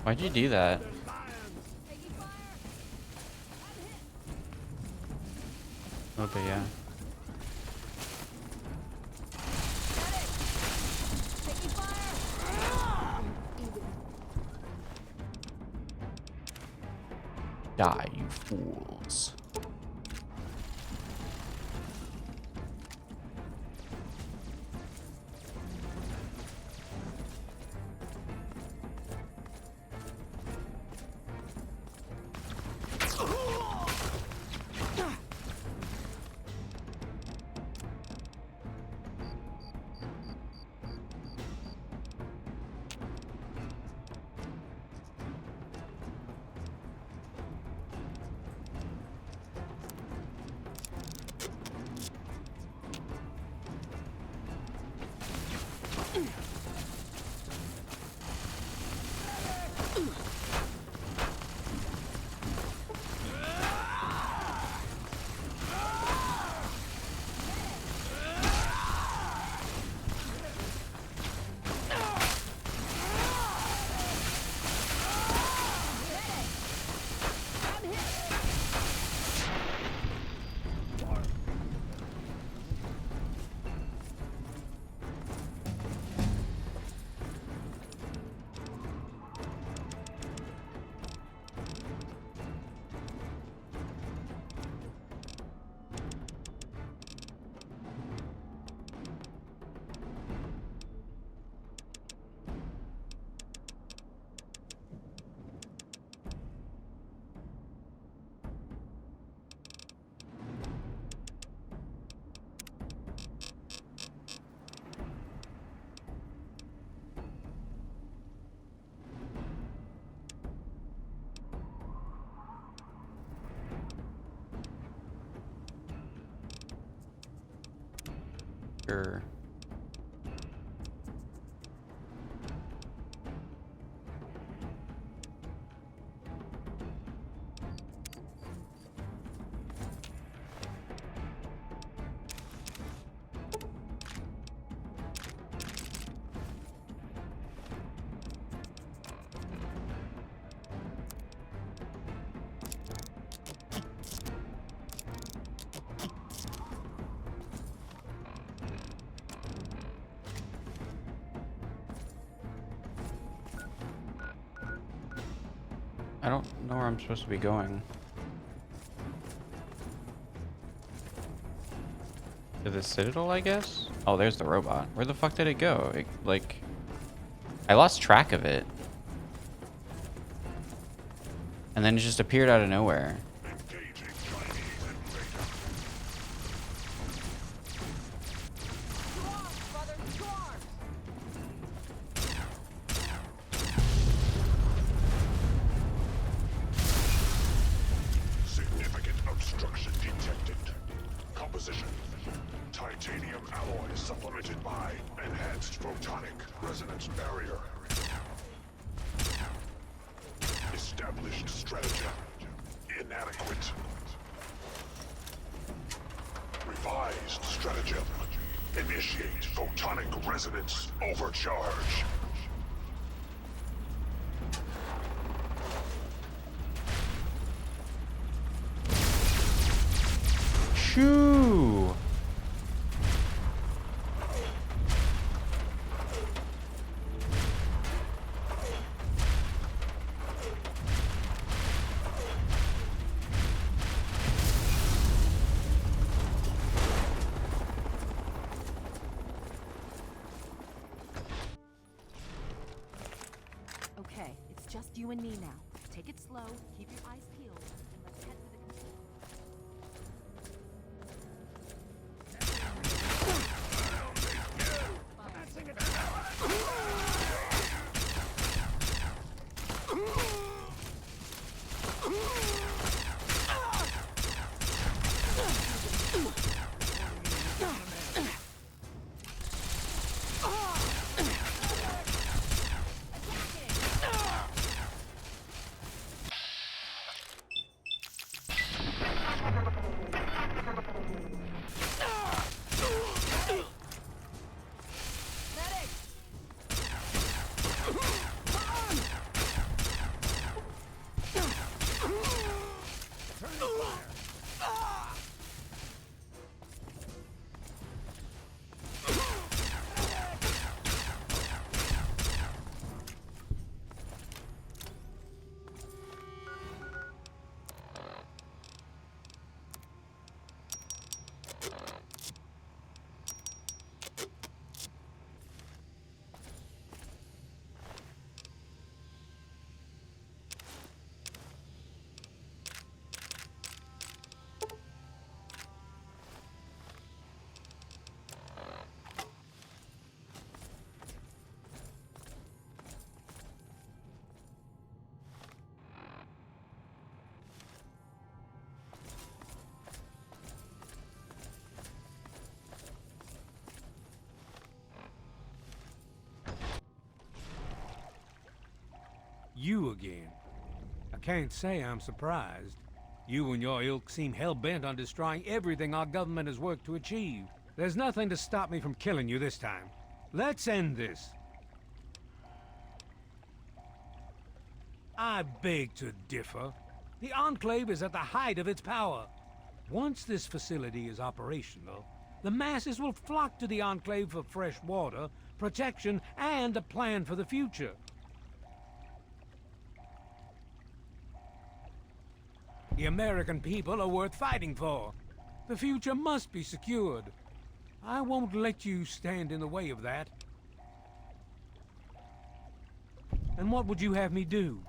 Why'd you do that? Okay, yeah. Die, you fools. Sure. I don't know where I'm supposed to be going. To the Citadel, I guess? Oh, there's the robot. Where the fuck did it go? It, like... I lost track of it. And then it just appeared out of nowhere. Significant obstruction detected. Composition. Titanium alloy supplemented by enhanced photonic resonance barrier. Established stratagem. Inadequate. Revised stratagem. Initiate photonic resonance overcharge. Shoo! just you and me now. Take it slow, keep your eyes peeled, and let's head for the control. You again. I can't say I'm surprised. You and your ilk seem hell-bent on destroying everything our government has worked to achieve. There's nothing to stop me from killing you this time. Let's end this. I beg to differ. The Enclave is at the height of its power. Once this facility is operational, the masses will flock to the Enclave for fresh water, protection, and a plan for the future. The American people are worth fighting for. The future must be secured. I won't let you stand in the way of that. And what would you have me do?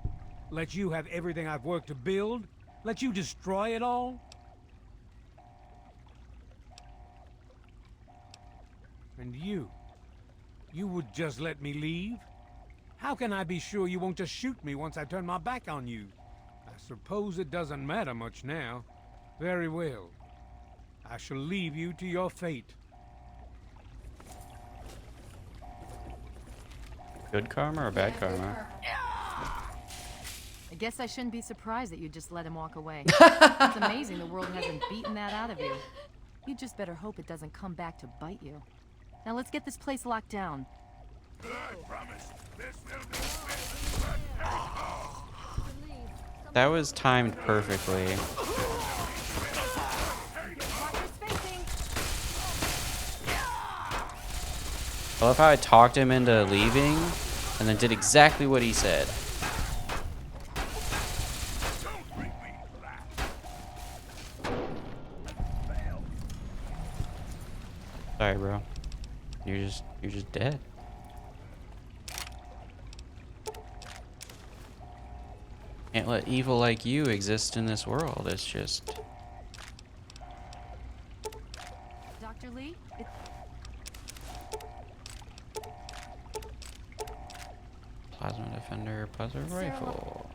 Let you have everything I've worked to build? Let you destroy it all? And you would just let me leave? How can I be sure you won't just shoot me once I turn my back on you? I suppose it doesn't matter much now. Very well. I shall leave you to your fate. Good karma or bad karma? I guess I shouldn't be surprised that you just let him walk away. It's amazing the world hasn't beaten that out of you. You just better hope it doesn't come back to bite you. Now let's get this place locked down. I promise this will be That was timed perfectly. I love how I talked him into leaving and then did exactly what he said. Sorry, bro. You're just dead. Can't let evil like you exist in this world. It's just... Dr. Lee? Plasma defender, buzzer rifle.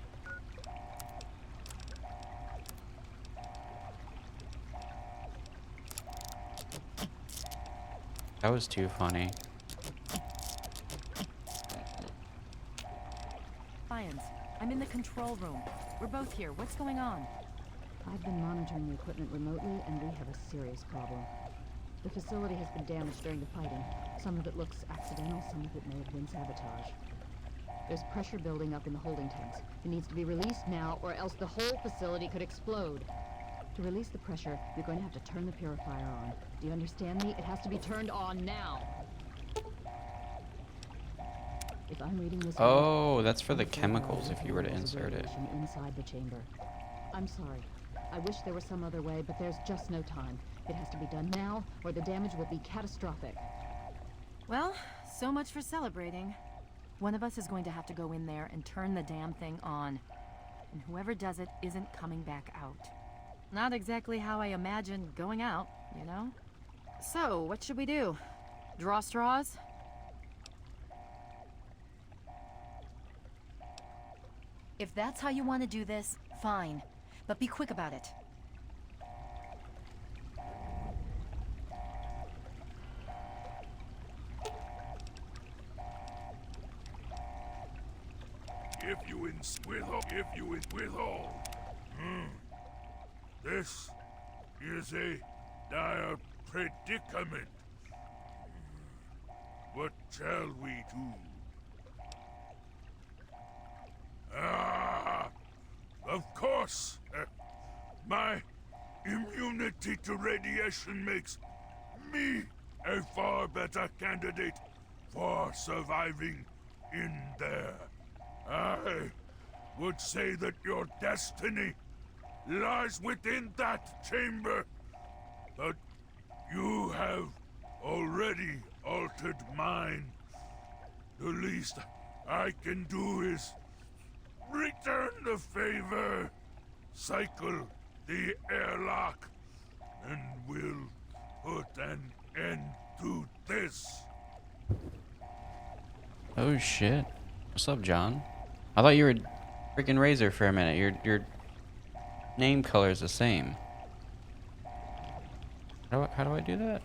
That was too funny. Lions, I'm in the control room. We're both here. What's going on? I've been monitoring the equipment remotely, and we have a serious problem. The facility has been damaged during the fighting. Some of it looks accidental, some of it may have been sabotage. There's pressure building up in the holding tanks. It needs to be released now, or else the whole facility could explode. To release the pressure, you're going to have to turn the purifier on. Do you understand me? It has to be turned on now. If I'm reading this Oh, that's for the chemicals if you were to insert it. Inside the chamber. I'm sorry. I wish there was some other way, but there's just no time. It has to be done now, or the damage will be catastrophic. Well, so much for celebrating. One of us is going to have to go in there and turn the damn thing on. And whoever does it isn't coming back out. Not exactly how I imagined going out, you know? So, what should we do? Draw straws? If that's how you want to do this, fine. But be quick about it. If you with all. This is a dire predicament. What shall we do? Of course. My immunity to radiation makes me a far better candidate for surviving in there. I would say that your destiny lies within that chamber, but you have already altered mine. The least I can do is return the favor, cycle the airlock, and we'll put an end to this. Oh shit. What's up, John? I thought you were freaking Razor for a minute. Your name color is the same. How do I do that?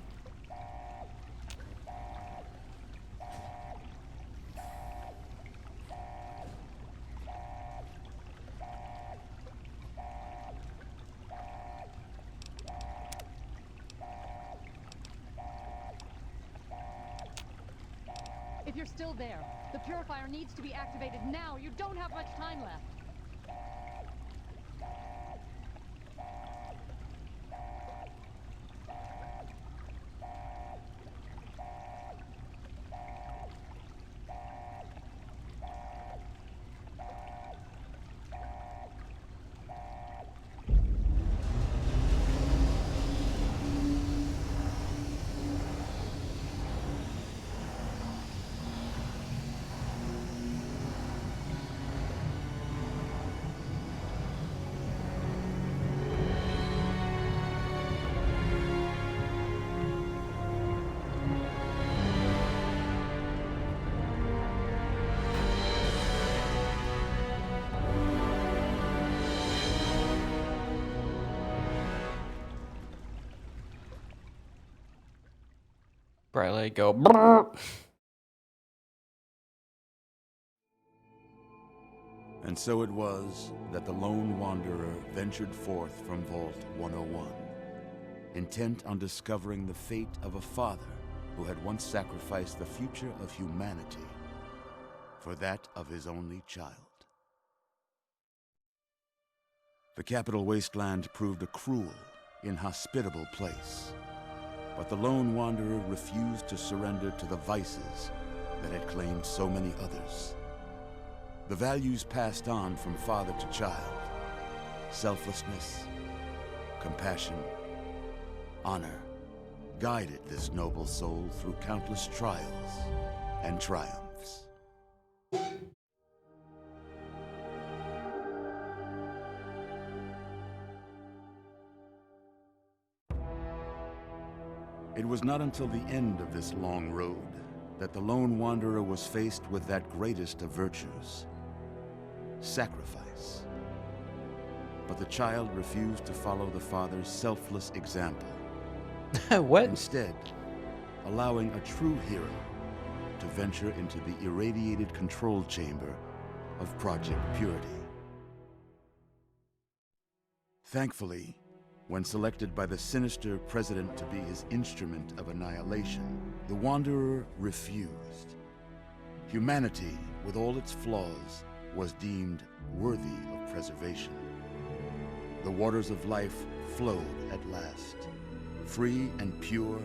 If you're still there, the purifier needs to be activated now. You don't have much time left. Bright light go. Brrr. And so it was that the lone wanderer ventured forth from Vault 101, intent on discovering the fate of a father who had once sacrificed the future of humanity for that of his only child. The capital Wasteland proved a cruel, inhospitable place, but the lone wanderer refused to surrender to the vices that had claimed so many others. The values passed on from father to child: selflessness, compassion, honor, guided this noble soul through countless trials and triumphs. It was not until the end of this long road that the lone wanderer was faced with that greatest of virtues: sacrifice. But the child refused to follow the father's selfless example. What? Instead, allowing a true hero to venture into the irradiated control chamber of Project Purity. Thankfully, when selected by the sinister president to be his instrument of annihilation, the Wanderer refused. Humanity, with all its flaws, was deemed worthy of preservation. The waters of life flowed at last, free and pure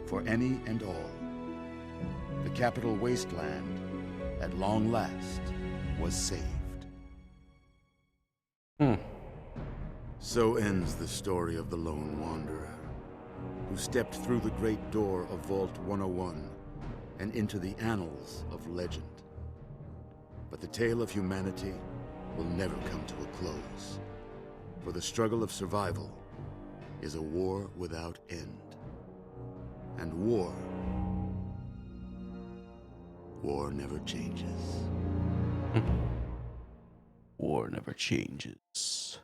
for any and all. The capital Wasteland, at long last, was saved. So ends the story of the lone wanderer, who stepped through the great door of Vault 101 and into the annals of legend. But the tale of humanity will never come to a close. For the struggle of survival is a war without end. And war never changes. War never changes.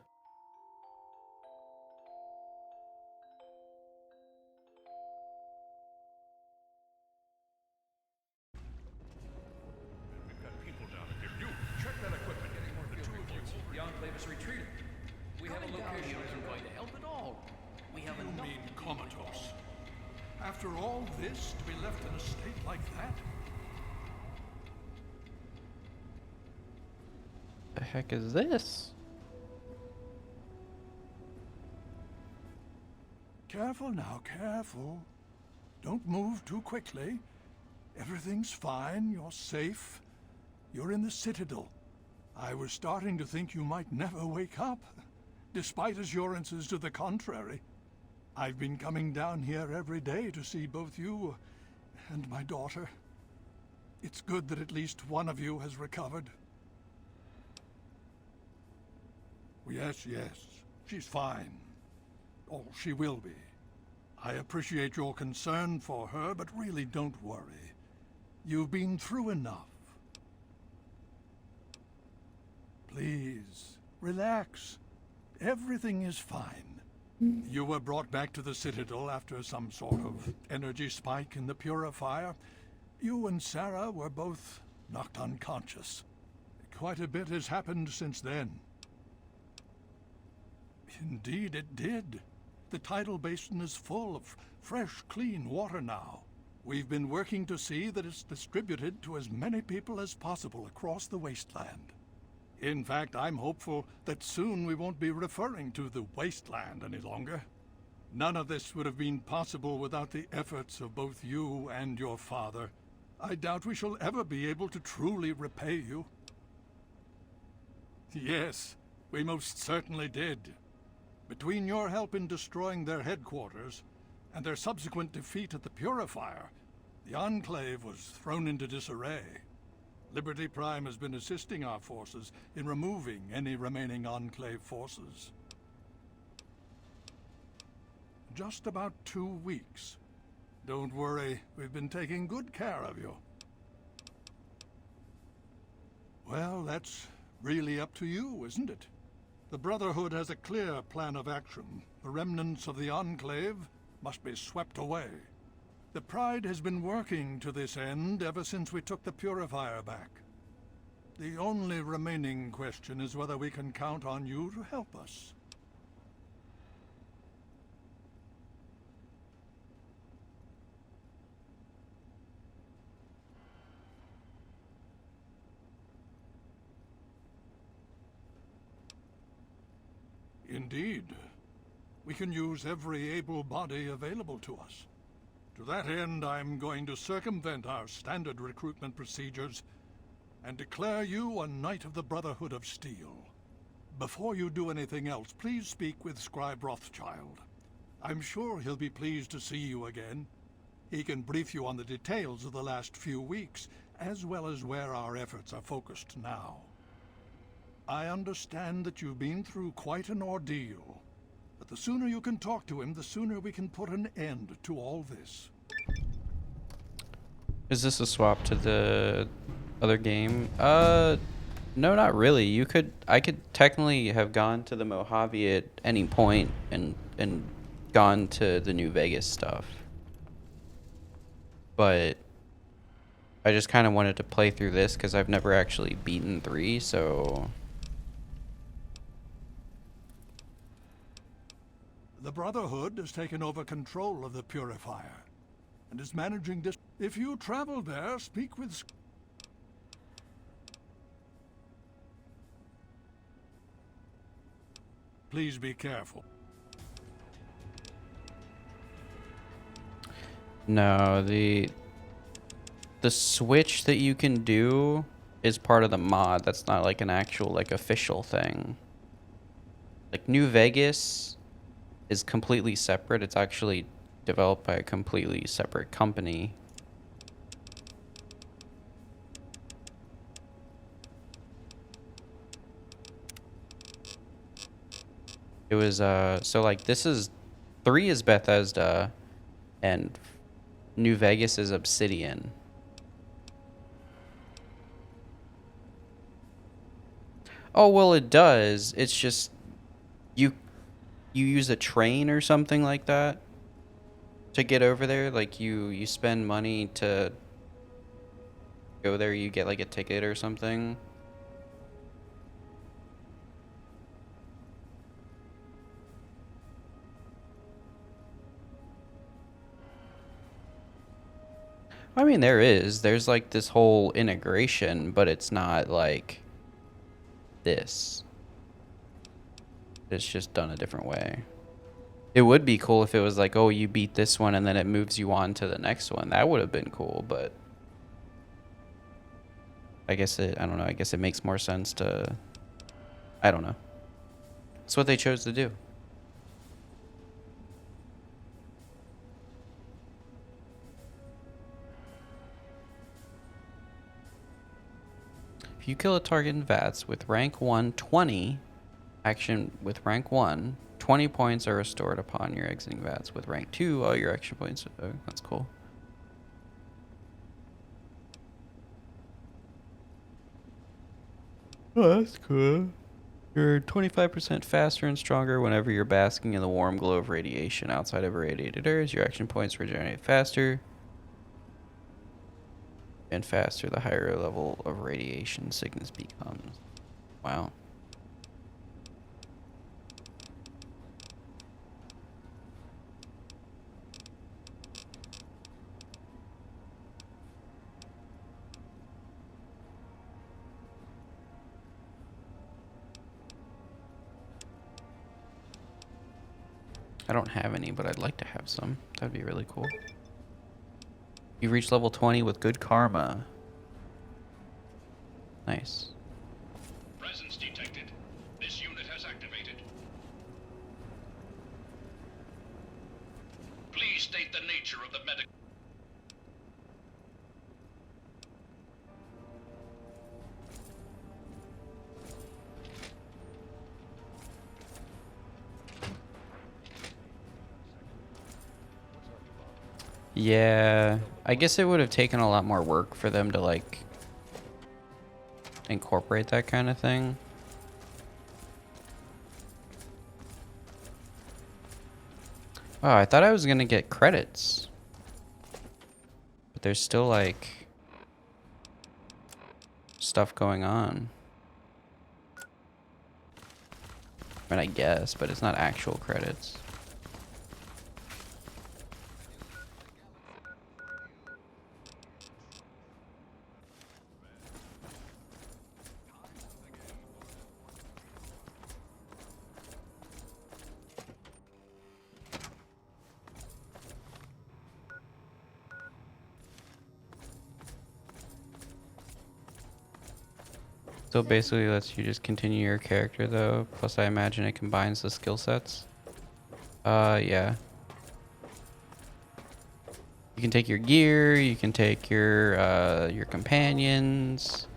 We've got people down here. You, check that equipment. The two of you. The Enclave is retreating. We have a location isn't going to help at all. We have You enough. mean comatose? After all this, to be left in a state like that? The heck is this? Careful now, careful. Don't move too quickly. Everything's fine, you're safe. You're in the Citadel. I was starting to think you might never wake up, despite assurances to the contrary. I've been coming down here every day to see both you and my daughter. It's good that at least one of you has recovered. Yes, she's fine. Oh, she will be. I appreciate your concern for her, but really don't worry. You've been through enough. Please, relax. Everything is fine. You were brought back to the Citadel after some sort of energy spike in the purifier. You and Sarah were both knocked unconscious. Quite a bit has happened since then. Indeed, it did. The tidal basin is full of fresh, clean water now. We've been working to see that it's distributed to as many people as possible across the Wasteland. In fact, I'm hopeful that soon we won't be referring to the Wasteland any longer. None of this would have been possible without the efforts of both you and your father. I doubt we shall ever be able to truly repay you. Yes, we most certainly did. Between your help in destroying their headquarters and their subsequent defeat at the Purifier, the Enclave was thrown into disarray. Liberty Prime has been assisting our forces in removing any remaining Enclave forces. Just about 2 weeks. Don't worry, we've been taking good care of you. Well, that's really up to you, isn't it? The Brotherhood has a clear plan of action. The remnants of the Enclave must be swept away. The Pride has been working to this end ever since we took the Purifier back. The only remaining question is whether we can count on you to help us. Indeed. We can use every able body available to us. To that end, I'm going to circumvent our standard recruitment procedures and declare you a Knight of the Brotherhood of Steel. Before you do anything else, please speak with Scribe Rothschild. I'm sure he'll be pleased to see you again. He can brief you on the details of the last few weeks, as well as where our efforts are focused now. I understand that you've been through quite an ordeal, but the sooner you can talk to him, the sooner we can put an end to all this. Is this a swap to the other game? No, not really. I could technically have gone to the Mojave at any point and gone to the New Vegas stuff. But I just kind of wanted to play through this because I've never actually beaten 3, so... The Brotherhood has taken over control of the Purifier and is managing this. If you travel there, speak with... Please be careful. No, the switch that you can do is part of the mod. That's not like an actual like official thing. Like New Vegas is completely separate. It's actually developed by a completely separate company. It was so like this is 3 is Bethesda and New Vegas is Obsidian. Oh, well, it does. It's just you use a train or something like that to get over there. Like you spend money to go there. You get like a ticket or something. I mean, there's like this whole integration, but it's not like this. It's just done a different way. It would be cool if it was like, oh, you beat this one and then it moves you on to the next one. That would have been cool, but I don't know. I guess it makes more sense to, I don't know. It's what they chose to do. If you kill a target in VATS with rank 1, 20 action with rank 1, 20 points are restored upon your exiting VATS. With rank 2, all your action points. Oh, that's cool. Oh, that's cool. You're 25% faster and stronger whenever you're basking in the warm glow of radiation outside of irradiated areas. Your action points regenerate faster and faster the higher level of radiation sickness becomes. Wow. I don't have any, but I'd like to have some. That'd be really cool. You reach level 20 with good karma. Nice. Presence detected. This unit has activated. Please state the nature of the medical. Yeah, I guess it would have taken a lot more work for them to like incorporate that kind of thing. Oh, I thought I was gonna get credits, but there's still like stuff going on. I mean, I guess, but it's not actual credits. So basically lets you just continue your character though, plus I imagine it combines the skill sets. Yeah. You can take your gear, you can take your companions.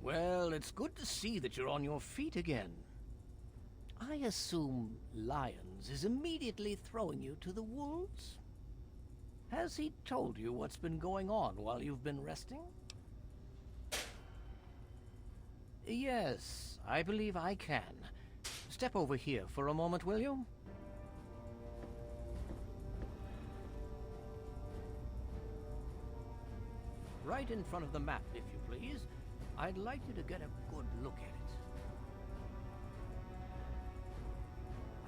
Well, it's good to see that you're on your feet again. I assume Lyons is immediately throwing you to the wolves? Has he told you what's been going on while you've been resting? Yes, I believe I can. Step over here for a moment, will you? Right in front of the map, if you please. I'd like you to get a good look at it.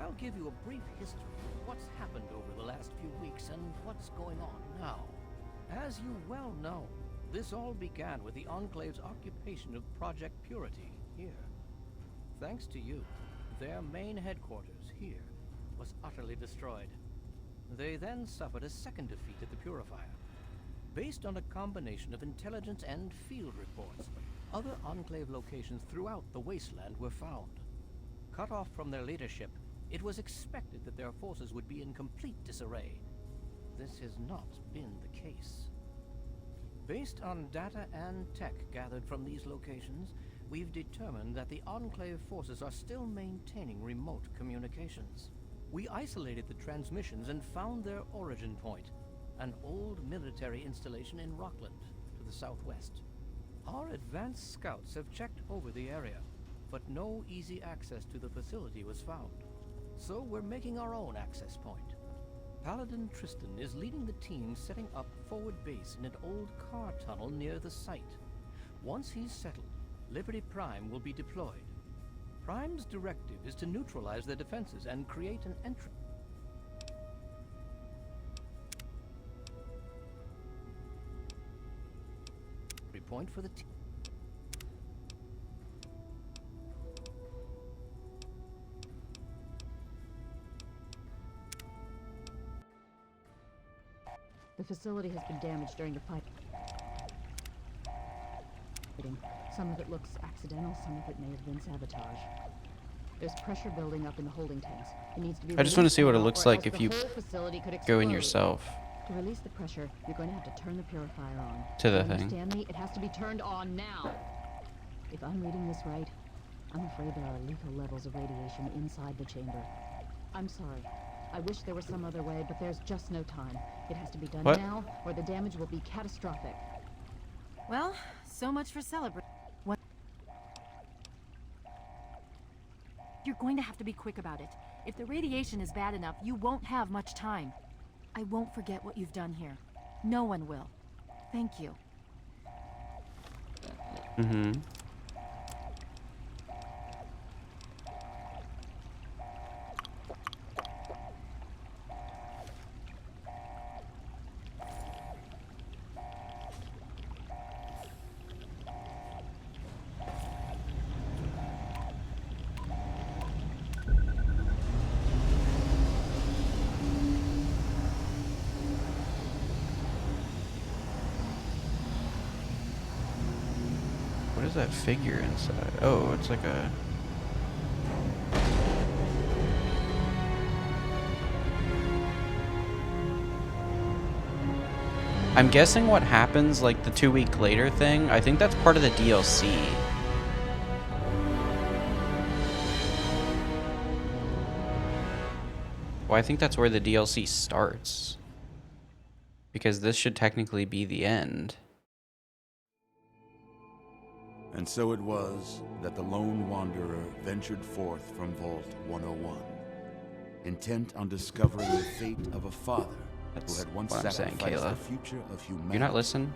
I'll give you a brief history of what's happened over the last few weeks and what's going on now. As you well know, this all began with the Enclave's occupation of Project Purity here. Thanks to you, their main headquarters here was utterly destroyed. They then suffered a second defeat at the Purifier. Based on a combination of intelligence and field reports, other Enclave locations throughout the Wasteland were found. Cut off from their leadership, it was expected that their forces would be in complete disarray. This has not been the case. Based on data and tech gathered from these locations, we've determined that the Enclave forces are still maintaining remote communications. We isolated the transmissions and found their origin point, an old military installation in Rockland, to the southwest. Our advanced scouts have checked over the area, but no easy access to the facility was found. So we're making our own access point. Paladin Tristan is leading the team setting up forward base in an old car tunnel near the site. Once he's settled, Liberty Prime will be deployed. Prime's directive is to neutralize their defenses and create an entry point for the team. The facility has been damaged during the fight. Some of it looks accidental, some of it may have been sabotage. There's pressure building up in the holding tanks. It needs to be I just want to see what it released looks or like else if the you whole facility could go in explode. yourself To release the pressure, you're going to have to turn the purifier on. to the You thing. understand me? It has to be turned on now. If I'm reading this right, I'm afraid there are lethal levels of radiation inside the chamber. I'm sorry. I wish there was some other way, but there's just no time. It has to be done What? now, or the damage will be catastrophic. Well, so much for celebrating. What? You're going to have to be quick about it. If the radiation is bad enough, you won't have much time. I won't forget what you've done here. No one will. Thank you. Mm-hmm. What is that figure inside? Oh, it's like a... I'm guessing what happens, like the 2-week later thing, I think that's part of the DLC. Well, I think that's where the DLC starts. Because this should technically be the end. And so it was that the lone wanderer ventured forth from Vault 101, intent on discovering the fate of a father who had once what I'm saying, sacrificed Kayla. the future of humanity You're not listening?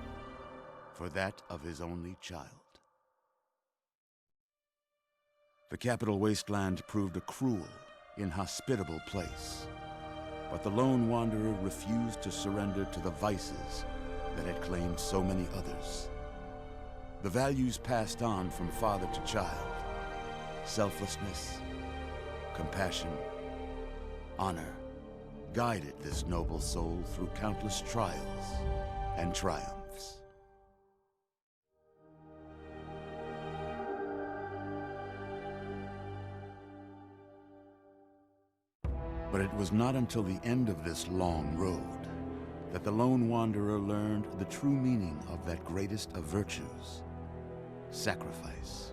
for that of his only child. The capital Wasteland proved a cruel, inhospitable place, but the lone wanderer refused to surrender to the vices that had claimed so many others. The values passed on from father to child: selflessness, compassion, honor, guided this noble soul through countless trials and triumphs. But it was not until the end of this long road that the lone wanderer learned the true meaning of that greatest of virtues: sacrifice.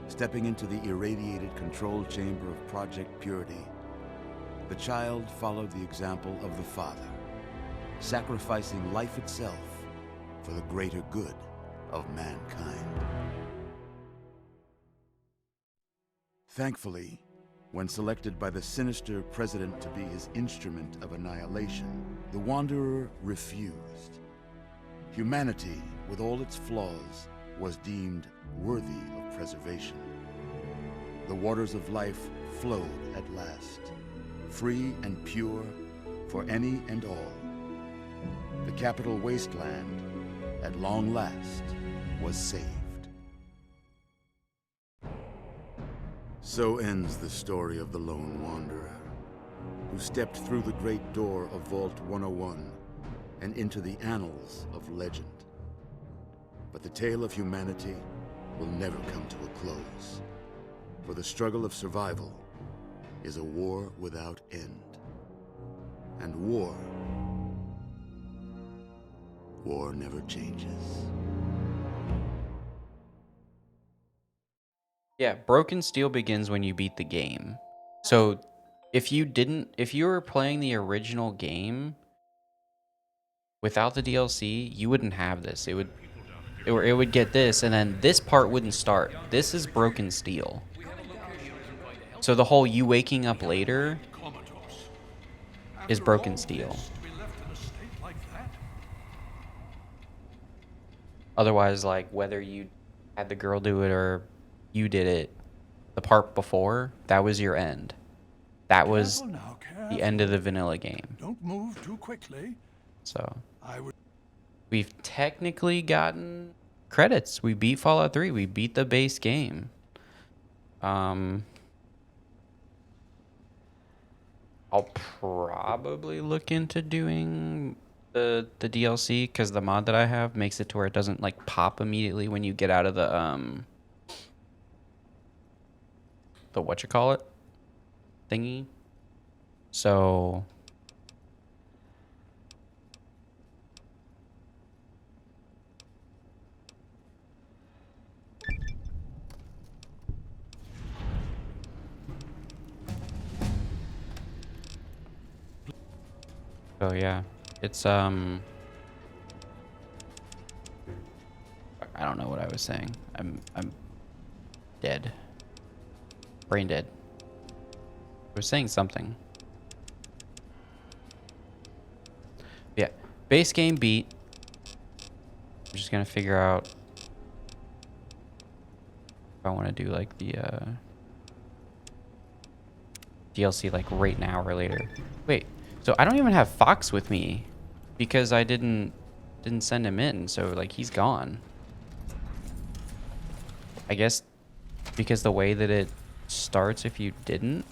Stepping into the irradiated control chamber of Project Purity, the child followed the example of the father, sacrificing life itself for the greater good of mankind. Thankfully, when selected by the sinister president to be his instrument of annihilation, the Wanderer refused. Humanity, with all its flaws, was deemed worthy of preservation. The waters of life flowed at last, free and pure for any and all. The capital Wasteland, at long last, was saved. So ends the story of the Lone Wanderer, who stepped through the great door of Vault 101 and into the annals of legend. But the tale of humanity will never come to a close, for the struggle of survival is a war without end. And war never changes. Yeah, Broken Steel begins when you beat the game. So if you were playing the original game without the DLC, you wouldn't have this. It would get this, and then this part wouldn't start. This is Broken Steel. So the whole you waking up later is Broken Steel. Otherwise, like, whether you had the girl do it or you did it, the part before, that was your end. That was the end of the vanilla game. Don't move too quickly. So we've technically gotten credits. We beat Fallout 3. We beat the base game. I'll probably look into doing the DLC because the mod that I have makes it to where it doesn't like pop immediately when you get out of the whatchamacallit thingy. So yeah, it's I don't know what I was saying. I'm dead. Brain dead. I was saying something. Yeah, base game beat. I'm just gonna figure out if I want to do like the DLC like right now or later. Wait, so I don't even have Fox with me because I didn't send him in, so like he's gone. I guess because the way that it starts if you didn't.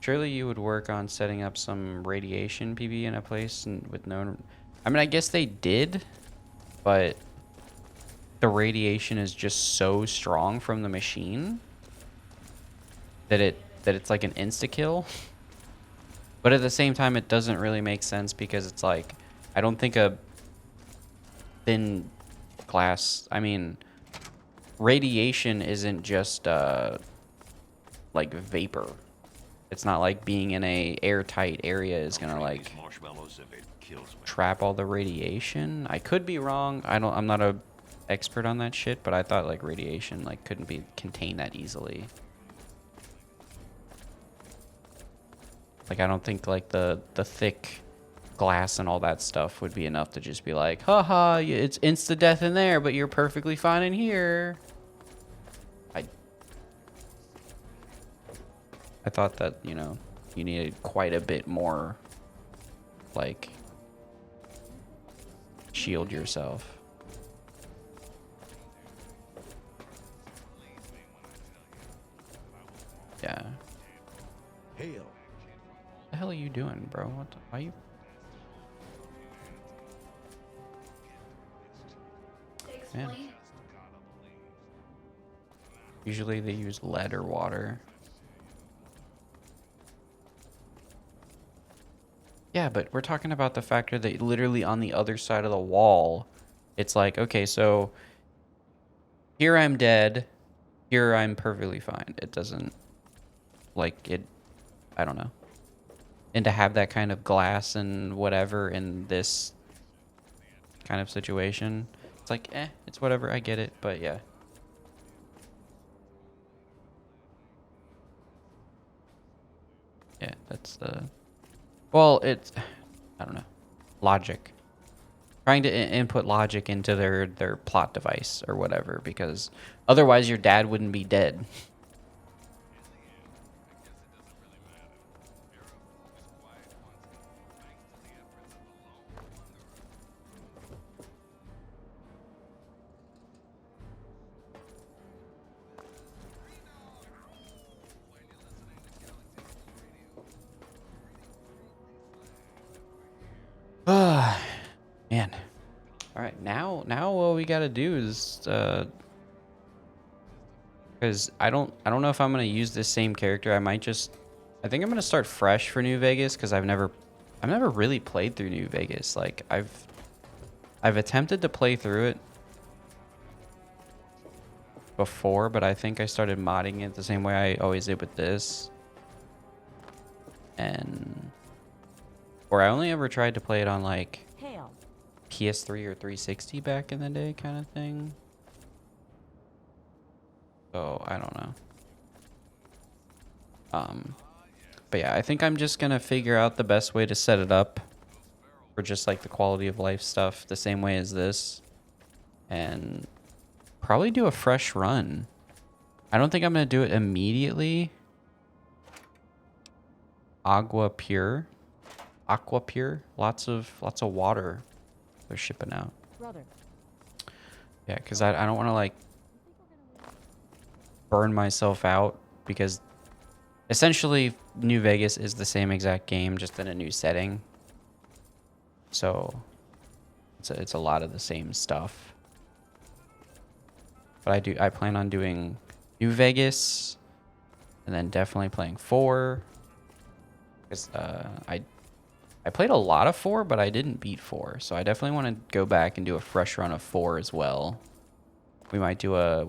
Surely you would work on setting up some radiation PB in a place and with no... I mean, I guess they did, but the radiation is just so strong from the machine that it's like an insta-kill. But at the same time, it doesn't really make sense because it's like, I don't think a thin glass... I mean, radiation isn't just like vapor. It's not like being in a airtight area is gonna like trap all the radiation. I could be wrong. I'm not a expert on that shit, but I thought like radiation like couldn't be contained that easily. Like I don't think like the thick glass and all that stuff would be enough to just be like, haha, it's insta death in there, but you're perfectly fine in here. I thought that, you know, you needed quite a bit more, like, shield yourself. Yeah. Hail. What the hell are you doing, bro? What the, why you... Man. Usually they use lead or water. Yeah, but we're talking about the factor that literally on the other side of the wall, it's like, okay, so here I'm dead, here I'm perfectly fine. It doesn't, like, it, I don't know. And to have that kind of glass and whatever in this kind of situation, it's like, it's whatever, I get it, but yeah. Yeah, that's well, it's, I don't know, logic. Trying to input logic into their plot device or whatever, because otherwise your dad wouldn't be dead. Man. All right, now what we gotta do is because I don't know if I'm gonna use this same character. I think I'm gonna start fresh for New Vegas because I've never really played through New Vegas. Like I've attempted to play through it before, but I think I started modding it the same way I always did with this. And or I only ever tried to play it on like Hail. PS3 or 360 back in the day kind of thing. So I don't know. But yeah, I think I'm just gonna figure out the best way to set it up for just like the quality of life stuff the same way as this, and probably do a fresh run. I don't think I'm gonna do it immediately. Aqua Pure, lots of water they're shipping out. Brother. Yeah, because I don't want to like burn myself out, because essentially New Vegas is the same exact game, just in a new setting. So it's a lot of the same stuff. But I plan on doing New Vegas, and then definitely playing 4. Because I played a lot of 4, but I didn't beat 4, so I definitely want to go back and do a fresh run of 4 as well. We might do a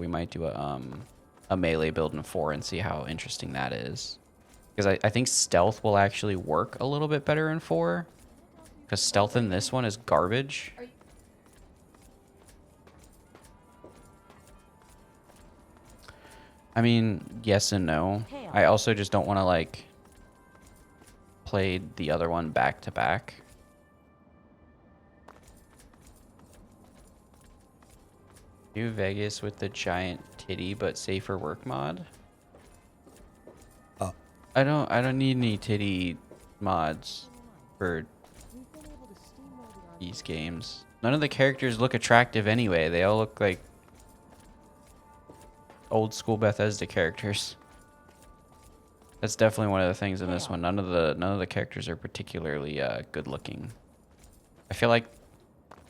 melee build in 4 and see how interesting that is. Because I think stealth will actually work a little bit better in 4. Because stealth in this one is garbage. I mean, yes and no. I also just don't want to like play the other one back to back. New Vegas with the giant titty but safer work mod. Oh. I don't need any titty mods for these games. None of the characters look attractive anyway. They all look like old school Bethesda characters. That's definitely one of the things in this one. None of the characters are particularly good looking. I feel like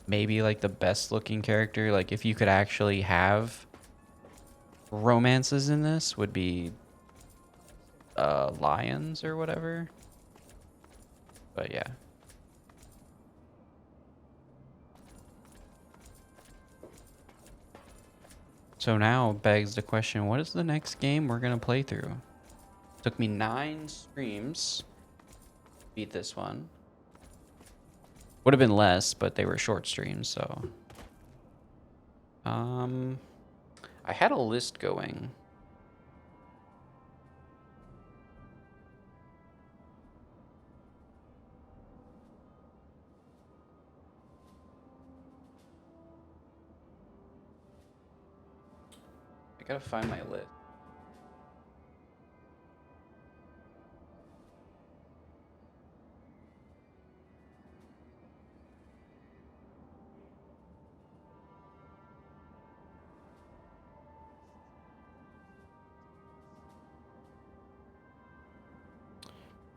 maybe like the best looking character, like if you could actually have romances in this, would be lions or whatever. But yeah. So now begs the question, what is the next game we're gonna play through? Took me 9 streams to beat this one. Would have been less, but they were short streams, so. I had a list going. I gotta find my list.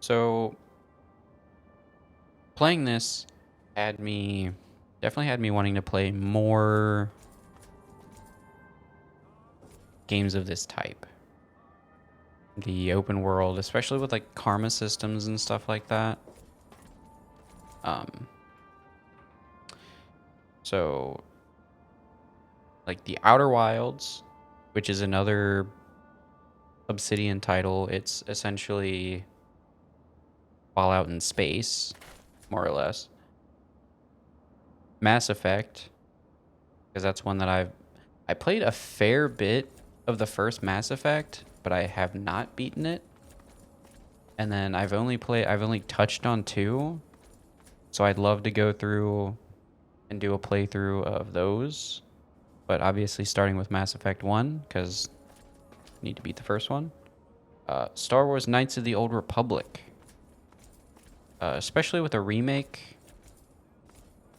So playing this definitely had me wanting to play more games of this type. The open world, especially with like karma systems and stuff like that. So like the Outer Wilds, which is another Obsidian title. It's essentially Fallout in space, more or less. Mass Effect, because that's one that I played a fair bit of the first Mass Effect, but I have not beaten it. And then I've only touched on 2, so I'd love to go through and do a playthrough of those. But obviously starting with Mass Effect 1, because I need to beat the first one. Star Wars Knights of the Old Republic. Especially with a remake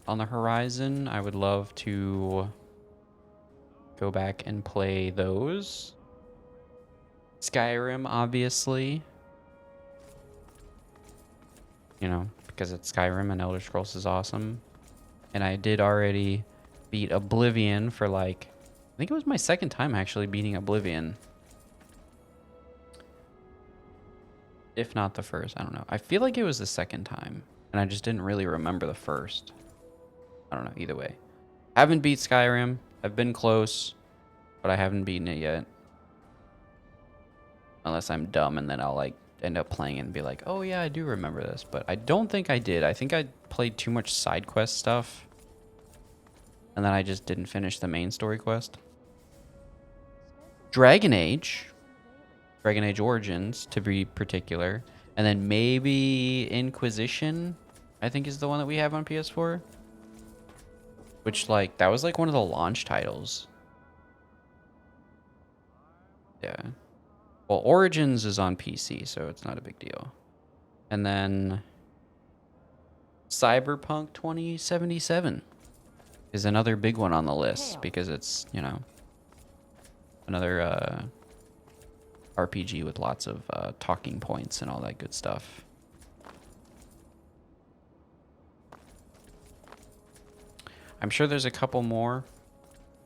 on the horizon, I would love to go back and play those. Skyrim, obviously. You know, because it's Skyrim and Elder Scrolls is awesome. And I did already beat Oblivion for like, I think it was my second time actually beating Oblivion. If not the first, I don't know. I feel like it was the second time, and I just didn't really remember the first. I don't know, either way. Haven't beat Skyrim. I've been close. but I haven't beaten it yet. Unless I'm dumb and then I'll like end up playing it and be like, oh yeah, I do remember this. But I don't think I did. I think I played too much side quest stuff. And then I just didn't finish the main story quest. Dragon Age Origins to be particular. And then maybe Inquisition, I think is the one that we have on PS4. Which like, that was like one of the launch titles. Yeah. Well, Origins is on PC, so it's not a big deal. And then Cyberpunk 2077 is another big one on the list because it's, you know, another RPG with lots of talking points and all that good stuff. I'm sure there's a couple more,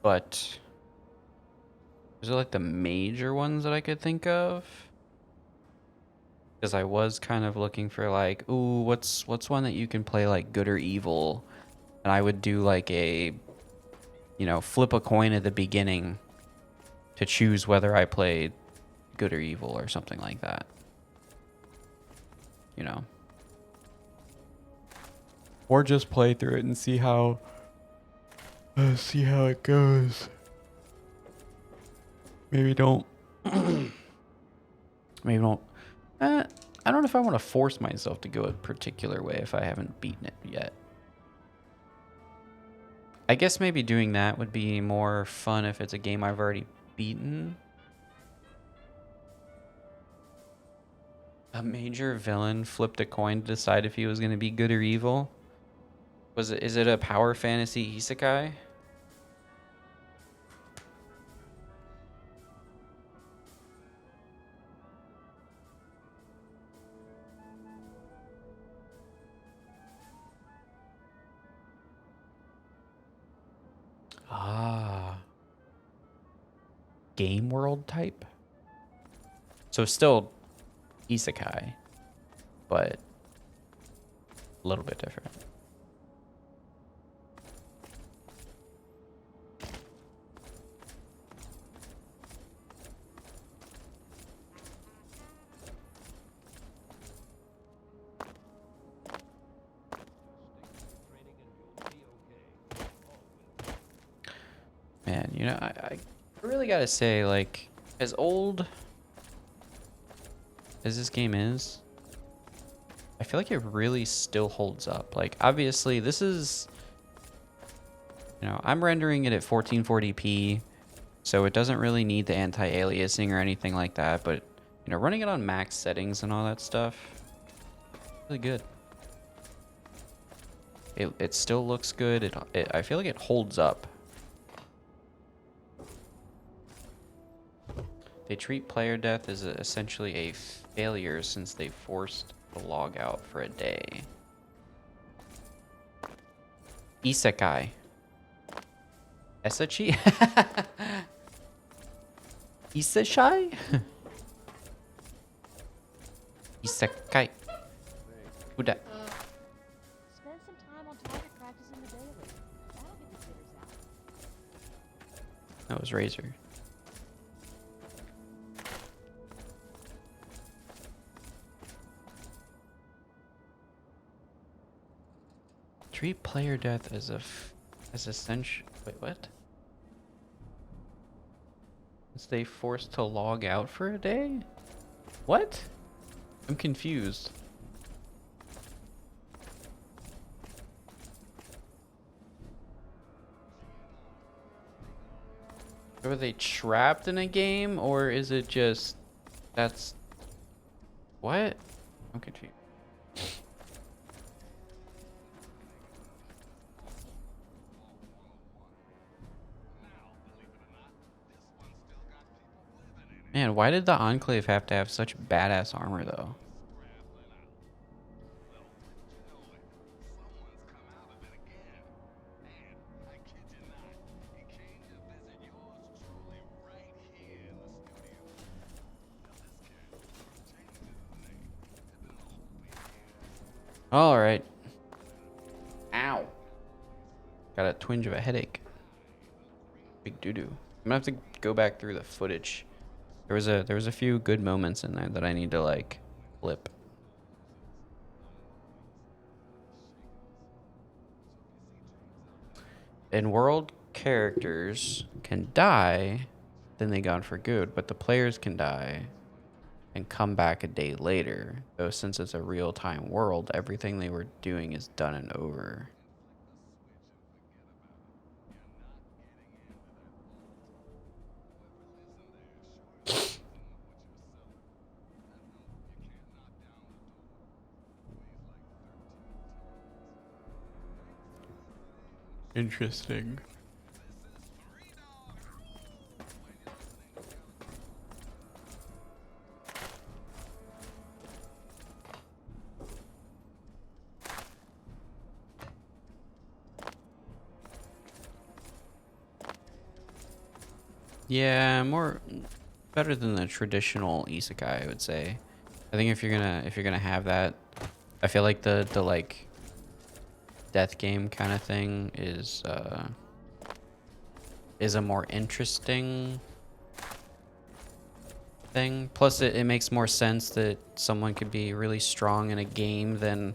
but those are like the major ones that I could think of. Because I was kind of looking for like, ooh, what's one that you can play like good or evil? And I would do like a, you know, flip a coin at the beginning to choose whether I played good or evil or something like that. You know. Or just play through it and see how it goes. Maybe don't. Maybe don't. I don't know if I want to force myself to go a particular way if I haven't beaten it yet. I guess maybe doing that would be more fun if it's a game I've already beaten. A major villain flipped a coin to decide if he was going to be good or evil. Is it a power fantasy isekai? Ah. Game world type? So still isekai, but a little bit different. Man, you know, I really gotta say, like, as old as this game is, I feel like it really still holds up. Like, obviously, this is, you know, I'm rendering it at 1440p, so it doesn't really need the anti-aliasing or anything like that, but, you know, running it on max settings and all that stuff, really good. It still looks good. I feel like it holds up. They treat player death as essentially a failure since they forced the log out for a day. Isekai. Esachi? Iseshai? Isekai. Who dat? Spend some time on target practice in the daily. That'll get the jitters out. That was Razor. Treat player death as essential. Wait, what? Is they forced to log out for a day? What? I'm confused. Are they trapped in a game, or is it just that's what? I'm confused. Man, why did the Enclave have to have such badass armor, though? All right. Ow. Got a twinge of a headache. Big doo-doo. gonna have to go back through the footage. There was a few good moments in there that I need to like flip. In World, characters can die, then they gone for good, but the players can die and come back a day later. So since it's a real-time world, everything they were doing is done and over. Interesting. Yeah, better than the traditional isekai, I would say. I think if you're gonna have that, I feel like the like death game kind of thing is a more interesting thing. Plus it makes more sense that someone could be really strong in a game than,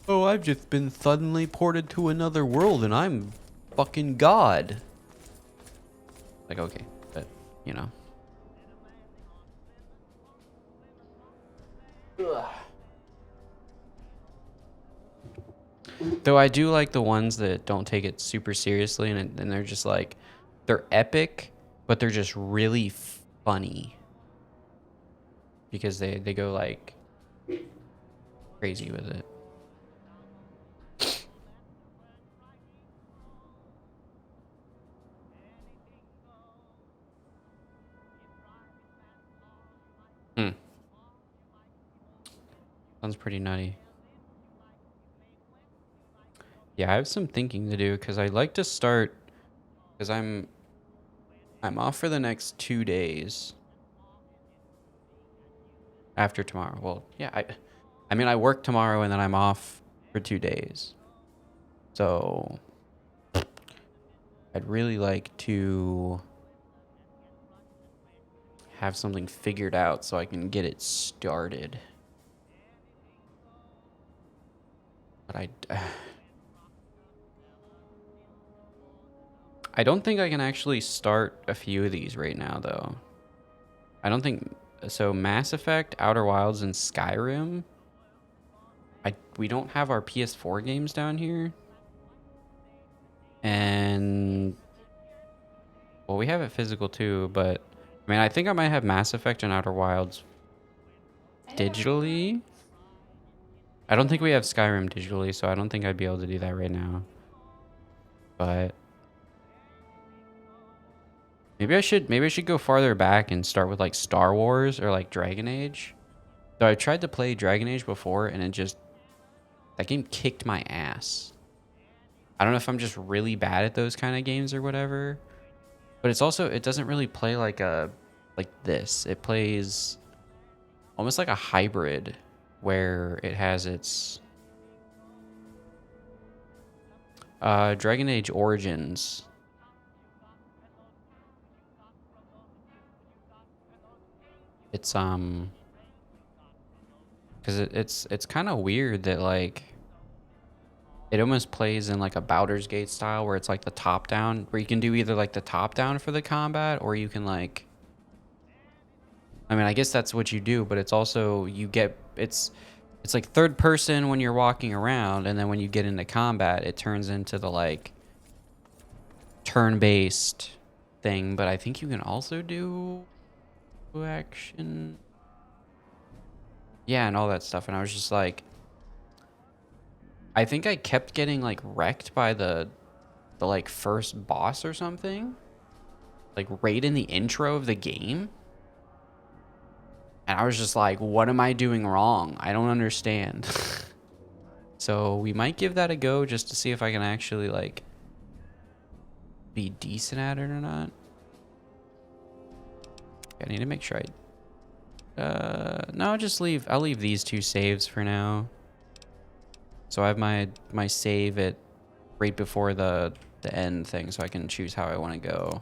oh, I've just been suddenly ported to another world and I'm fucking God. Like, okay, but you know. Ugh. Though I do like the ones that don't take it super seriously and they're just like, they're epic, but they're just really funny. Because they go like crazy with it. Sounds pretty nutty. Yeah, I have some thinking to do because I'd like to start, because I'm off for the next 2 days after tomorrow. Well, yeah, I mean I work tomorrow and then I'm off for 2 days. So I'd really like to have something figured out so I can get it started. But I don't think I can actually start a few of these right now, though. I don't think so. Mass Effect, Outer Wilds, and Skyrim. We don't have our PS4 games down here, and well, we have it physical too. But I mean, I think I might have Mass Effect and Outer Wilds digitally. I don't think we have Skyrim digitally, so I don't think I'd be able to do that right now. But maybe I should go farther back and start with like Star Wars or like Dragon Age. So I tried to play Dragon Age before and that game kicked my ass. I don't know if I'm just really bad at those kind of games or whatever. But it doesn't really play like this. It plays almost like a hybrid where it has its Dragon Age Origins. It's because it's kind of weird that like it almost plays in like a Baldur's Gate style where it's like the top down, where you can do either like the top down for the combat or you can like, I mean, I guess that's what you do, but it's also it's like third person when you're walking around, and then when you get into combat it turns into the like turn-based thing. But I think you can also do action, yeah, and all that stuff. And I was just like, I think I kept getting like wrecked by the like first boss or something, like right in the intro of the game. And I was just like, what am I doing wrong? I don't understand. So we might give that a go just to see if I can actually like be decent at it or not. I need to make sure no, I'll leave these 2 saves for now. So I have my save at right before the end thing, so I can choose how I want to go.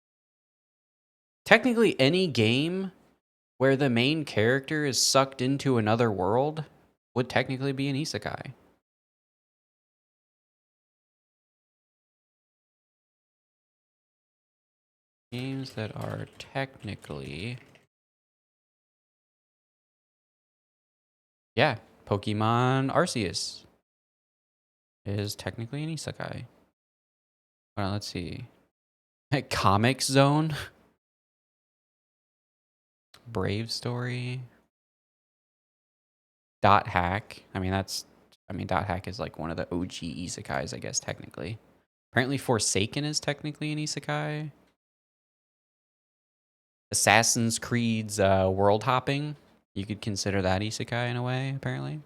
technically any game where the main character is sucked into another world would technically be an isekai. Games that are technically... Yeah, Pokemon Arceus is technically an isekai. Hold on, let's see. Comic Zone? Brave Story? Dot Hack. I mean, Dot Hack is like one of the OG isekais, I guess, technically. Apparently Forsaken is technically an isekai. Assassin's Creed's world hopping. You could consider that isekai in a way, apparently.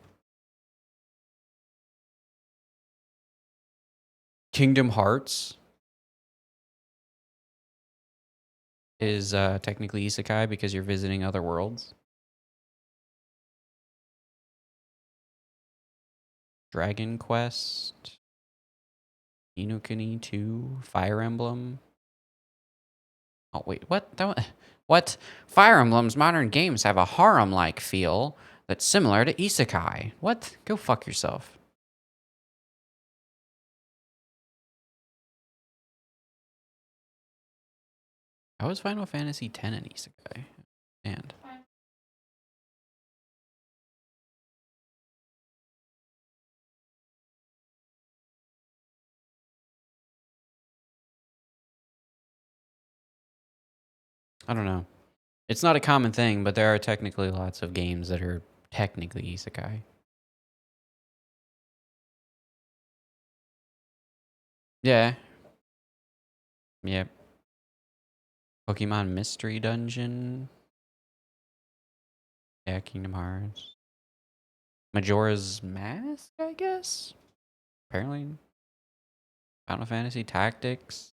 Kingdom Hearts is technically isekai because you're visiting other worlds. Dragon Quest. Inukuni 2. Fire Emblem. Oh, wait, what? What? Fire Emblem's modern games have a harem-like feel that's similar to isekai. What? Go fuck yourself. How is Final Fantasy X an isekai? And I don't know. It's not a common thing, but there are technically lots of games that are technically isekai. Yeah. Yep. Pokemon Mystery Dungeon. Yeah, Kingdom Hearts. Majora's Mask, I guess? Apparently. Final Fantasy Tactics.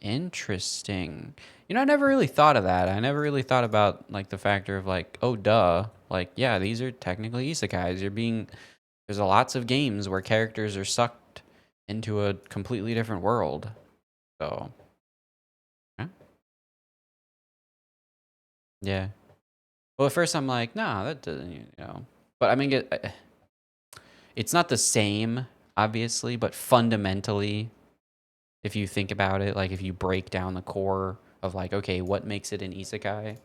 Interesting. You know, I never really thought of that. I never really thought about, like, the factor of, like, oh, duh. Like, yeah, these are technically isekais. There's lots of games where characters are sucked into a completely different world. So, yeah. Well, at first I'm like, nah, that doesn't, you know. But I mean, it's not the same, obviously, but fundamentally, if you think about it, like if you break down the core of like, okay, what makes it an isekai?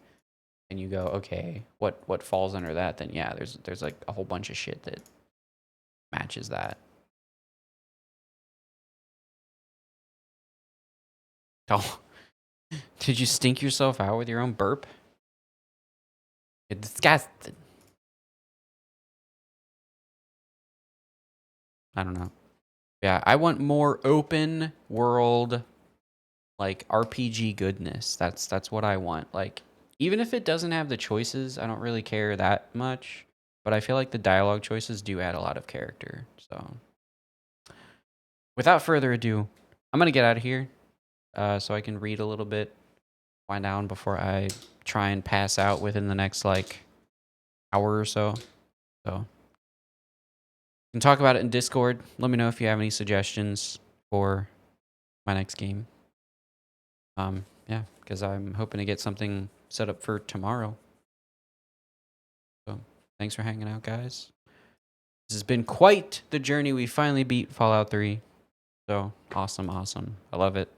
And you go, okay, what falls under that? Then yeah, there's like a whole bunch of shit that matches that. Oh, did you stink yourself out with your own burp? It's disgusting. I don't know. Yeah, I want more open world, like RPG goodness. That's what I want. Like, even if it doesn't have the choices, I don't really care that much. But I feel like the dialogue choices do add a lot of character. So, without further ado, I'm gonna get out of here, so I can read a little bit, wind down before I try and pass out within the next like hour or so. So, you can talk about it in Discord. Let me know if you have any suggestions for my next game. Yeah, because I'm hoping to get something set up for tomorrow. So, thanks for hanging out, guys. This has been quite the journey. We finally beat Fallout 3. So, awesome. I love it.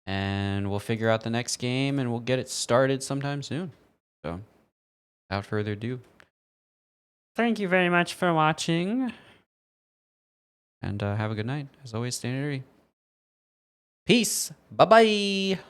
And we'll figure out the next game and we'll get it started sometime soon. So, without further ado, thank you very much for watching. And have a good night. As always, stay nerdy. Peace. Bye-bye.